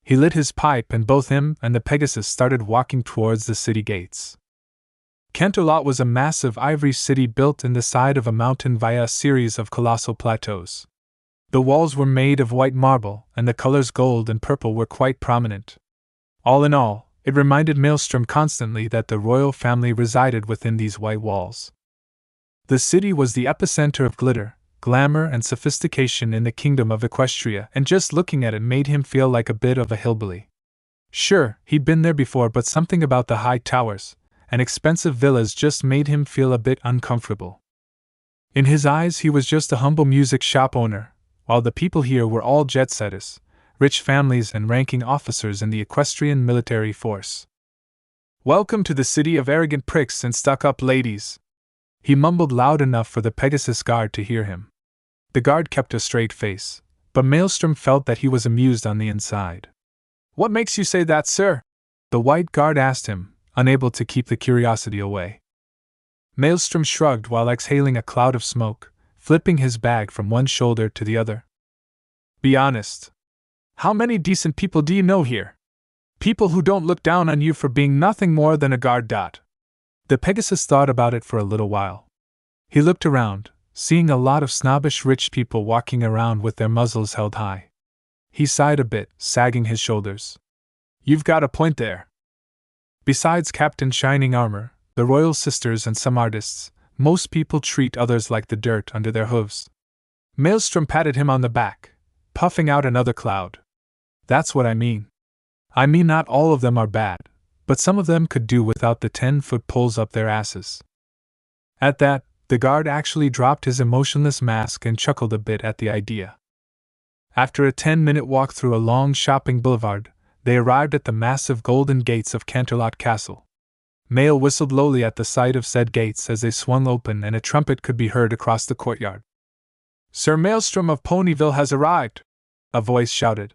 He lit his pipe and both him and the Pegasus started walking towards the city gates. Canterlot was a massive ivory city built in the side of a mountain via a series of colossal plateaus. The walls were made of white marble, and the colors gold and purple were quite prominent. All in all, it reminded Maelstrom constantly that the royal family resided within these white walls. The city was the epicenter of glitter, glamour, and sophistication in the kingdom of Equestria, and just looking at it made him feel like a bit of a hillbilly. Sure, he'd been there before, but something about the high towers and expensive villas just made him feel a bit uncomfortable. In his eyes, he was just a humble music shop owner, while the people here were all jet-setters, rich families and ranking officers in the equestrian military force. Welcome to the city of arrogant pricks and stuck-up ladies, he mumbled loud enough for the Pegasus guard to hear him. The guard kept a straight face, but Maelstrom felt that he was amused on the inside. What makes you say that, sir? The white guard asked him, unable to keep the curiosity away. Maelstrom shrugged while exhaling a cloud of smoke, flipping his bag from one shoulder to the other. Be honest. How many decent people do you know here? People who don't look down on you for being nothing more than a guard. The Pegasus thought about it for a little while. He looked around, seeing a lot of snobbish rich people walking around with their muzzles held high. He sighed a bit, sagging his shoulders. You've got a point there. Besides Captain Shining Armor, the royal sisters, and some artists, most people treat others like the dirt under their hooves. Maelstrom patted him on the back, puffing out another cloud. That's what I mean. I mean, not all of them are bad, but some of them could do without the 10-foot poles up their asses. At that, the guard actually dropped his emotionless mask and chuckled a bit at the idea. After a 10-minute walk through a long shopping boulevard, they arrived at the massive golden gates of Canterlot Castle. Mael whistled lowly at the sight of said gates as they swung open and a trumpet could be heard across the courtyard. Sir Maelstrom of Ponyville has arrived, a voice shouted.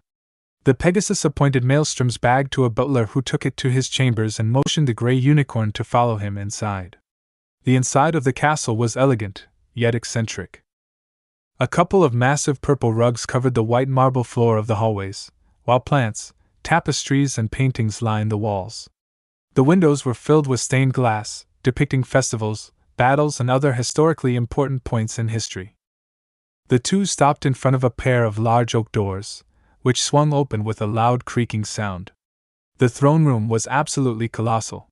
The Pegasus appointed Maelstrom's bag to a butler who took it to his chambers and motioned the gray unicorn to follow him inside. The inside of the castle was elegant, yet eccentric. A couple of massive purple rugs covered the white marble floor of the hallways, while plants, tapestries, and paintings lined the walls. The windows were filled with stained glass, depicting festivals, battles, and other historically important points in history. The two stopped in front of a pair of large oak doors, which swung open with a loud creaking sound. The throne room was absolutely colossal.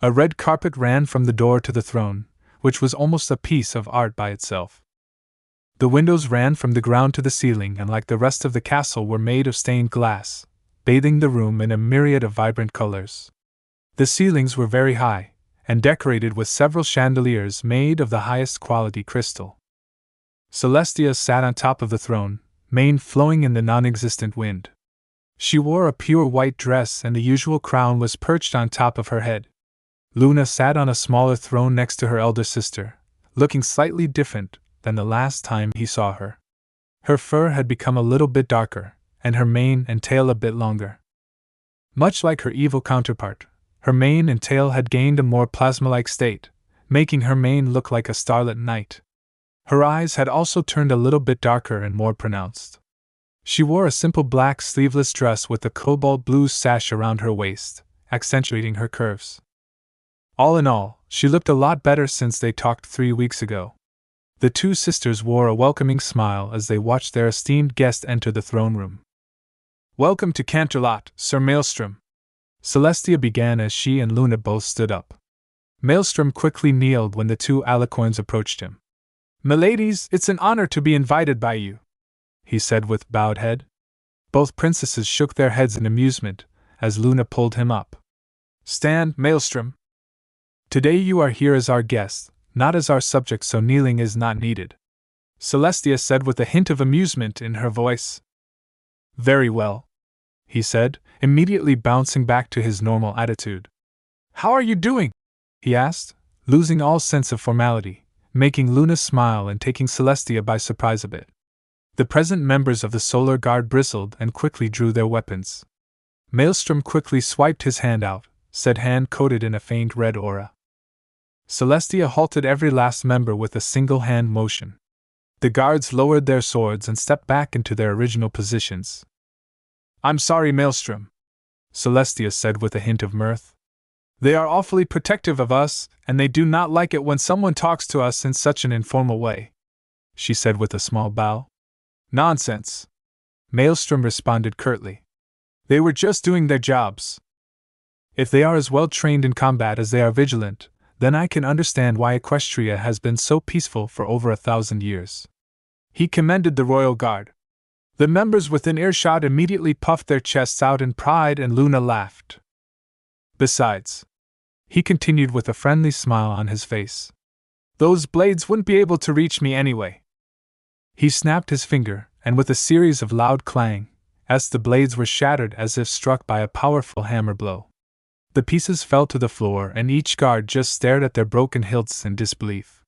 A red carpet ran from the door to the throne, which was almost a piece of art by itself. The windows ran from the ground to the ceiling and, like the rest of the castle, were made of stained glass, bathing the room in a myriad of vibrant colors. The ceilings were very high, and decorated with several chandeliers made of the highest quality crystal. Celestia sat on top of the throne, mane flowing in the non-existent wind. She wore a pure white dress and the usual crown was perched on top of her head. Luna sat on a smaller throne next to her elder sister, looking slightly different than the last time he saw her. Her fur had become a little bit darker, and her mane and tail a bit longer. Much like her evil counterpart, her mane and tail had gained a more plasma-like state, making her mane look like a starlit night. Her eyes had also turned a little bit darker and more pronounced. She wore a simple black sleeveless dress with a cobalt blue sash around her waist, accentuating her curves. All in all, she looked a lot better since they talked 3 weeks ago. The two sisters wore a welcoming smile as they watched their esteemed guest enter the throne room. "Welcome to Canterlot, Sir Maelstrom," Celestia began as she and Luna both stood up. Maelstrom quickly kneeled when the two alicorns approached him. "Miladies, it's an honor to be invited by you," he said with bowed head. Both princesses shook their heads in amusement as Luna pulled him up. "Stand, Maelstrom. Today you are here as our guest, not as our subject, so kneeling is not needed," Celestia said with a hint of amusement in her voice. "Very well," he said, immediately bouncing back to his normal attitude. "How are you doing?" he asked, losing all sense of formality, making Luna smile and taking Celestia by surprise a bit. The present members of the Solar Guard bristled and quickly drew their weapons. Maelstrom quickly swiped his hand out, said hand coated in a faint red aura. Celestia halted every last member with a single hand motion. The guards lowered their swords and stepped back into their original positions. "I'm sorry, Maelstrom," Celestia said with a hint of mirth. "They are awfully protective of us, and they do not like it when someone talks to us in such an informal way," she said with a small bow. "Nonsense," Maelstrom responded curtly. "They were just doing their jobs. If they are as well trained in combat as they are vigilant, then I can understand why Equestria has been so peaceful for over 1,000 years." He commended the royal guard. The members within earshot immediately puffed their chests out in pride and Luna laughed. "Besides," he continued with a friendly smile on his face, "those blades wouldn't be able to reach me anyway." He snapped his finger, and with a series of loud clang, as the blades were shattered as if struck by a powerful hammer blow. The pieces fell to the floor and each guard just stared at their broken hilts in disbelief.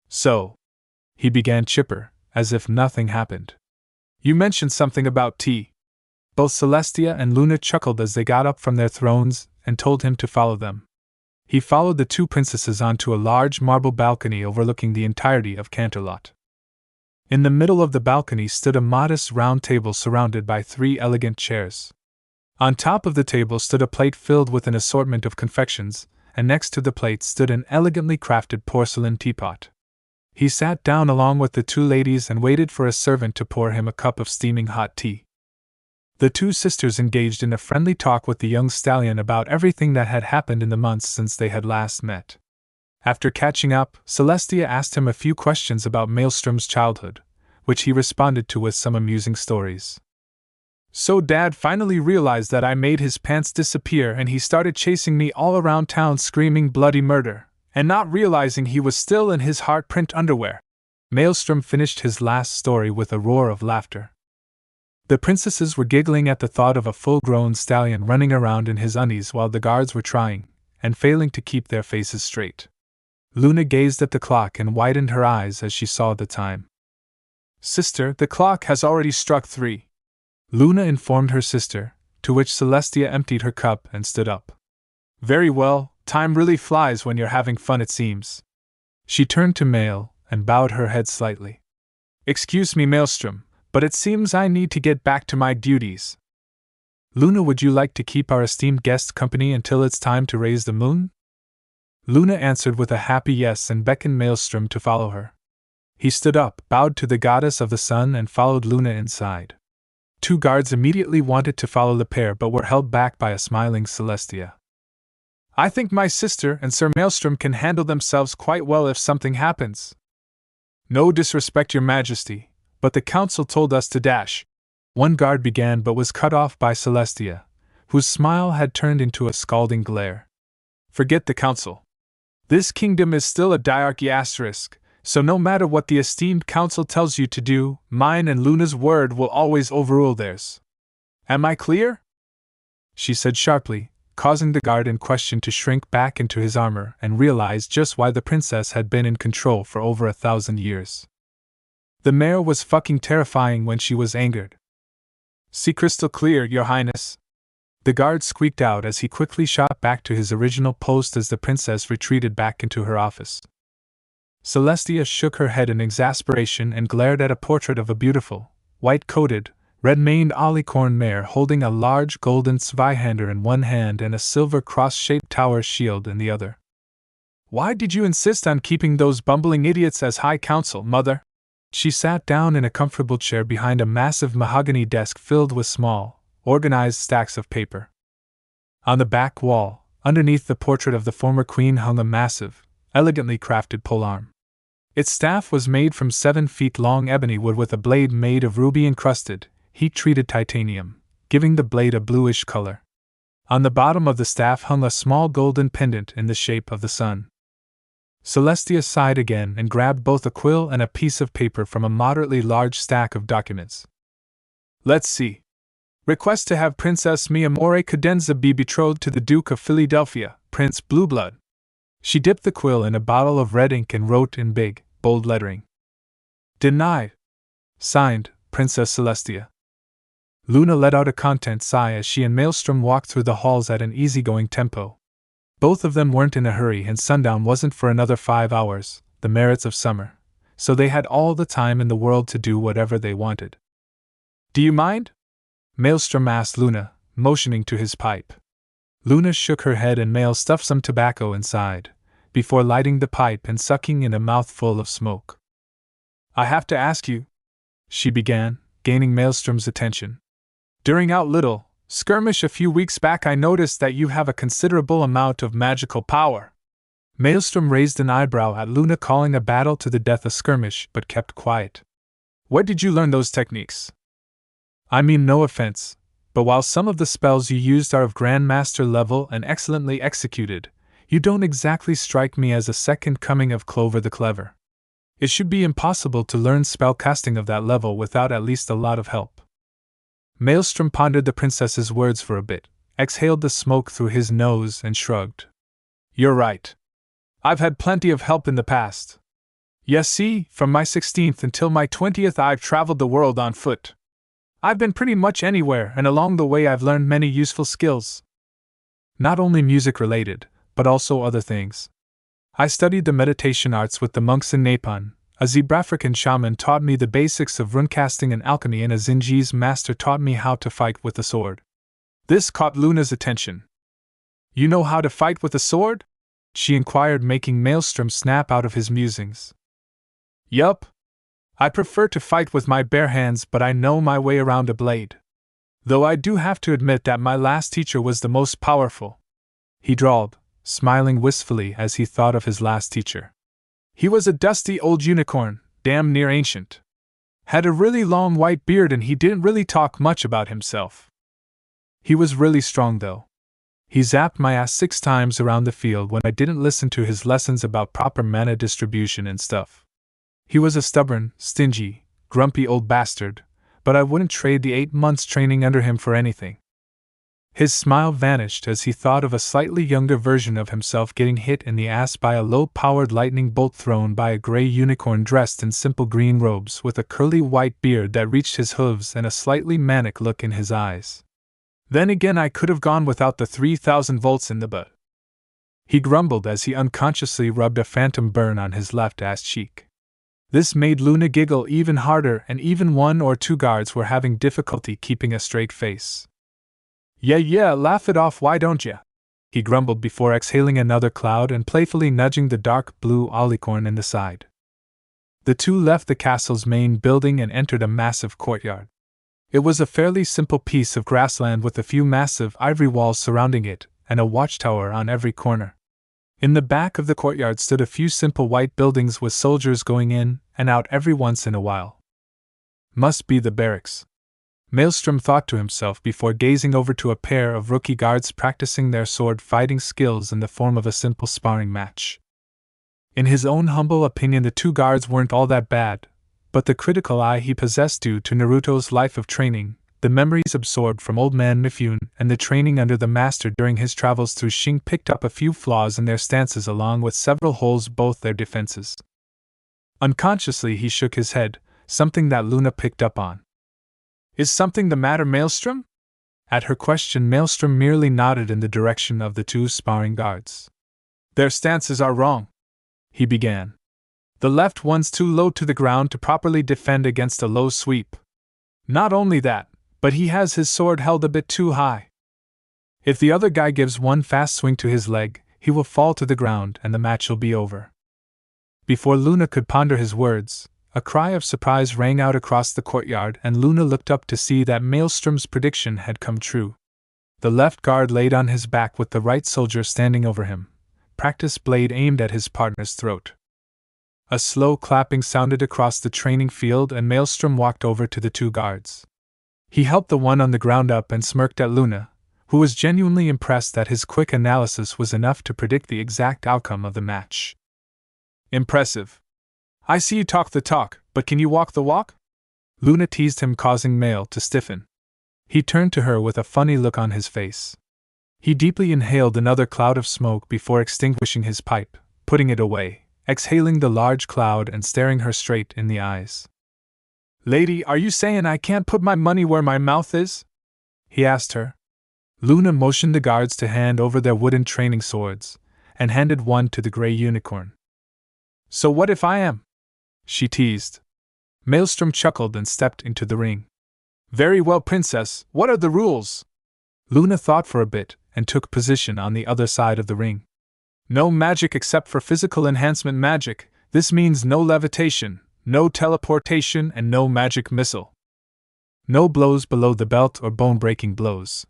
"So," he began chipper, as if nothing happened. "You mentioned something about tea." Both Celestia and Luna chuckled as they got up from their thrones and told him to follow them. He followed the two princesses onto a large marble balcony overlooking the entirety of Canterlot. In the middle of the balcony stood a modest round table surrounded by 3 elegant chairs. On top of the table stood a plate filled with an assortment of confections, and next to the plate stood an elegantly crafted porcelain teapot. He sat down along with the two ladies and waited for a servant to pour him a cup of steaming hot tea. The two sisters engaged in a friendly talk with the young stallion about everything that had happened in the months since they had last met. After catching up, Celestia asked him a few questions about Maelstrom's childhood, which he responded to with some amusing stories. "So Dad finally realized that I made his pants disappear and he started chasing me all around town screaming bloody murder, and not realizing he was still in his heart-print underwear." Maelstrom finished his last story with a roar of laughter. The princesses were giggling at the thought of a full-grown stallion running around in his undies while the guards were trying, and failing to keep their faces straight. Luna gazed at the clock and widened her eyes as she saw the time. "Sister, the clock has already struck 3. Luna informed her sister, to which Celestia emptied her cup and stood up. "Very well, time really flies when you're having fun, it seems." She turned to Mael and bowed her head slightly. "Excuse me, Maelstrom, but it seems I need to get back to my duties." "Luna, would you like to keep our esteemed guest company until it's time to raise the moon?" Luna answered with a happy yes and beckoned Maelstrom to follow her. He stood up, bowed to the goddess of the sun, and followed Luna inside. 2 guards immediately wanted to follow the pair but were held back by a smiling Celestia. I think my sister and Sir Maelstrom can handle themselves quite well if something happens. No disrespect, your majesty, but the council told us to dash. One guard began but was cut off by Celestia, whose smile had turned into a scalding glare. Forget the council. This kingdom is still a diarchy asterisk, so no matter what the esteemed council tells you to do, mine and Luna's word will always overrule theirs. Am I clear? She said sharply, causing the guard in question to shrink back into his armor and realize just why the princess had been in control for over 1,000 years. The mare was fucking terrifying when she was angered. See crystal clear, your highness. The guard squeaked out as he quickly shot back to his original post as the princess retreated back into her office. Celestia shook her head in exasperation and glared at a portrait of a beautiful, white-coated, red-maned alicorn mare holding a large golden Zweihander in one hand and a silver cross-shaped tower shield in the other. Why did you insist on keeping those bumbling idiots as High Council, mother? She sat down in a comfortable chair behind a massive mahogany desk filled with small, organized stacks of paper. On the back wall, underneath the portrait of the former queen, hung a massive, elegantly crafted polearm. Its staff was made from 7 feet long ebony wood with a blade made of ruby-encrusted, heat-treated titanium, giving the blade a bluish color. On the bottom of the staff hung a small golden pendant in the shape of the sun. Celestia sighed again and grabbed both a quill and a piece of paper from a moderately large stack of documents. Let's see. Request to have Princess Mia More Cadenza be betrothed to the Duke of Philadelphia, Prince Blueblood. She dipped the quill in a bottle of red ink and wrote in big, bold lettering. Denied. Signed, Princess Celestia. Luna let out a content sigh as she and Maelstrom walked through the halls at an easygoing tempo. Both of them weren't in a hurry and sundown wasn't for another 5 hours, the merits of summer, so they had all the time in the world to do whatever they wanted. Do you mind? Maelstrom asked Luna, motioning to his pipe. Luna shook her head and Mael stuffed some tobacco inside, before lighting the pipe and sucking in a mouthful of smoke. I have to ask you, she began, gaining Maelstrom's attention. During our little skirmish a few weeks back, I noticed that you have a considerable amount of magical power. Maelstrom raised an eyebrow at Luna calling a battle to the death a skirmish, but kept quiet. Where did you learn those techniques? I mean no offense, but while some of the spells you used are of Grandmaster level and excellently executed, you don't exactly strike me as a second coming of Clover the Clever. It should be impossible to learn spellcasting of that level without at least a lot of help. Maelstrom pondered the princess's words for a bit, exhaled the smoke through his nose and shrugged. You're right. I've had plenty of help in the past. Yes, see, from my 16th until my 20th I've traveled the world on foot. I've been pretty much anywhere, and along the way I've learned many useful skills. Not only music-related, but also other things. I studied the meditation arts with the monks in Nepal. A Zebrafrican shaman taught me the basics of runecasting and alchemy, and a Zinji's master taught me how to fight with a sword. This caught Luna's attention. You know how to fight with a sword? She inquired, making Maelstrom snap out of his musings. Yup. I prefer to fight with my bare hands, but I know my way around a blade. Though I do have to admit that my last teacher was the most powerful, he drawled, smiling wistfully as he thought of his last teacher. He was a dusty old unicorn, damn near ancient. Had a really long white beard and he didn't really talk much about himself. He was really strong though. He zapped my ass 6 times around the field when I didn't listen to his lessons about proper mana distribution and stuff. He was a stubborn, stingy, grumpy old bastard, but I wouldn't trade the 8 months training under him for anything. His smile vanished as he thought of a slightly younger version of himself getting hit in the ass by a low-powered lightning bolt thrown by a gray unicorn dressed in simple green robes with a curly white beard that reached his hooves and a slightly manic look in his eyes. Then again, I could have gone without the 3,000 volts in the butt. He grumbled as he unconsciously rubbed a phantom burn on his left ass cheek. This made Luna giggle even harder, and even 1 or 2 guards were having difficulty keeping a straight face. Yeah, laugh it off, why don't ya? He grumbled before exhaling another cloud and playfully nudging the dark blue alicorn in the side. The two left the castle's main building and entered a massive courtyard. It was a fairly simple piece of grassland with a few massive ivory walls surrounding it, and a watchtower on every corner. In the back of the courtyard stood a few simple white buildings with soldiers going in and out every once in a while. Must be the barracks, Maelstrom thought to himself before gazing over to a pair of rookie guards practicing their sword fighting skills in the form of a simple sparring match. In his own humble opinion, the two guards weren't all that bad, but the critical eye he possessed due to Naruto's life of training, the memories absorbed from Old Man Mifune, and the training under the master during his travels through Xing picked up a few flaws in their stances along with several holes both their defenses. Unconsciously he shook his head, something that Luna picked up on. Is something the matter, Maelstrom? At her question, Maelstrom merely nodded in the direction of the two sparring guards. Their stances are wrong, he began. The left one's too low to the ground to properly defend against a low sweep. Not only that, but he has his sword held a bit too high. If the other guy gives one fast swing to his leg, he will fall to the ground and the match will be over. Before Luna could ponder his words, a cry of surprise rang out across the courtyard, and Luna looked up to see that Maelstrom's prediction had come true. The left guard laid on his back with the right soldier standing over him, practice blade aimed at his partner's throat. A slow clapping sounded across the training field, and Maelstrom walked over to the two guards. He helped the one on the ground up and smirked at Luna, who was genuinely impressed that his quick analysis was enough to predict the exact outcome of the match. Impressive. I see you talk the talk, but can you walk the walk? Luna teased him, causing Mael to stiffen. He turned to her with a funny look on his face. He deeply inhaled another cloud of smoke before extinguishing his pipe, putting it away, exhaling the large cloud and staring her straight in the eyes. Lady, are you saying I can't put my money where my mouth is? He asked her. Luna motioned the guards to hand over their wooden training swords, and handed one to the gray unicorn. So what if I am? She teased. Maelstrom chuckled and stepped into the ring. Very well, princess, what are the rules? Luna thought for a bit, and took position on the other side of the ring. No magic except for physical enhancement magic. This means no levitation, no teleportation, and no magic missile. No blows below the belt or bone-breaking blows.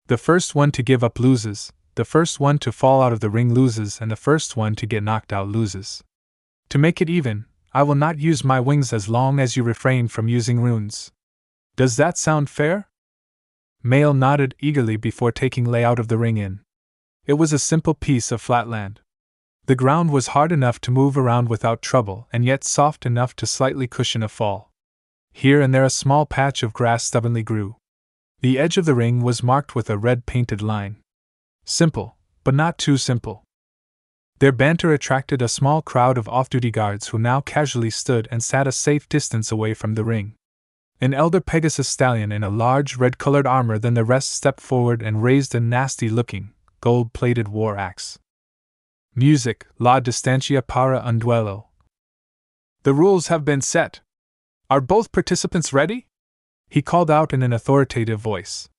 The first one to give up loses, the first one to fall out of the ring loses, and the first one to get knocked out loses. To make it even, I will not use my wings as long as you refrain from using runes. Does that sound fair? Mael nodded eagerly before taking Lei out of the ring in. It was a simple piece of flat land. The ground was hard enough to move around without trouble, and yet soft enough to slightly cushion a fall. Here and there a small patch of grass stubbornly grew. The edge of the ring was marked with a red painted line. Simple, but not too simple. Their banter attracted a small crowd of off-duty guards who now casually stood and sat a safe distance away from the ring. An elder Pegasus stallion in a large red-colored armor than the rest stepped forward and raised a nasty-looking, gold-plated war axe. Music, la distancia para un duelo. The rules have been set. Are both participants ready? He called out in an authoritative voice.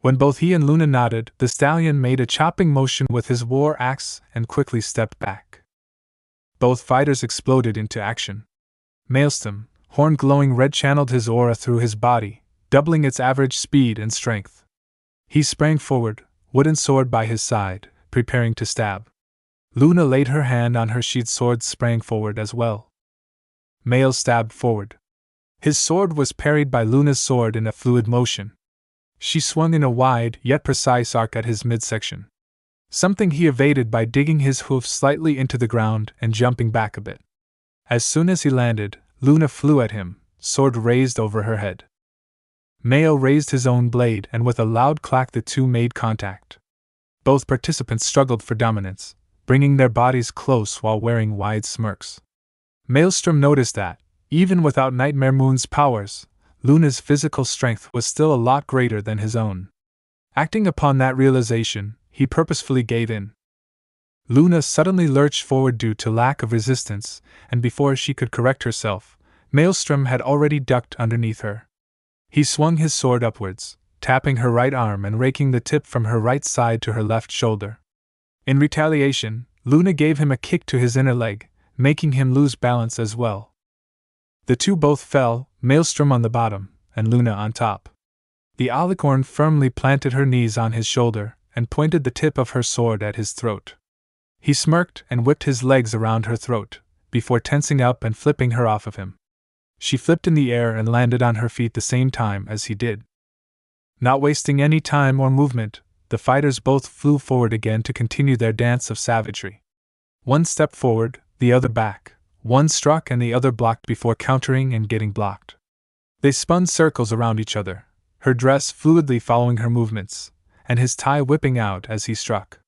When both he and Luna nodded, the stallion made a chopping motion with his war axe and quickly stepped back. Both fighters exploded into action. Maelstrom, horn glowing red, channeled his aura through his body, doubling its average speed and strength. He sprang forward, wooden sword by his side, preparing to stab. Luna laid her hand on her sheathed sword, sprang forward as well. Mael stabbed forward. His sword was parried by Luna's sword in a fluid motion. She swung in a wide yet precise arc at his midsection. Something he evaded by digging his hoof slightly into the ground and jumping back a bit. As soon as he landed, Luna flew at him, sword raised over her head. Mael raised his own blade, and with a loud clack the two made contact. Both participants struggled for dominance, bringing their bodies close while wearing wide smirks. Maelstrom noticed that, even without Nightmare Moon's powers, Luna's physical strength was still a lot greater than his own. Acting upon that realization, he purposefully gave in. Luna suddenly lurched forward due to lack of resistance, and before she could correct herself, Maelstrom had already ducked underneath her. He swung his sword upwards, tapping her right arm and raking the tip from her right side to her left shoulder. In retaliation, Luna gave him a kick to his inner leg, making him lose balance as well. The two both fell, Maelstrom on the bottom, and Luna on top. The alicorn firmly planted her knees on his shoulder, and pointed the tip of her sword at his throat. He smirked and whipped his legs around her throat, before tensing up and flipping her off of him. She flipped in the air and landed on her feet the same time as he did. Not wasting any time or movement, the fighters both flew forward again to continue their dance of savagery. One stepped forward, the other back. One struck and the other blocked before countering and getting blocked. They spun circles around each other, her dress fluidly following her movements, and his tie whipping out as he struck.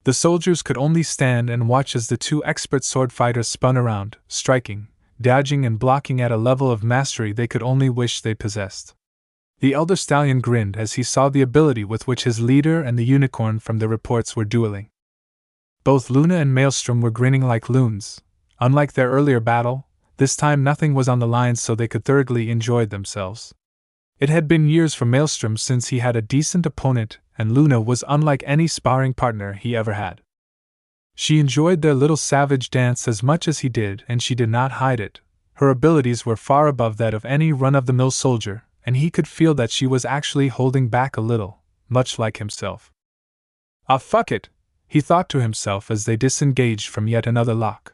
The soldiers could only stand and watch as the two expert sword fighters spun around, striking, dodging and blocking at a level of mastery they could only wish they possessed. The elder stallion grinned as he saw the ability with which his leader and the unicorn from the reports were dueling. Both Luna and Maelstrom were grinning like loons. Unlike their earlier battle, this time nothing was on the line so they could thoroughly enjoy themselves. It had been years for Maelstrom since he had a decent opponent, and Luna was unlike any sparring partner he ever had. She enjoyed their little savage dance as much as he did, and she did not hide it. Her abilities were far above that of any run-of-the-mill soldier, and he could feel that she was actually holding back a little, much like himself. "Ah, fuck it," he thought to himself as they disengaged from yet another lock.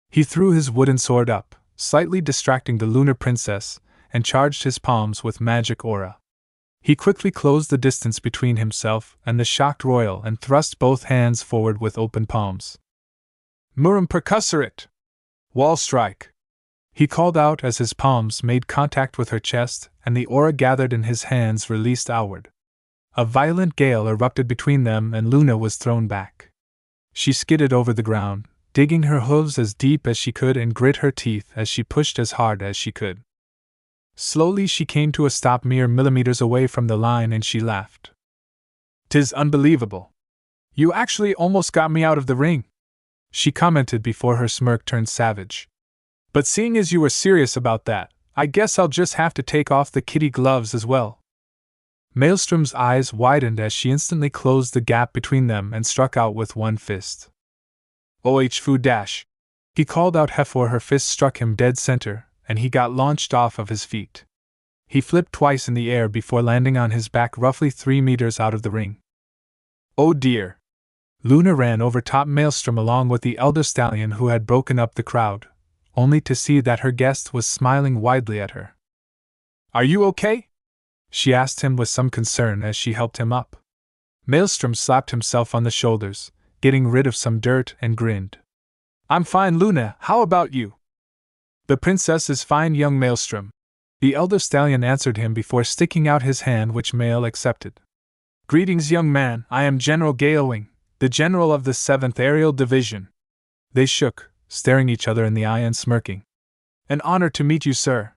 He threw his wooden sword up, slightly distracting the lunar princess, and charged his palms with magic aura. He quickly closed the distance between himself and the shocked royal and thrust both hands forward with open palms. "Murum percussorit! Wall strike!" he called out as his palms made contact with her chest and the aura gathered in his hands released outward. A violent gale erupted between them and Luna was thrown back. She skidded over the ground, digging her hooves as deep as she could and grit her teeth as she pushed as hard as she could. Slowly she came to a stop mere millimeters away from the line and she laughed. "'Tis unbelievable. You actually almost got me out of the ring," she commented before her smirk turned savage. "But seeing as you were serious about that, I guess I'll just have to take off the kitty gloves as well." Maelstrom's eyes widened as she instantly closed the gap between them and struck out with one fist. "Oh-fu dash!" he called out before her fist struck him dead center, and he got launched off of his feet. He flipped twice in the air before landing on his back roughly 3 meters out of the ring. "Oh dear!" Luna ran over top Maelstrom along with the elder stallion who had broken up the crowd, only to see that her guest was smiling widely at her. "Are you okay?" she asked him with some concern as she helped him up. Maelstrom slapped himself on the shoulders, getting rid of some dirt, and grinned. "I'm fine, Luna, how about you?" "The princess is fine, young Maelstrom," the elder stallion answered him before sticking out his hand, which Mael accepted. "Greetings, young man, I am General Galewing, the general of the 7th Aerial Division." They shook, staring each other in the eye and smirking. "An honor to meet you, sir,"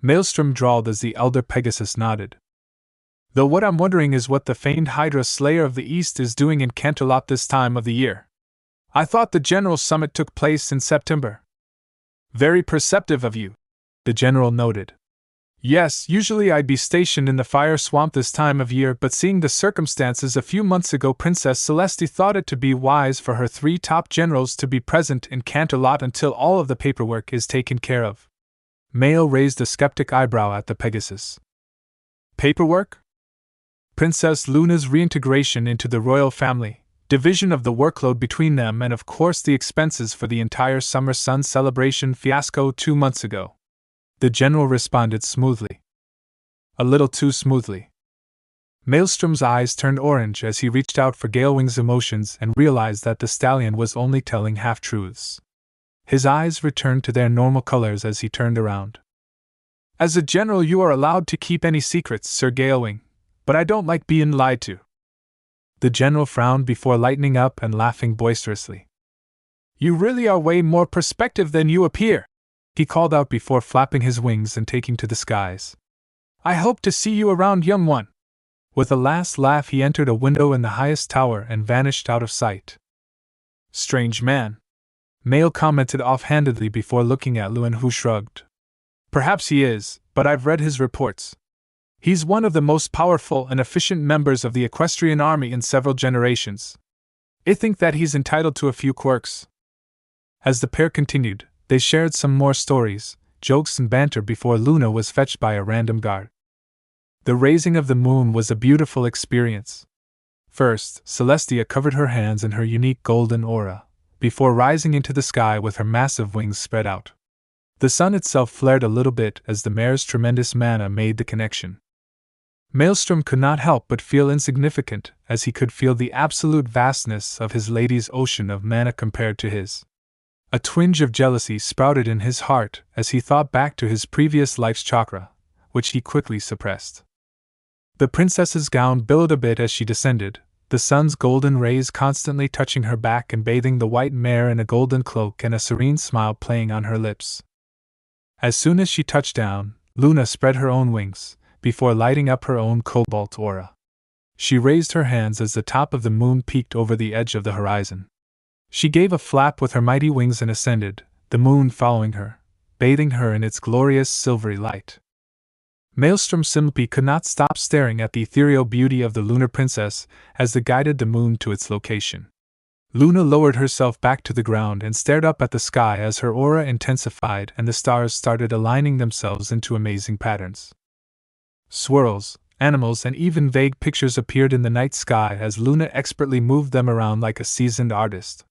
Maelstrom drawled as the elder Pegasus nodded. "Though what I'm wondering is what the famed Hydra Slayer of the East is doing in Canterlot this time of the year. I thought the General Summit took place in September." "Very perceptive of you," the general noted. "Yes, usually I'd be stationed in the Fire Swamp this time of year, but seeing the circumstances a few months ago, Princess Celeste thought it to be wise for her 3 top generals to be present in Canterlot until all of the paperwork is taken care of." Mael raised a skeptic eyebrow at the Pegasus. "Paperwork?" "Princess Luna's reintegration into the royal family, division of the workload between them, and of course the expenses for the entire Summer Sun celebration fiasco 2 months ago," the general responded smoothly. A little too smoothly. Maelstrom's eyes turned orange as he reached out for Galewing's emotions and realized that the stallion was only telling half-truths. His eyes returned to their normal colors as he turned around. "As a general you are allowed to keep any secrets, Sir Galewing, but I don't like being lied to." The general frowned before lightening up and laughing boisterously. "You really are way more perspective than you appear," he called out before flapping his wings and taking to the skies. "I hope to see you around, young one." With a last laugh he entered a window in the highest tower and vanished out of sight. "Strange man," Mael commented offhandedly before looking at Lewin, who shrugged. "Perhaps he is, but I've read his reports. He's one of the most powerful and efficient members of the equestrian army in several generations. I think that he's entitled to a few quirks." As the pair continued, they shared some more stories, jokes and banter before Luna was fetched by a random guard. The raising of the moon was a beautiful experience. First, Celestia covered her hands in her unique golden aura, before rising into the sky with her massive wings spread out. The sun itself flared a little bit as the mare's tremendous mana made the connection. Maelstrom could not help but feel insignificant, as he could feel the absolute vastness of his lady's ocean of mana compared to his. A twinge of jealousy sprouted in his heart as he thought back to his previous life's chakra, which he quickly suppressed. The princess's gown billowed a bit as she descended, the sun's golden rays constantly touching her back and bathing the white mare in a golden cloak and a serene smile playing on her lips. As soon as she touched down, Luna spread her own wings, before lighting up her own cobalt aura. She raised her hands as the top of the moon peeked over the edge of the horizon. She gave a flap with her mighty wings and ascended, the moon following her, bathing her in its glorious silvery light. NarutoxMLP could not stop staring at the ethereal beauty of the lunar princess as they guided the moon to its location. Luna lowered herself back to the ground and stared up at the sky as her aura intensified and the stars started aligning themselves into amazing patterns. Swirls, animals, and even vague pictures appeared in the night sky as Luna expertly moved them around like a seasoned artist.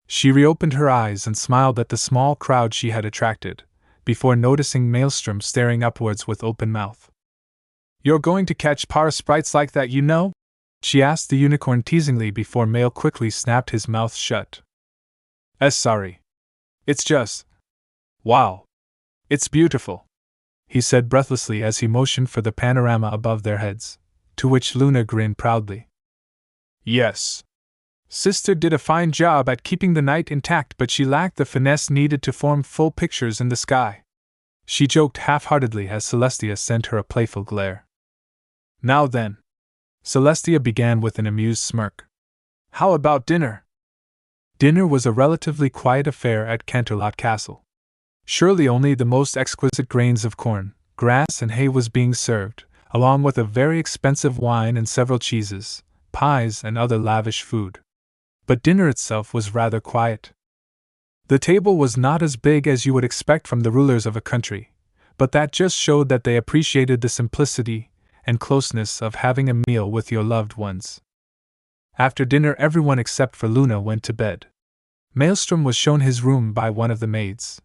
She reopened her eyes and smiled at the small crowd she had attracted, before noticing Maelstrom staring upwards with open mouth. "You're going to catch power sprites like that, you know?" she asked the unicorn teasingly before Mael quickly snapped his mouth shut. Sorry. It's just... wow. It's beautiful," he said breathlessly as he motioned for the panorama above their heads, to which Luna grinned proudly. "Yes. Sister did a fine job at keeping the night intact, but she lacked the finesse needed to form full pictures in the sky," she joked half-heartedly as Celestia sent her a playful glare. "Now then," Celestia began with an amused smirk. "How about dinner?" Dinner was a relatively quiet affair at Canterlot Castle. Surely only the most exquisite grains of corn, grass, and hay was being served, along with a very expensive wine and several cheeses, pies, and other lavish food. But dinner itself was rather quiet. The table was not as big as you would expect from the rulers of a country, but that just showed that they appreciated the simplicity and closeness of having a meal with your loved ones. After dinner, everyone except for Luna went to bed. Maelstrom was shown his room by one of the maids.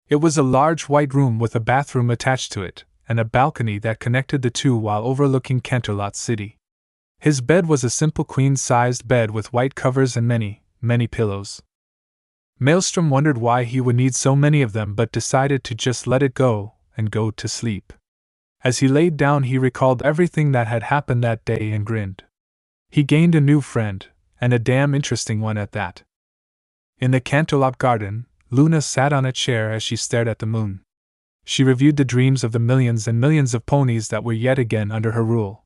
It was a large white room with a bathroom attached to it, and a balcony that connected the two while overlooking Canterlot City. His bed was a simple queen-sized bed with white covers and many, many pillows. Maelstrom wondered why he would need so many of them but decided to just let it go and go to sleep. As he laid down, he recalled everything that had happened that day and grinned. He gained a new friend, and a damn interesting one at that. In the Canterlot garden, Luna sat on a chair as she stared at the moon. She reviewed the dreams of the millions and millions of ponies that were yet again under her rule.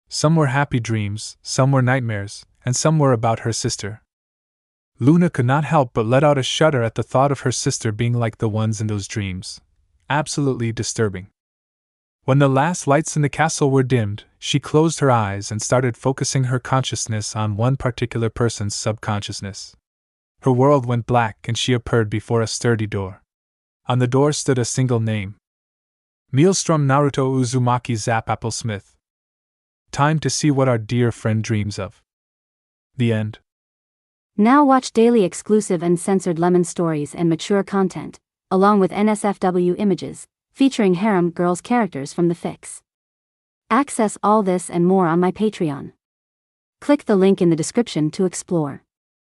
Some were happy dreams, some were nightmares, and some were about her sister. Luna could not help but let out a shudder at the thought of her sister being like the ones in those dreams. Absolutely disturbing. When the last lights in the castle were dimmed, she closed her eyes and started focusing her consciousness on one particular person's subconsciousness. Her world went black and she appeared before a sturdy door. On the door stood a single name. Maelstrom Naruto Uzumaki Zap Applesmith. Time to see what our dear friend dreams of. The end. Now watch daily exclusive and censored lemon stories and mature content, along with NSFW images, featuring harem girls characters from the fics. Access all this and more on my Patreon. Click the link in the description to explore.